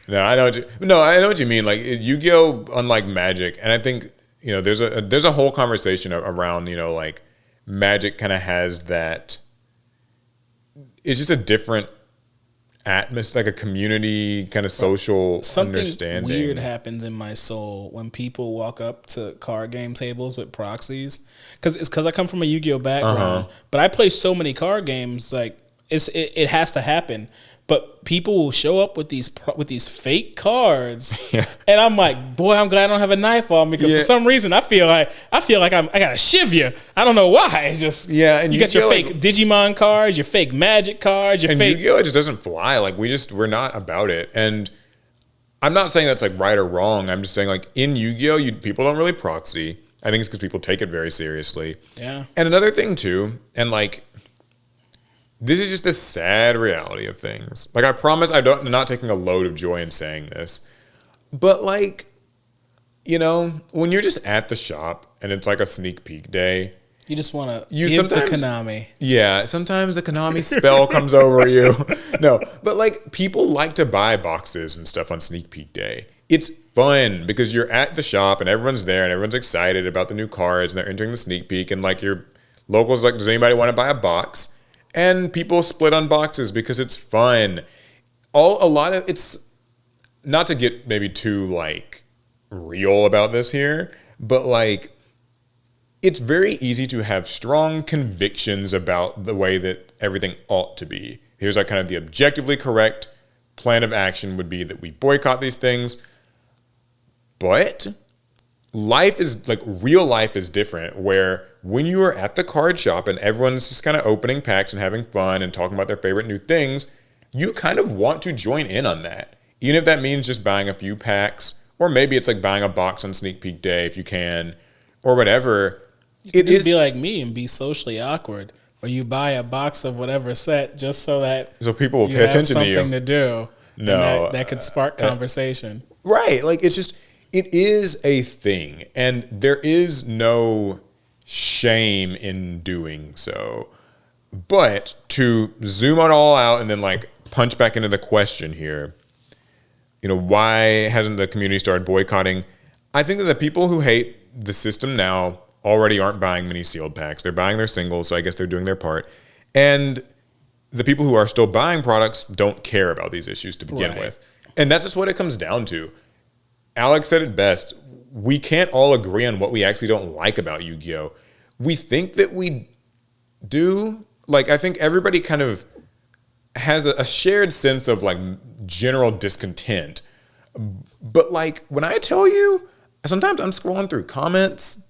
B: I know what you mean. Like Yu-Gi-Oh! Unlike Magic, and I think there's a whole conversation around like Magic kind of has that. It's just a different atmosphere, like a community kind of social understanding.
A: Something weird happens in my soul when people walk up to card game tables with proxies, because I come from a Yu-Gi-Oh background, but I play so many card games, like it has to happen. But people will show up with these fake cards, and I'm like, boy, I'm glad I don't have a knife on me, because for some reason I feel like I gotta shiv you. I don't know why. It's just and you got your fake Digimon cards, your fake Magic cards, your fake.
B: Yu-Gi-Oh! It just doesn't fly. Like we're not about it. And I'm not saying that's like right or wrong. I'm just saying like in Yu-Gi-Oh! People don't really proxy. I think it's because people take it very seriously.
A: Yeah.
B: And another thing too, and like. This is just the sad reality of things. Like, I promise I'm not taking a load of joy in saying this. But, like, when you're just at the shop and it's like a sneak peek day.
A: You just want to give to Konami.
B: Yeah, sometimes the Konami spell comes over you. No, but, like, people like to buy boxes and stuff on sneak peek day. It's fun because you're at the shop and everyone's there and everyone's excited about the new cards and they're entering the sneak peek. And, like, your locals like, does anybody want to buy a box? And people split on boxes because it's fun. It's not to get maybe too like real about this here, but like it's very easy to have strong convictions about the way that everything ought to be. Here's like kind of the objectively correct plan of action would be that we boycott these things. But real life is different, where when you are at the card shop and everyone's just kind of opening packs and having fun and talking about their favorite new things, you kind of want to join in on that. Even if that means just buying a few packs, or maybe it's like buying a box on sneak peek day if you can, or whatever.
A: It is be like me and be socially awkward, or you buy a box of whatever set just so
B: people will pay attention to you.
A: Something to do.
B: No,
A: that could spark conversation.
B: Right, like it is a thing, and there is no shame in doing so. But to zoom it all out and then like punch back into the question here, why hasn't the community started boycotting? I think that the people who hate the system now already aren't buying mini sealed packs. They're buying their singles, so I guess they're doing their part. And the people who are still buying products don't care about these issues to begin with. And that's just what it comes down to. Alex said it best. We can't all agree on what we actually don't like about Yu-Gi-Oh! We think that we do. Like, I think everybody kind of has a shared sense of, like, general discontent. But, like, when I tell you, sometimes I'm scrolling through comments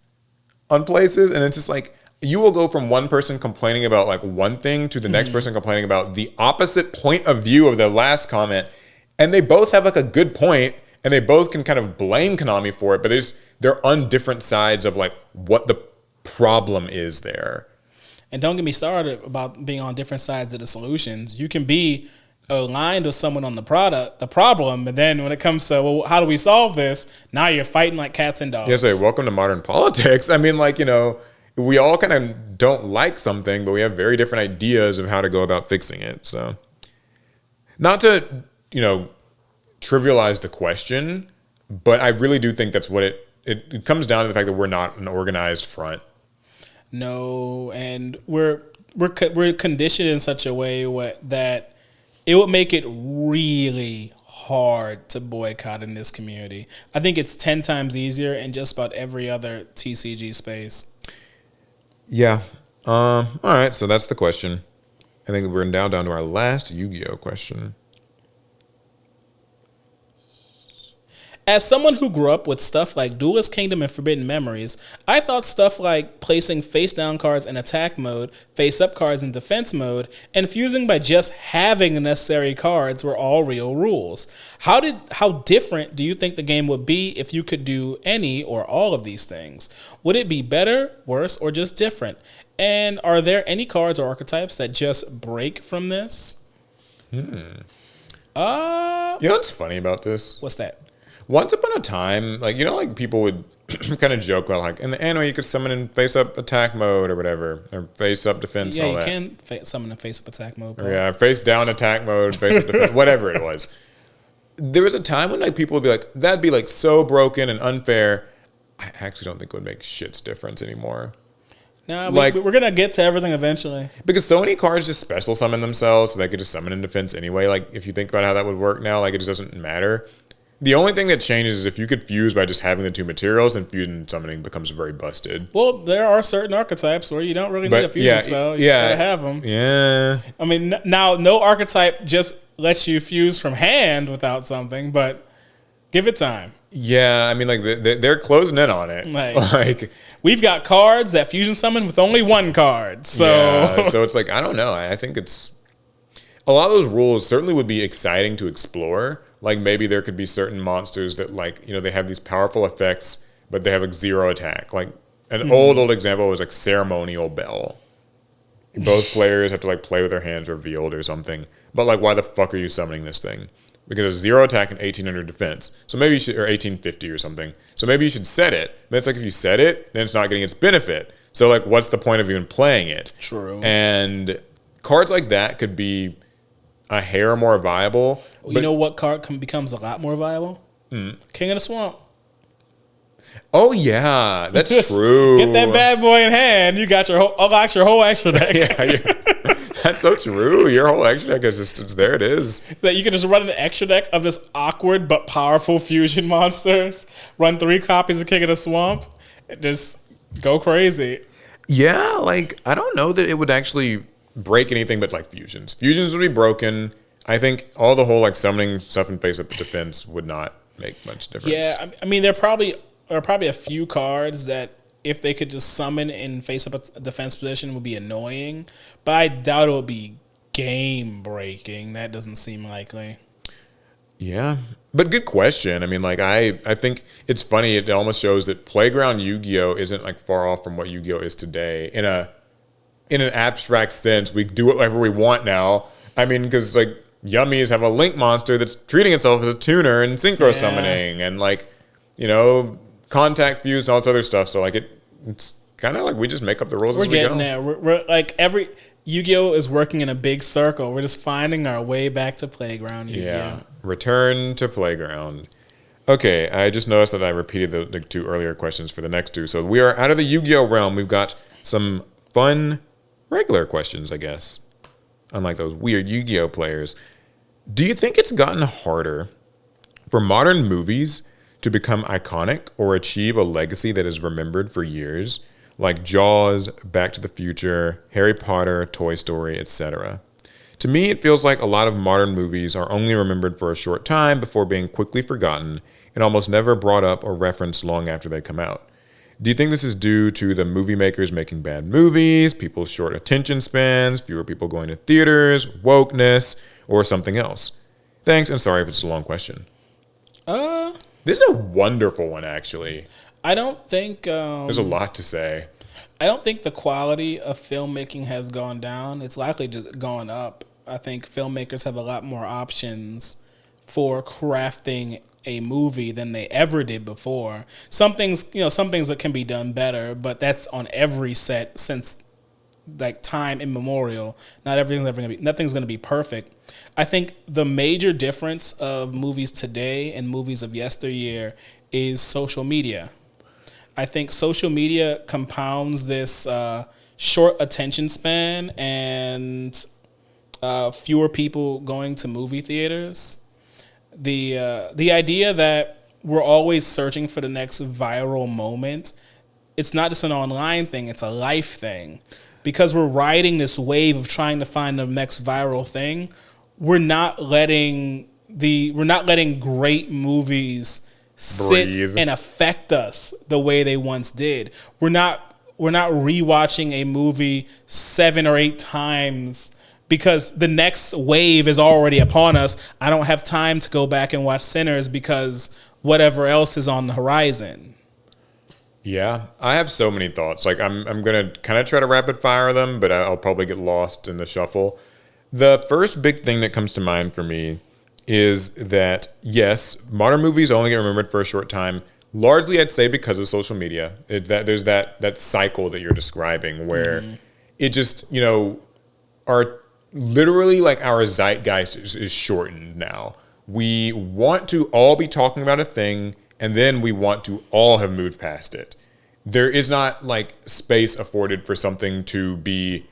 B: on places, and it's just like, you will go from one person complaining about, like, one thing to the next person complaining about the opposite point of view of the last comment. And they both have, like, a good point. And they both can kind of blame Konami for it, but they're on different sides of like what the problem is there.
A: And don't get me started about being on different sides of the solutions. You can be aligned with someone on the problem, and then when it comes to, well, how do we solve this? Now you're fighting like cats and dogs.
B: Yes, welcome to modern politics. I mean, like, we all kind of don't like something, but we have very different ideas of how to go about fixing it. So, not to, trivialize the question, but I really do think that's what it comes down to, the fact that we're not an organized front.
A: No, and we're conditioned in such a way that it would make it really hard to boycott in this community. I think it's 10 times easier in just about every other TCG space.
B: Yeah. All right, so that's the question. I think we're now down to our last Yu-Gi-Oh! Question.
A: As someone who grew up with stuff like Duelist Kingdom and Forbidden Memories, I thought stuff like placing face-down cards in attack mode, face-up cards in defense mode, and fusing by just having the necessary cards were all real rules. How different do you think the game would be if you could do any or all of these things? Would it be better, worse, or just different? And are there any cards or archetypes that just break from this?
B: You know what's funny about this?
A: What's that?
B: Once upon a time, like, you know, like people would kind of joke about, like, in the anime you could summon in face-up attack mode or whatever, or face-up defense,
A: Yeah,
B: all
A: you
B: that.
A: can summon in face-up attack mode. Bro.
B: Or, yeah, face-down attack mode, face-up defense, whatever it was. There was a time when, like, people would be like, that'd be, like, so broken and unfair. I actually don't think it would make shit's difference anymore.
A: Nah,
B: like,
A: we're going to get to everything eventually.
B: Because so many cards just special summon themselves, so they could just summon in defense anyway. Like, if you think about how that would work now, like, it just doesn't matter. The only thing that changes is if you could fuse by just having the two materials, then fusion and summoning becomes very busted.
A: Well, there are certain archetypes where you don't really need a fusion spell. You just gotta have them.
B: Yeah.
A: I mean, now no archetype just lets you fuse from hand without something, but give it time.
B: Yeah, I mean, like, they're closing in on it. Like
A: we've got cards that fusion summon with only one card. So,
B: yeah, so it's like, I don't know. I think it's... A lot of those rules certainly would be exciting to explore. Like, maybe there could be certain monsters that, like, you know, they have these powerful effects, but they have, like, zero attack. Like, an old example was, like, Ceremonial Bell. Both players have to, like, play with their hands revealed or something. But, like, why the fuck are you summoning this thing? Because it's zero attack and 1800 defense. So maybe you should, or 1850 or something. So maybe you should set it. But it's like, if you set it, then it's not getting its benefit. So, like, what's the point of even playing it?
A: True.
B: And cards like that could be a hair more viable.
A: You know what card becomes a lot more viable? King of the Swamp.
B: Oh yeah, that's true.
A: Get that bad boy in hand. You got unlock your whole extra deck.
B: Yeah, that's so true. Your whole extra deck is just there. It is
A: that you can just run an extra deck of this awkward but powerful fusion monsters. Run 3 copies of King of the Swamp. And just go crazy.
B: Yeah, like, I don't know that it would actually break anything but, like, fusions. Fusions would be broken. I think all the whole, like, summoning stuff in face-up defense would not make much difference.
A: Yeah, I mean, there are probably a few cards that if they could just summon in face-up defense position would be annoying, but I doubt it would be game-breaking. That doesn't seem likely.
B: Yeah, but good question. I mean, like, I think it's funny. It almost shows that Playground Yu-Gi-Oh! Isn't, like, far off from what Yu-Gi-Oh! Is today. In an abstract sense, we do whatever we want now. I mean, because, like, Yummies have a Link monster that's treating itself as a tuner and synchro summoning and, like, you know, contact fused and all this other stuff. So, like, it's kind of like we just make up the rules as we go.
A: We're getting there. We're like, every Yu-Gi-Oh! Is working in a big circle. We're just finding our way back to Playground Yu-Gi-Oh!
B: Yeah, return to Playground. Okay, I just noticed that I repeated the 2 earlier questions for the next 2. So we are out of the Yu-Gi-Oh! Realm. We've got some fun regular questions, I guess. Unlike those weird Yu-Gi-Oh! Players. Do you think it's gotten harder for modern movies to become iconic or achieve a legacy that is remembered for years? Like Jaws, Back to the Future, Harry Potter, Toy Story, etc. To me, it feels like a lot of modern movies are only remembered for a short time before being quickly forgotten and almost never brought up or referenced long after they come out. Do you think this is due to the movie makers making bad movies, people's short attention spans, fewer people going to theaters, wokeness, or something else? Thanks, and sorry if it's a long question. This is a wonderful one, actually.
A: I don't think...
B: There's a lot to say.
A: I don't think the quality of filmmaking has gone down. It's likely just gone up. I think filmmakers have a lot more options for crafting a movie than they ever did before. Some things that can be done better, but that's on every set since, like, time immemorial. Nothing's gonna be perfect. I think the major difference of movies today and movies of yesteryear is social media. I think social media compounds this short attention span and fewer people going to movie theaters. The idea that we're always searching for the next viral moment, it's not just an online thing, it's a life thing. Because we're riding this wave of trying to find the next viral thing, we're not letting great movies sit and affect us the way they once did. We're not rewatching a movie 7 or 8 times because the next wave is already upon us. I don't have time to go back and watch Sinners because whatever else is on the horizon.
B: Yeah, I have so many thoughts. Like, I'm going to kind of try to rapid fire them, but I'll probably get lost in the shuffle. The first big thing that comes to mind for me is that, yes, modern movies only get remembered for a short time. Largely, I'd say because of social media. There's that cycle that you're describing where it just, our literally like our zeitgeist is shortened now. We want to all be talking about a thing, and then we want to all have moved past it. There is not like space afforded for something to be,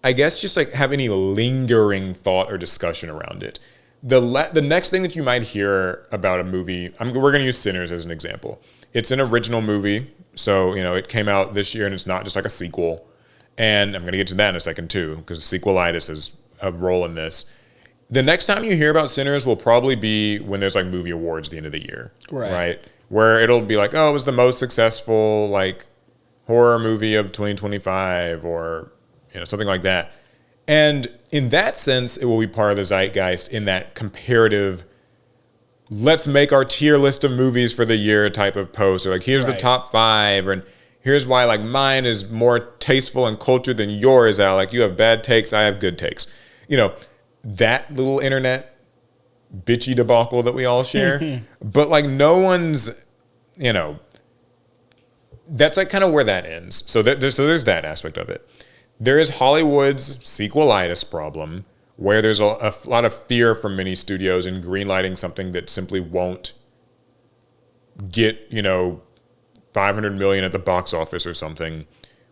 B: I guess, just like have any lingering thought or discussion around it. The next thing that you might hear about a movie, we're going to use Sinners as an example. It's an original movie, so it came out this year, and it's not just like a sequel. And I'm going to get to that in a second too, because sequelitis has a role in this. The next time you hear about Sinners will probably be when there's like movie awards at the end of the year, right? Where it'll be like, oh, it was the most successful like horror movie of 2025, or something like that. And in that sense, it will be part of the zeitgeist in that comparative, let's make our tier list of movies for the year type of post. Or like, here's the top 5, and here's why like mine is more tasteful and cultured than yours, Al. Like, you have bad takes, I have good takes. That little internet bitchy debacle that we all share. But like no one's, that's like kind of where that ends. So there's that aspect of it. There is Hollywood's sequelitis problem, where there's a lot of fear from many studios in greenlighting something that simply won't get, $500 million at the box office or something.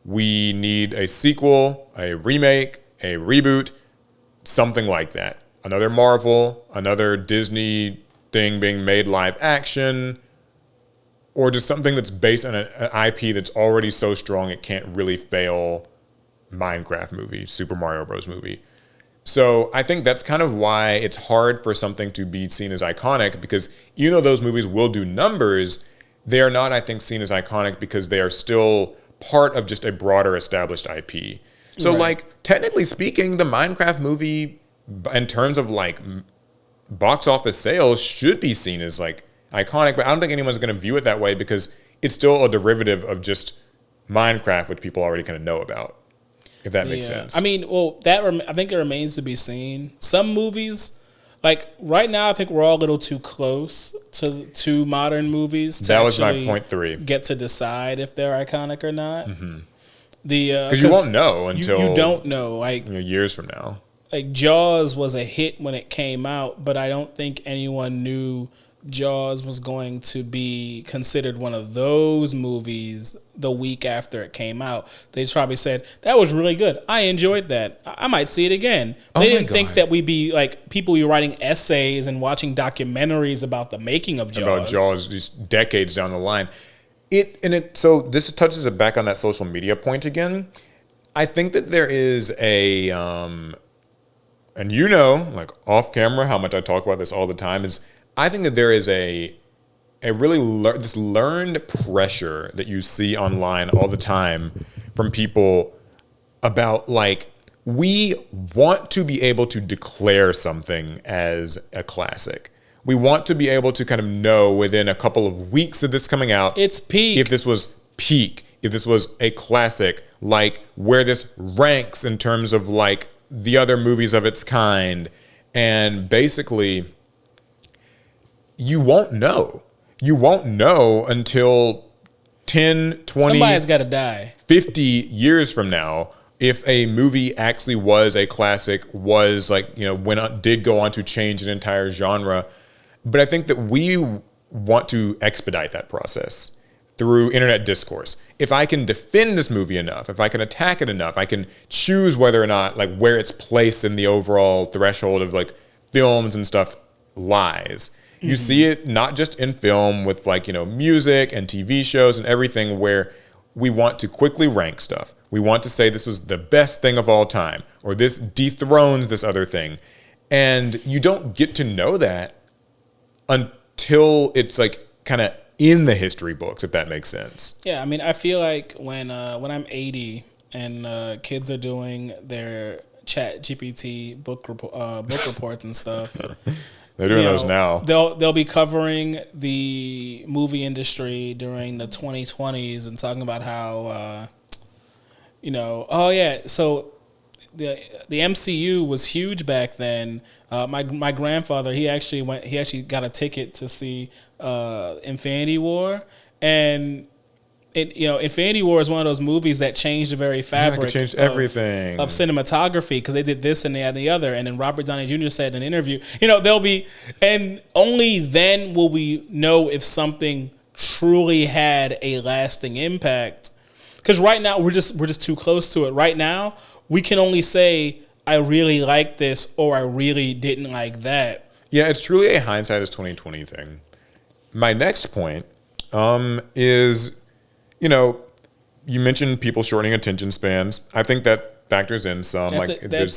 B: We need a sequel, a remake, a reboot, something like that. Another Marvel, another Disney thing being made live action, or just something that's based on an IP that's already so strong it can't really fail. Minecraft movie, Super Mario Bros. Movie. So I think that's kind of why it's hard for something to be seen as iconic, because even though those movies will do numbers, they are not, I think, seen as iconic because they are still part of just a broader established IP. So like, technically speaking, the Minecraft movie, in terms of like box office sales, should be seen as like iconic, but I don't think anyone's going to view it that way because it's still a derivative of just Minecraft, which people already kind of know about. If that makes sense. I
A: mean, I think it remains to be seen. Some movies, like right now, I think we're all a little too close to modern movies.
B: That was my point 3.
A: Get to decide if they're iconic or not.
B: Because you won't know until
A: you don't know, like
B: years from now.
A: Like Jaws was a hit when it came out, but I don't think anyone knew Jaws was going to be considered one of those movies the week after it came out. They probably said, that was really good. I enjoyed that. I might see it again. They didn't think that we'd be like people who were writing essays and watching documentaries about the making of Jaws.
B: About Jaws these decades down the line. So this touches it back on that social media point again. I think that there is a, and like off camera, how much I talk about this all the time is, I think that there is a really this learned pressure that you see online all the time from people about like, we want to be able to declare something as a classic. We want to be able to kind of know within a couple of weeks of this coming out,
A: it's peak.
B: If this was peak, if this was a classic, like where this ranks in terms of like the other movies of its kind. And basically, you won't know. You won't know until 10, 20,
A: somebody's got to die.
B: 50 years from now if a movie actually was a classic, was like, did go on to change an entire genre. But I think that we want to expedite that process through internet discourse. If I can defend this movie enough, if I can attack it enough, I can choose whether or not, like, where its place in the overall threshold of like films and stuff lies. You see it not just in film with like, music and TV shows and everything, where we want to quickly rank stuff. We want to say this was the best thing of all time, or this dethrones this other thing. And you don't get to know that until it's like kind of in the history books, if that makes sense.
A: Yeah, I mean, I feel like when I'm 80 and kids are doing their Chat GPT book reports and stuff.
B: They're doing those now.
A: They'll be covering the movie industry during the 2020s and talking about how, so the MCU was huge back then. My grandfather, he actually got a ticket to see Infinity War, and Infinity War is one of those movies that changed the very fabric
B: everything
A: of cinematography, because they did this and they had the other. And then Robert Downey Jr. said in an interview, there'll be, and only then will we know if something truly had a lasting impact. Because right now we're just too close to it. Right now we can only say I really like this or I really didn't like that.
B: Yeah, it's truly a hindsight is 2020 thing. My next point is, you mentioned people shortening attention spans. I think that factors in some.
A: That's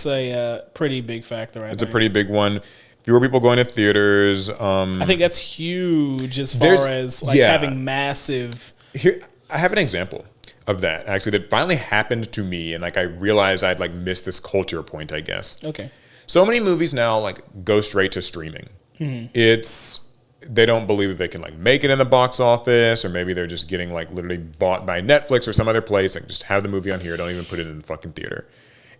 A: a pretty big factor.
B: It's a pretty big one. Fewer people going to theaters.
A: I think that's huge as far as having massive.
B: Here, I have an example of that actually that finally happened to me, and I realized I'd missed this culture point, I guess.
A: Okay.
B: So many movies now go straight to streaming. Mm-hmm. They don't believe that they can make it in the box office, or maybe they're just getting literally bought by Netflix or some other place. Just have the movie on here, don't even put it in the fucking theater.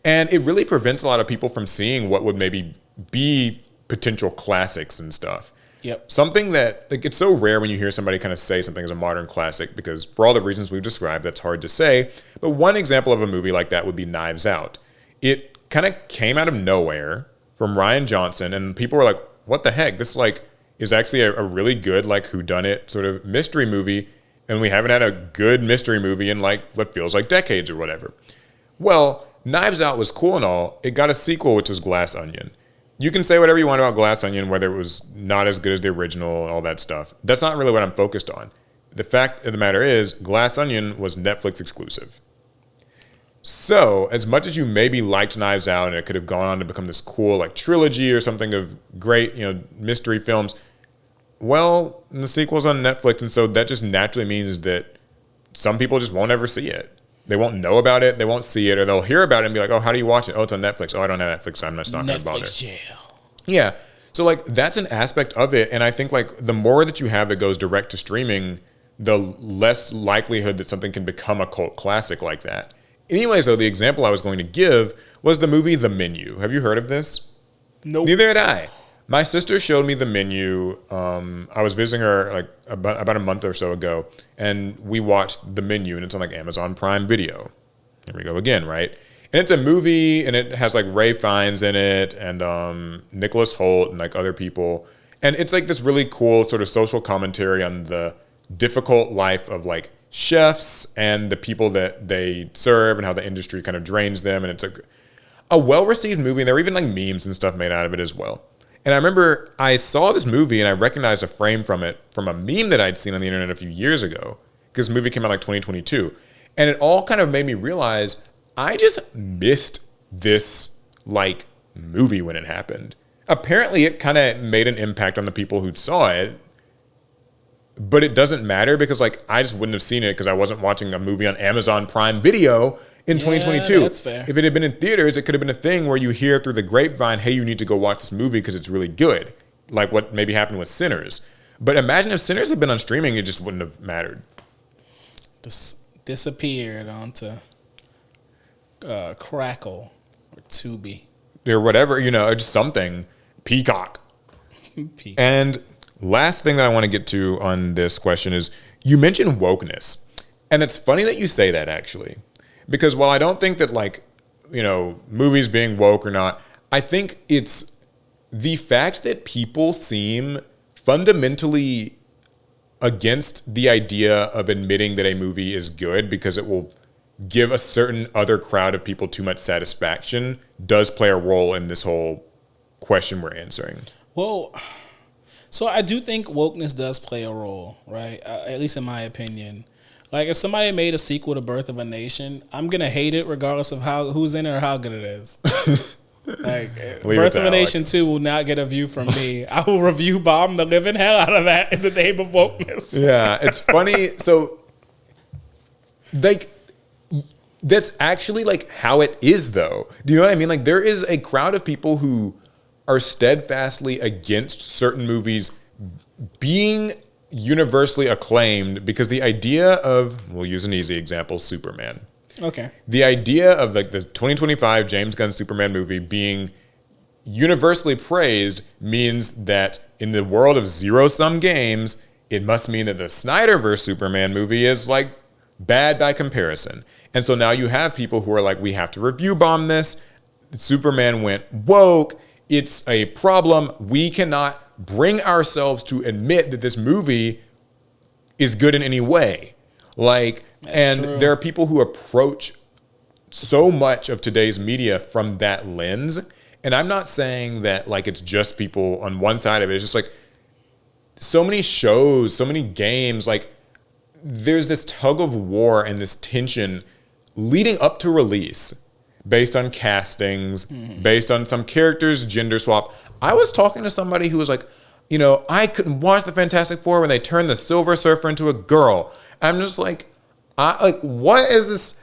B: And it really prevents a lot of people from seeing what would maybe be potential classics and stuff.
A: Yep.
B: Something that it's so rare when you hear somebody kind of say something is a modern classic, because for all the reasons we've described, that's hard to say. But one example of a movie like that would be Knives Out. It kind of came out of nowhere from Rian Johnson, and people were like, what the heck? This is actually a really good whodunit sort of mystery movie, and we haven't had a good mystery movie in what feels like decades or whatever. Well, Knives Out was cool and all. It got a sequel, which was Glass Onion. You can say whatever you want about Glass Onion, whether it was not as good as the original and all that stuff. That's not really what I'm focused on. The fact of the matter is, Glass Onion was Netflix exclusive. So, as much as you maybe liked Knives Out and it could have gone on to become this cool trilogy or something of great, mystery films, well, the sequel's on Netflix, and so that just naturally means that some people just won't ever see it. They won't know about it, they won't see it, or they'll hear about it and be like, oh, how do you watch it? Oh, it's on Netflix. Oh, I don't have Netflix, so I'm just not going to bother.
A: Netflix jail.
B: Yeah. So, that's an aspect of it, and I think, the more that you have that goes direct to streaming, the less likelihood that something can become a cult classic like that. Anyways, though, the example I was going to give was the movie The Menu. Have you heard of this?
A: Nope.
B: Neither had I. My sister showed me The Menu. I was visiting her about a month or so ago, and we watched The Menu, and it's on Amazon Prime Video. Here we go again, right? And it's a movie, and it has Ray Fiennes in it, and Nicholas Hoult, and other people. And it's this really cool sort of social commentary on the difficult life of chefs and the people that they serve and how the industry kind of drains them. And it's a well-received movie, and there were even memes and stuff made out of it as well. And I remember I saw this movie and I recognized a frame from it from a meme that I'd seen on the internet a few years ago, because the movie came out 2022. And it all kind of made me realize I just missed this movie when it happened. Apparently it kind of made an impact on the people who saw it, but it doesn't matter because I just wouldn't have seen it because I wasn't watching a movie on Amazon Prime Video in 2022.
A: That's fair.
B: If it had been in theaters, it could have been a thing where you hear through the grapevine, hey, you need to go watch this movie because it's really good. Like what maybe happened with Sinners. But imagine if Sinners had been on streaming, it just wouldn't have mattered.
A: Disappeared onto Crackle or Tubi.
B: Or whatever, or just something. Peacock. And last thing that I want to get to on this question is, you mentioned wokeness. And it's funny that you say that, actually. Because while I don't think that, movies being woke or not, I think it's the fact that people seem fundamentally against the idea of admitting that a movie is good because it will give a certain other crowd of people too much satisfaction does play a role in this whole question we're answering.
A: Well, so I do think wokeness does play a role, right? At least in my opinion. If somebody made a sequel to Birth of a Nation, I'm going to hate it regardless of who's in it or how good it is. Birth of a Nation 2 will not get a view from me. I will review bomb the living hell out of that in the name of wokeness.
B: Yeah, it's funny. So, that's actually how it is, though. Do you know what I mean? There is a crowd of people who are steadfastly against certain movies being universally acclaimed because the idea of, we'll use an easy example, Superman.
A: Okay.
B: The idea of like the 2025 James Gunn Superman movie being universally praised means that in the world of zero-sum games, it must mean that the Snyderverse Superman movie is like bad by comparison. And so now you have people who are like, we have to review bomb this. Superman went woke. It's a problem. We cannot bring ourselves to admit that this movie is good in any way. Like, that's and true. There are people who approach so much of today's media from that lens. And I'm not saying that like it's just people on one side of it. It's just like so many shows, so many games, like there's this tug of war and this tension leading up to release based on castings, based on some characters' gender swap. I was talking to somebody who was like, you know, I couldn't watch the Fantastic Four when they turned the Silver Surfer into a girl. I'm just like, what is this?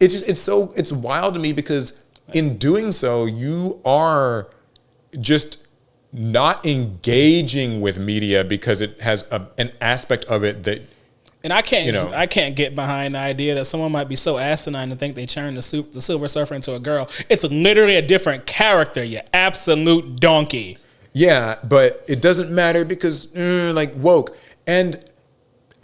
B: It's wild to me because in doing so, you are just not engaging with media because it has an aspect of it that.
A: And I can't get behind the idea that someone might be so asinine to think they turned the Silver Surfer into a girl. It's literally a different character, you absolute donkey.
B: Yeah, but it doesn't matter because like woke. And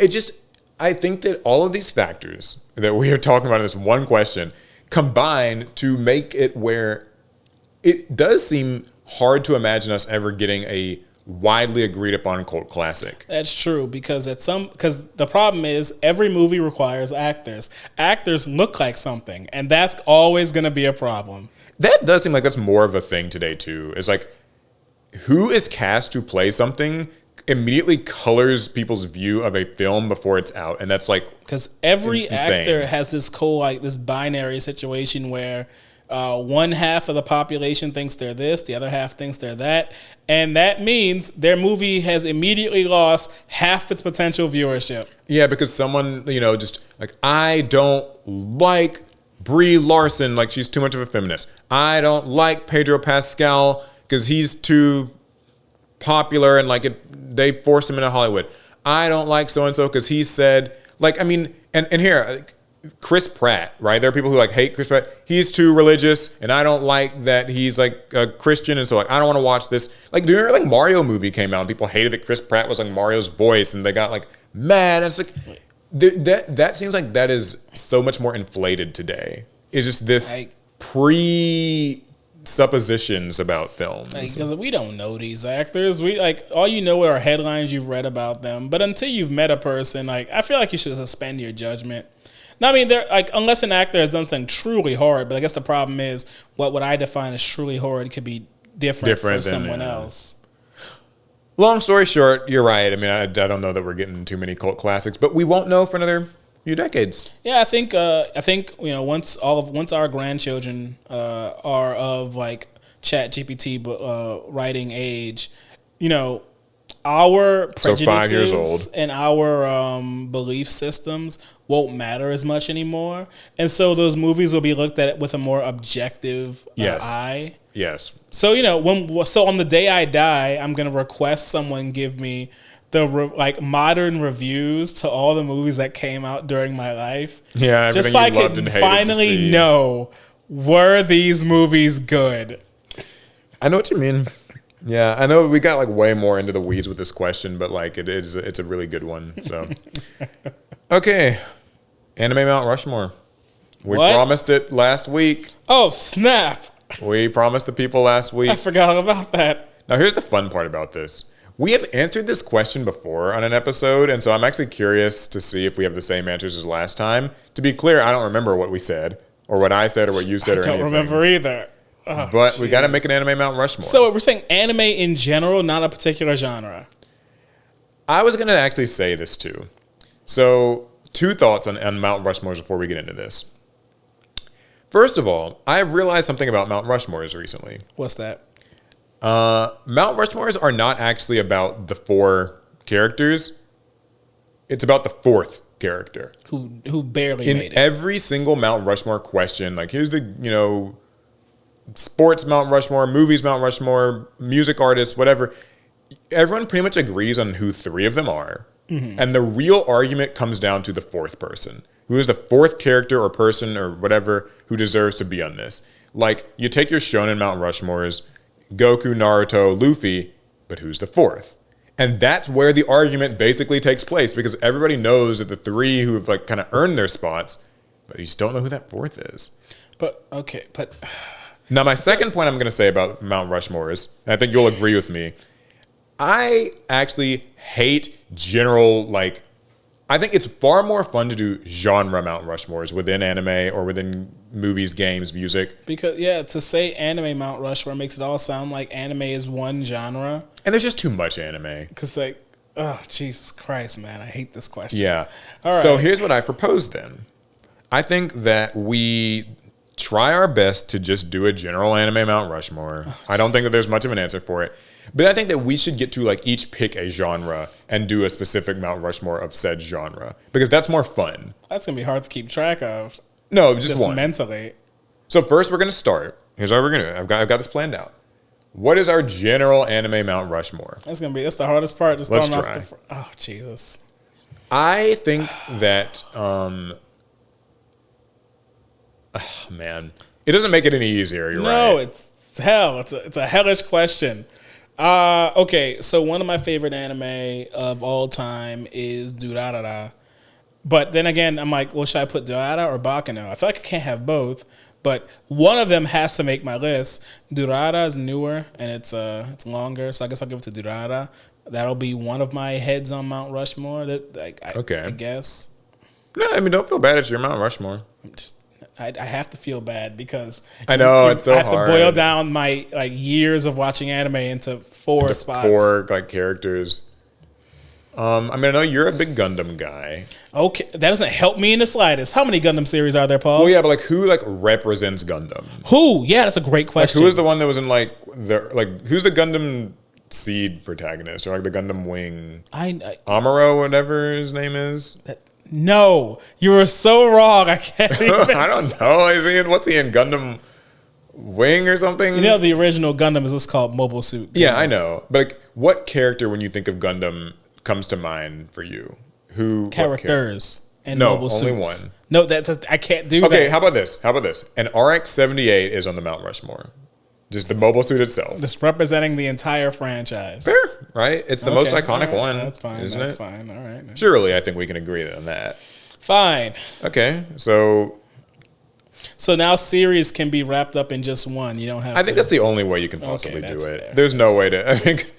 B: it just, I think that all of these factors that we are talking about in this one question combine to make it where it does seem hard to imagine us ever getting a widely agreed upon cult classic.
A: That's true because the problem is every movie requires actors. Actors look like something, and that's always going to be a problem.
B: That does seem like that's more of a thing today too. It's like who is cast to play something immediately colors people's view of a film before it's out, and that's like
A: because every actor has this this binary situation where one half of the population thinks they're this, the other half thinks they're that, and that means their movie has immediately lost half its potential viewership.
B: Yeah, because someone, just like, I don't like Brie Larson, like she's too much of a feminist. I don't like Pedro Pascal because he's too popular and like they forced him into Hollywood. I don't like so-and-so because he said, like, I mean, and here, Chris Pratt, right? There are people who like hate Chris Pratt. He's too religious, and I don't like that he's like a Christian, and so like I don't want to watch this. Like, do you remember like Mario movie came out and people hated that Chris Pratt was like Mario's voice, and they got like mad. And it's like that seems like that is so much more inflated today. It's just this suppositions about films.
A: Because we don't know these actors. We like all you know are headlines you've read about them. But until you've met a person, like I feel like you should suspend your judgment. Now, I mean, they're like unless an actor has done something truly horrid, but I guess the problem is what I define as truly horrid could be different for someone else.
B: Long story short, you're right. I mean, I don't know that we're getting too many cult classics, but we won't know for another few decades.
A: Yeah, I think once our grandchildren are of like ChatGPT writing age, our prejudices
B: 5 years old.
A: And our belief systems won't matter as much anymore, and so those movies will be looked at with a more objective eye.
B: Yes.
A: So on the day I die, I'm gonna request someone give me the modern reviews to all the movies that came out during my life.
B: Yeah, everything
A: just so
B: you
A: I
B: loved
A: can
B: and hated
A: finally
B: to see.
A: know, were these movies good?
B: I know what you mean. Yeah, I know we got like way more into the weeds with this question, but like it's a really good one. So, okay, anime Mount Rushmore. We promised it last week.
A: Oh snap!
B: We promised the people last week.
A: I forgot about that.
B: Now here's the fun part about this. We have answered this question before on an episode, and so I'm actually curious to see if we have the same answers as last time. To be clear, I don't remember what we said, or what I said, or what you said, or anything. I don't remember
A: either. Oh,
B: but we got to make an anime Mount Rushmore.
A: So we're saying anime in general, not a particular genre.
B: I was going to actually say this too. So 2 thoughts on Mount Rushmores before we get into this. First of all, I realized something about Mount Rushmores recently.
A: What's that?
B: Mount Rushmores are not actually about the 4 characters. It's about the 4th character.
A: Who barely
B: in
A: made it.
B: In every single Mount Rushmore question, like here's the, sports Mount Rushmore, movies Mount Rushmore, music artists, whatever. Everyone pretty much agrees on who 3 of them are. Mm-hmm. And the real argument comes down to the 4th person, Who is the fourth character or person or whatever who deserves to be on this? Like, you take your shonen Mount Rushmores, Goku, Naruto, Luffy, but who's the fourth? And that's where the argument basically takes place, because everybody knows that the three who have like kind of earned their spots, but you just don't know who that fourth is.
A: But okay, but
B: now my second point I'm going to say about Mount Rushmore is, and I think you'll agree with me, I actually hate general, like, I think it's far more fun to do genre Mount Rushmores within anime or within movies, games, music.
A: Because, yeah, to say anime Mount Rushmore makes it all sound like anime is one genre.
B: And there's just too much anime.
A: Because, like, oh, Jesus Christ, man, I hate this question.
B: Yeah.
A: All right.
B: So here's what I propose then. I think that we try our best to just do a general anime Mount Rushmore. I don't think that there's much of an answer for it. But I think that we should get to like each pick a genre and do a specific Mount Rushmore of said genre, because that's more fun.
A: That's going to be hard to keep track of.
B: No, just one.
A: Mentally.
B: So first we're going to start. Here's how we're going to do it. I've got this planned out. What is our general anime Mount Rushmore?
A: That's the hardest part. Just
B: Let's
A: throwing
B: try.
A: off oh, Jesus.
B: I think that, man, it doesn't make it any easier. You're right.
A: No, it's hell. It's a hellish question. Okay, so one of my favorite anime of all time is Durarara. But then again, I'm like, well, should I put Durarara or Baccano? I feel like I can't have both, but one of them has to make my list. Durarara is newer and it's longer, so I guess I'll give it to Durarara. That'll be one of my heads on Mount Rushmore. I guess.
B: No, I mean, don't feel bad. It's your Mount Rushmore.
A: I have to feel bad because
B: I know it's so hard.
A: I have to boil down my like years of watching anime into four spots.
B: Four like characters. I mean, I know you're a big Gundam guy.
A: Okay, that doesn't help me in the slightest. How many Gundam series are there, Paul?
B: Well, yeah, but like who like represents Gundam?
A: Who? Yeah, that's a great question.
B: Like, who is the one that was in like who's the Gundam Seed protagonist or like the Gundam Wing? Amuro, whatever his name is.
A: No, you were so wrong. I can't even.
B: I don't know. What's he in? Gundam Wing or something?
A: You know, the original Gundam is just called Mobile Suit Gundam.
B: Yeah, I know. But like, what character, when you think of Gundam, comes to mind for you? Who?
A: Characters and
B: no,
A: mobile
B: only
A: suits.
B: one.
A: No, I can't do that.
B: Okay, how about this? An RX-78 is on the Mount Rushmore. Just the mobile suit itself.
A: Just representing the entire franchise.
B: Fair, right? It's the most iconic one.
A: That's fine.
B: Isn't
A: That's
B: it?
A: fine. All right.
B: Surely, I think we can agree on that.
A: Fine.
B: Okay, so
A: now series can be wrapped up in just one. You don't have.
B: I think that's the only way you can possibly do it.
A: Fair.
B: There's no way to. I think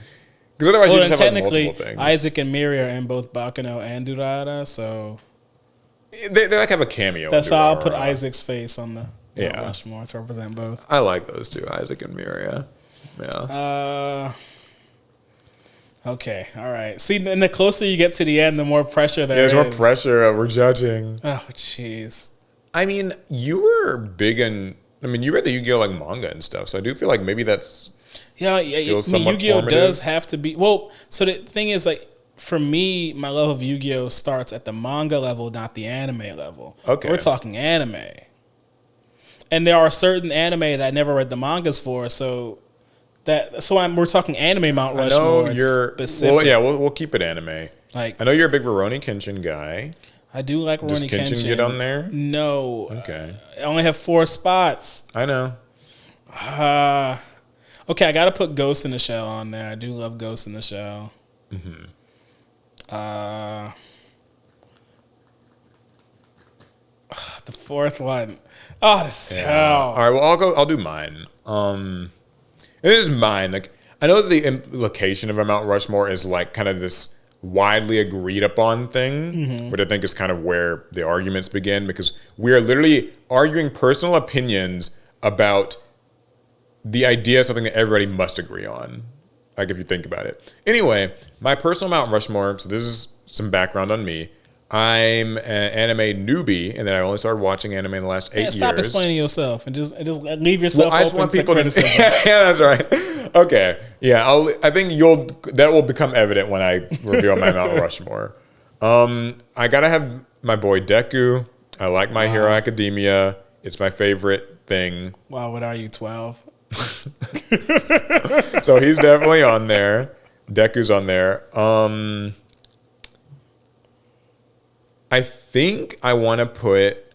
B: because otherwise you just have like multiple things.
A: Isaac and Miri are in both Baccano and Durarara, so
B: they like have a cameo.
A: That's how I'll put Isaac's face on the
B: Mount
A: Rushmore to represent both.
B: I like those two, Isaac and Miria. Yeah.
A: Okay. All right. See, and the closer you get to the end, the more pressure there is.
B: There's more pressure. We're judging.
A: Oh, jeez.
B: I mean, you were big in. I mean, you read the Yu-Gi-Oh like manga and stuff, so I do feel like maybe that's.
A: Yeah. Yu-Gi-Oh does have to be. Well, so the thing is, like, for me, my love of Yu-Gi-Oh starts at the manga level, not the anime level.
B: Okay.
A: We're talking anime. And there are certain anime that I never read the mangas for, so we're talking anime Mount Rushmore.
B: I know you're specific. Well, yeah, we'll keep it anime.
A: Like,
B: I know you're a big Rurouni Kenshin guy.
A: I do like Rurouni Kenshin.
B: Does Kenshin get on there?
A: No.
B: Okay.
A: I only have 4 spots.
B: I know.
A: Okay, I got to put Ghost in the Shell on there. I do love Ghost in the Shell.
B: Mm-hmm.
A: The 4th one. Oh, this is hell.
B: All right, well, I'll do mine. It is mine. Like, I know the implication of a Mount Rushmore is like kind of this widely agreed upon thing, but I think is kind of where the arguments begin, because we are literally arguing personal opinions about the idea of something that everybody must agree on. Like, if you think about it. Anyway, my personal Mount Rushmore, so this is some background on me. I'm an anime newbie, and then I only started watching anime in the last 8 years.
A: Stop explaining yourself and just leave yourself
B: I just
A: open
B: want
A: to
B: people
A: criticism.
B: Yeah, that's right. Okay, yeah, I think that will become evident when I reveal my Mount Rushmore. I gotta have my boy Deku. I like My Hero Academia. It's my favorite thing.
A: Wow, what are you, 12?
B: So he's definitely on there. Deku's on there. I think I want to put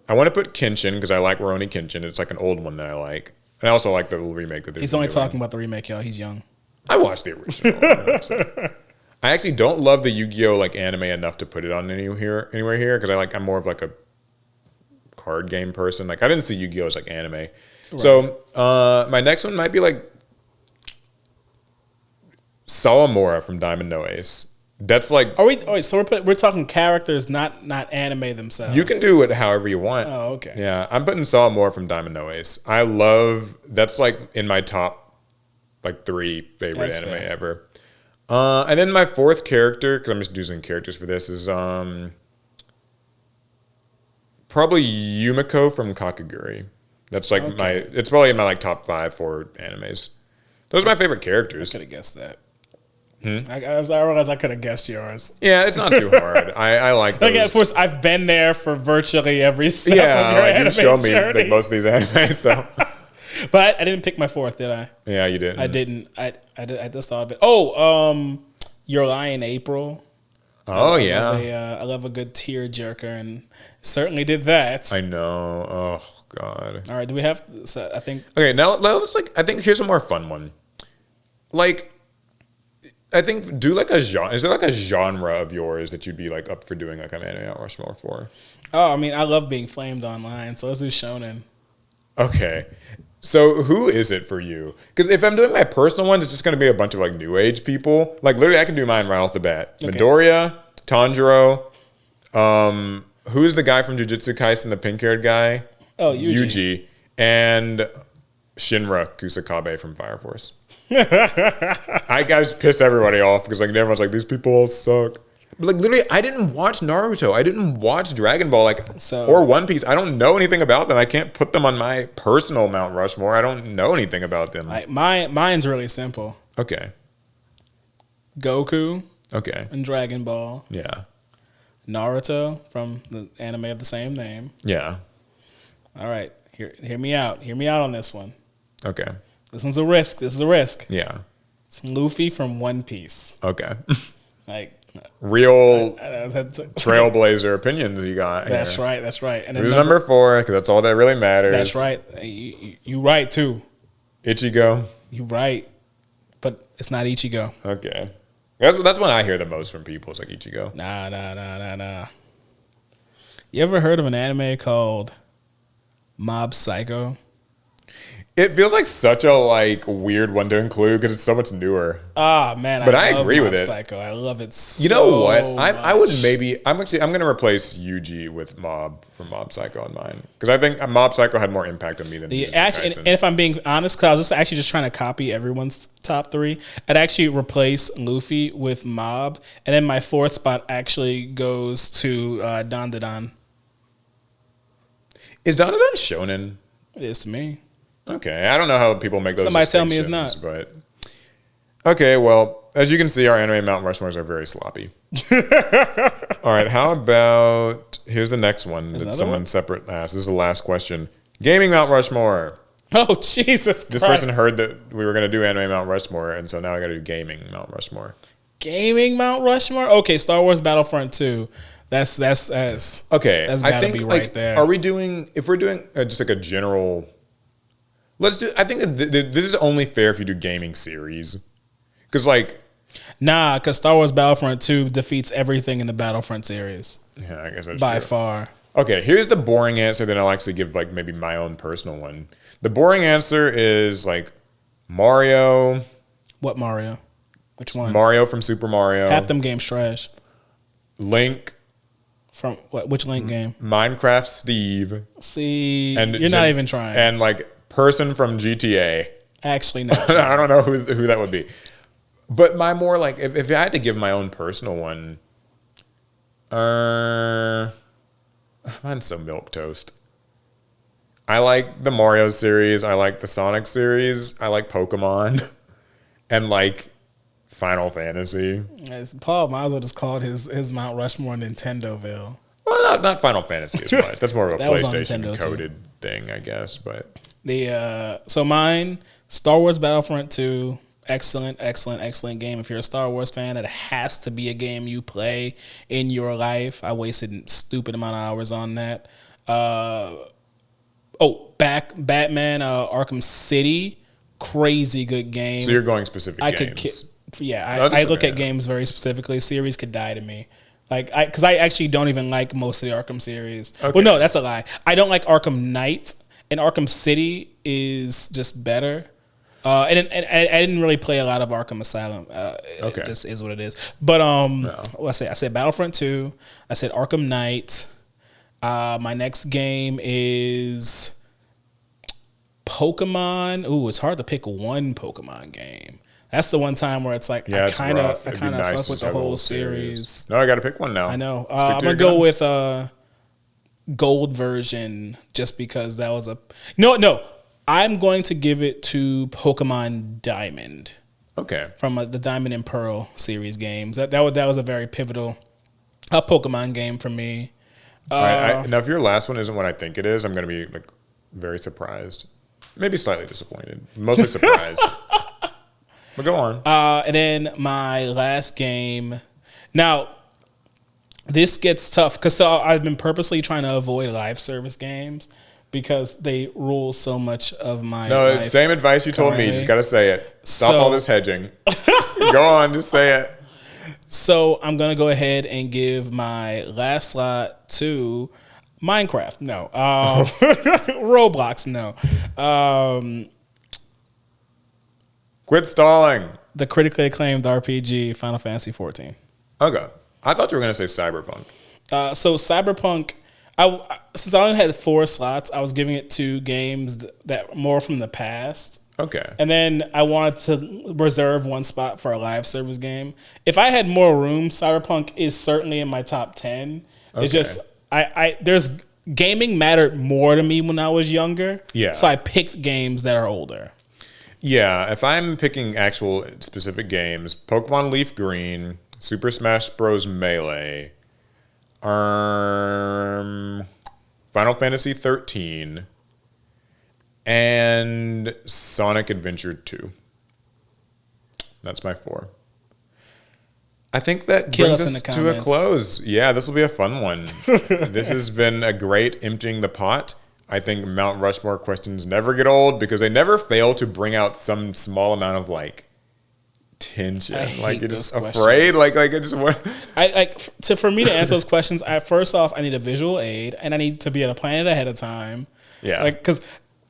B: Kenshin because I like Rurouni Kenshin. It's like an old one that I like. And I also like the remake that they're
A: He's only
B: doing.
A: talking about the remake, y'all. He's young.
B: I watched the original. I actually don't love the Yu-Gi-Oh like anime enough to put it on anywhere here because I'm more of like a card game person. Like I didn't see Yu-Gi-Oh as like anime. Right. So my next one might be like Sawamura from Diamond No Ace. That's like.
A: So we're talking characters, not anime themselves.
B: You can do it however you want.
A: Oh, okay.
B: Yeah, I'm putting Sawamura from Diamond No Ace. I love that's like in my top like 3 favorite anime ever. And then my 4th character, because I'm just using characters for this, is probably Yumiko from Kakaguri. That's like it's probably in my like top 5 for animes. Those are my favorite characters.
A: I could have guessed that. I realized I could have guessed yours.
B: Yeah, it's not too hard. I like those.
A: Like, of course, I've been there for virtually every step of your anime
B: you show me
A: journey.
B: like most of these animes. So.
A: But I didn't pick my 4th, did I?
B: Yeah, you didn't.
A: I didn't. I just thought of it. Oh, Your Lie in April.
B: Oh,
A: I love a good tear jerker, and certainly did that.
B: I know. Oh, God.
A: All right, do we have? So I think.
B: Okay, now let's I think here's a more fun one. Like, I think do like a genre. Is there like a genre of yours that you'd be like up for doing like an anime Mount Rushmore for?
A: Oh, I mean, I love being flamed online, so let's do shonen.
B: Okay. So who is it for you? Because if I'm doing my personal ones, it's just going to be a bunch of like new age people. Like literally, I can do mine right off the bat. Okay. Midoriya, Tanjiro. Who's the guy from Jujutsu Kaisen, the pink-haired guy?
A: Oh, Yuji.
B: And Shinra Kusakabe from Fire Force. I guys piss everybody off because like everyone's like these people all suck. But like literally, I didn't watch Naruto. I didn't watch Dragon Ball or One Piece. I don't know anything about them. I can't put them on my personal Mount Rushmore. I don't know anything about them.
A: Mine's really simple.
B: Okay.
A: Goku.
B: Okay.
A: And Dragon Ball.
B: Yeah.
A: Naruto from the anime of the same name.
B: Yeah.
A: All right. Hear me out. Hear me out on this one.
B: Okay.
A: This one's a risk. This is a risk.
B: Yeah.
A: It's Luffy from One Piece.
B: Okay.
A: Like
B: real trailblazer opinions you got.
A: That's
B: here.
A: right. That's right. And
B: who's number 4? Because that's all that really matters.
A: That's right. You right too.
B: Ichigo.
A: You right, but it's not Ichigo.
B: Okay. That's when I hear the most from people. It's like Ichigo.
A: Nah. You ever heard of an anime called Mob Psycho?
B: It feels like such a like weird one to include because it's so much newer.
A: Ah man,
B: but I agree with it.
A: Psycho, I love it.
B: You know what? I would maybe. I'm going to replace Yuji with Mob from Mob Psycho on mine because I think Mob Psycho had more impact on me than
A: and if I'm being honest, because I was actually just trying to copy everyone's top 3. I'd actually replace Luffy with Mob, and then my 4th spot actually goes to Dandadan.
B: Is Dandadan shonen?
A: It is to me.
B: Okay, I don't know how people make those.
A: Somebody tell me it's not.
B: But okay, well, as you can see, our anime Mount Rushmores are very sloppy. All right, how about here's the next one that someone separate asked. This is the last question. Gaming Mount Rushmore.
A: Oh Jesus!
B: This person heard that we were going to do anime Mount Rushmore, and so now I got to do gaming Mount Rushmore.
A: Gaming Mount Rushmore. Okay, Star Wars Battlefront 2. That's
B: okay.
A: That's
B: I think
A: be
B: like,
A: right there.
B: Are we doing? If we're doing just like a general. Let's do. I think this is only fair if you do gaming series, because like,
A: because Star Wars Battlefront 2 defeats everything in the Battlefront series.
B: Yeah, I guess that's
A: by
B: true.
A: far.
B: Okay, here's the boring answer. Then I'll actually give like maybe my own personal one. The boring answer is like Mario.
A: What Mario? Which one?
B: Mario from Super Mario.
A: Half them games trash.
B: Link.
A: From what? Which Link game?
B: Minecraft Steve.
A: See, and you're not even trying.
B: And like. Person from GTA.
A: Actually, no.
B: I don't know who that would be. But my more like, if I had to give my own personal one, mine's so milquetoast. I like the Mario series. I like the Sonic series. I like Pokemon. And like Final Fantasy.
A: Paul might as well just called his Mount Rushmore Nintendoville.
B: Well, not Final Fantasy as much. That's more of a PlayStation coded thing, I guess. But
A: so mine, Star Wars Battlefront 2, excellent game. If you're a Star Wars fan, it has to be a game you play in your life. I wasted a stupid amount of hours on that. Batman Arkham City, crazy good game.
B: So you're going specific games.
A: I look at games very specifically. Series could die to me. Because I actually don't even like most of the Arkham series. Okay. Well, no, that's a lie. I don't like Arkham Knight, and Arkham City is just better. And I didn't really play a lot of Arkham Asylum. Okay. It just is what it is. But what I said Battlefront 2. I said Arkham Knight. My next game is Pokemon. Ooh, it's hard to pick one Pokemon game. That's the one time where it's like I kind of fuck with the whole series.
B: No, I got to pick one now.
A: I know. I'm gonna go with gold version just because that was no. I'm going to give it to Pokemon Diamond.
B: Okay.
A: From the Diamond and Pearl series games. That was a very pivotal Pokemon game for me.
B: All right. Now, if your last one isn't what I think it is, I'm going to be like very surprised, maybe slightly disappointed, mostly surprised. But go on.
A: And then my last game. Now, this gets tough because I've been purposely trying to avoid live service games because they rule so much of my life.
B: Same advice you told me. You just got to say it. Stop all this hedging. Go on, just say it.
A: So I'm going to go ahead and give my last slot to Minecraft. No. Roblox. No.
B: Quit stalling.
A: The critically acclaimed RPG Final Fantasy 14.
B: Okay. I thought you were going to say Cyberpunk.
A: So Cyberpunk, since I only had 4 slots, I was giving it to games that more from the past.
B: Okay.
A: And then I wanted to reserve one spot for a live service game. If I had more room, Cyberpunk is certainly in my top 10. Okay. It's just there's gaming mattered more to me when I was younger.
B: Yeah.
A: So I picked games that are older.
B: Yeah, if I'm picking actual specific games, Pokemon Leaf Green, Super Smash Bros. Melee, Final Fantasy 13, and Sonic Adventure 2. That's my 4. I think that brings us to a close. Yeah, this will be a fun one. This has been a great emptying the pot. I think Mount Rushmore questions never get old because they never fail to bring out some small amount of like tension. Like you're just afraid. Like I just want.
A: For me to answer those questions. First off, I need a visual aid and I need to be able to plan it ahead of time.
B: Yeah.
A: Because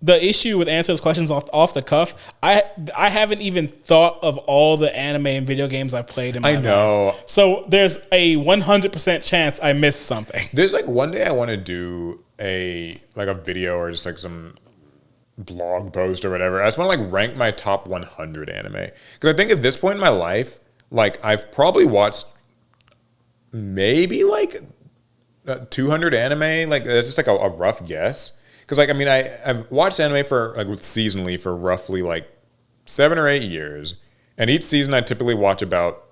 A: the issue with answering those questions off the cuff, I haven't even thought of all the anime and video games I've played in my life. I know. So there's a 100% chance I missed something.
B: There's like one day I want to do a video or just like some blog post or whatever. I just want to like rank my top 100 anime because I think at this point in my life, like I've probably watched maybe like 200 anime. Like that's just like a rough guess. Because like I mean I've watched anime for like seasonally for roughly like 7 or 8 years, and each season I typically watch about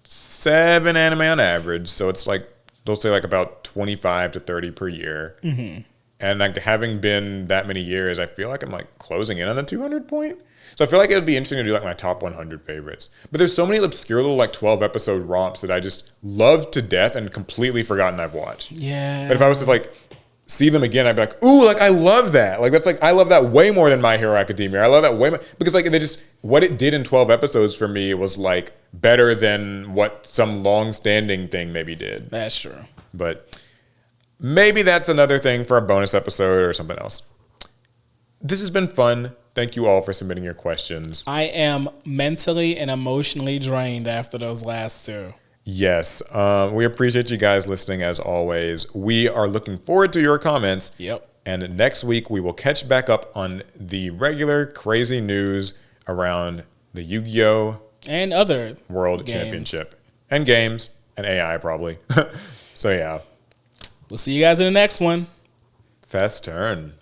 B: 7 anime on average. So it's like they'll say like about 25 to 30 per year. Mm-hmm. And like having been that many years, I feel like I'm like closing in on the 200 point. So I feel like it would be interesting to do like my top 100 favorites. But there's so many obscure little like 12 episode romps that I just love to death and completely forgotten I've watched.
A: Yeah.
B: But if I was to like see them again, I'd be like, ooh, like I love that. Like that's like I love that way more than My Hero Academia. I love that way more because like they just what it did in 12 episodes for me was like better than what some long-standing thing maybe did.
A: That's true.
B: But maybe that's another thing for a bonus episode or something else. This has been fun. Thank you all for submitting your questions.
A: I am mentally and emotionally drained after those last 2.
B: Yes. We appreciate you guys listening as always. We are looking forward to your comments.
A: Yep.
B: And next week we will catch back up on the regular crazy news around the Yu-Gi-Oh!
A: And other
B: World
A: games.
B: Championship. And games. And AI probably. So yeah.
A: We'll see you guys in the next one.
B: Fast turn.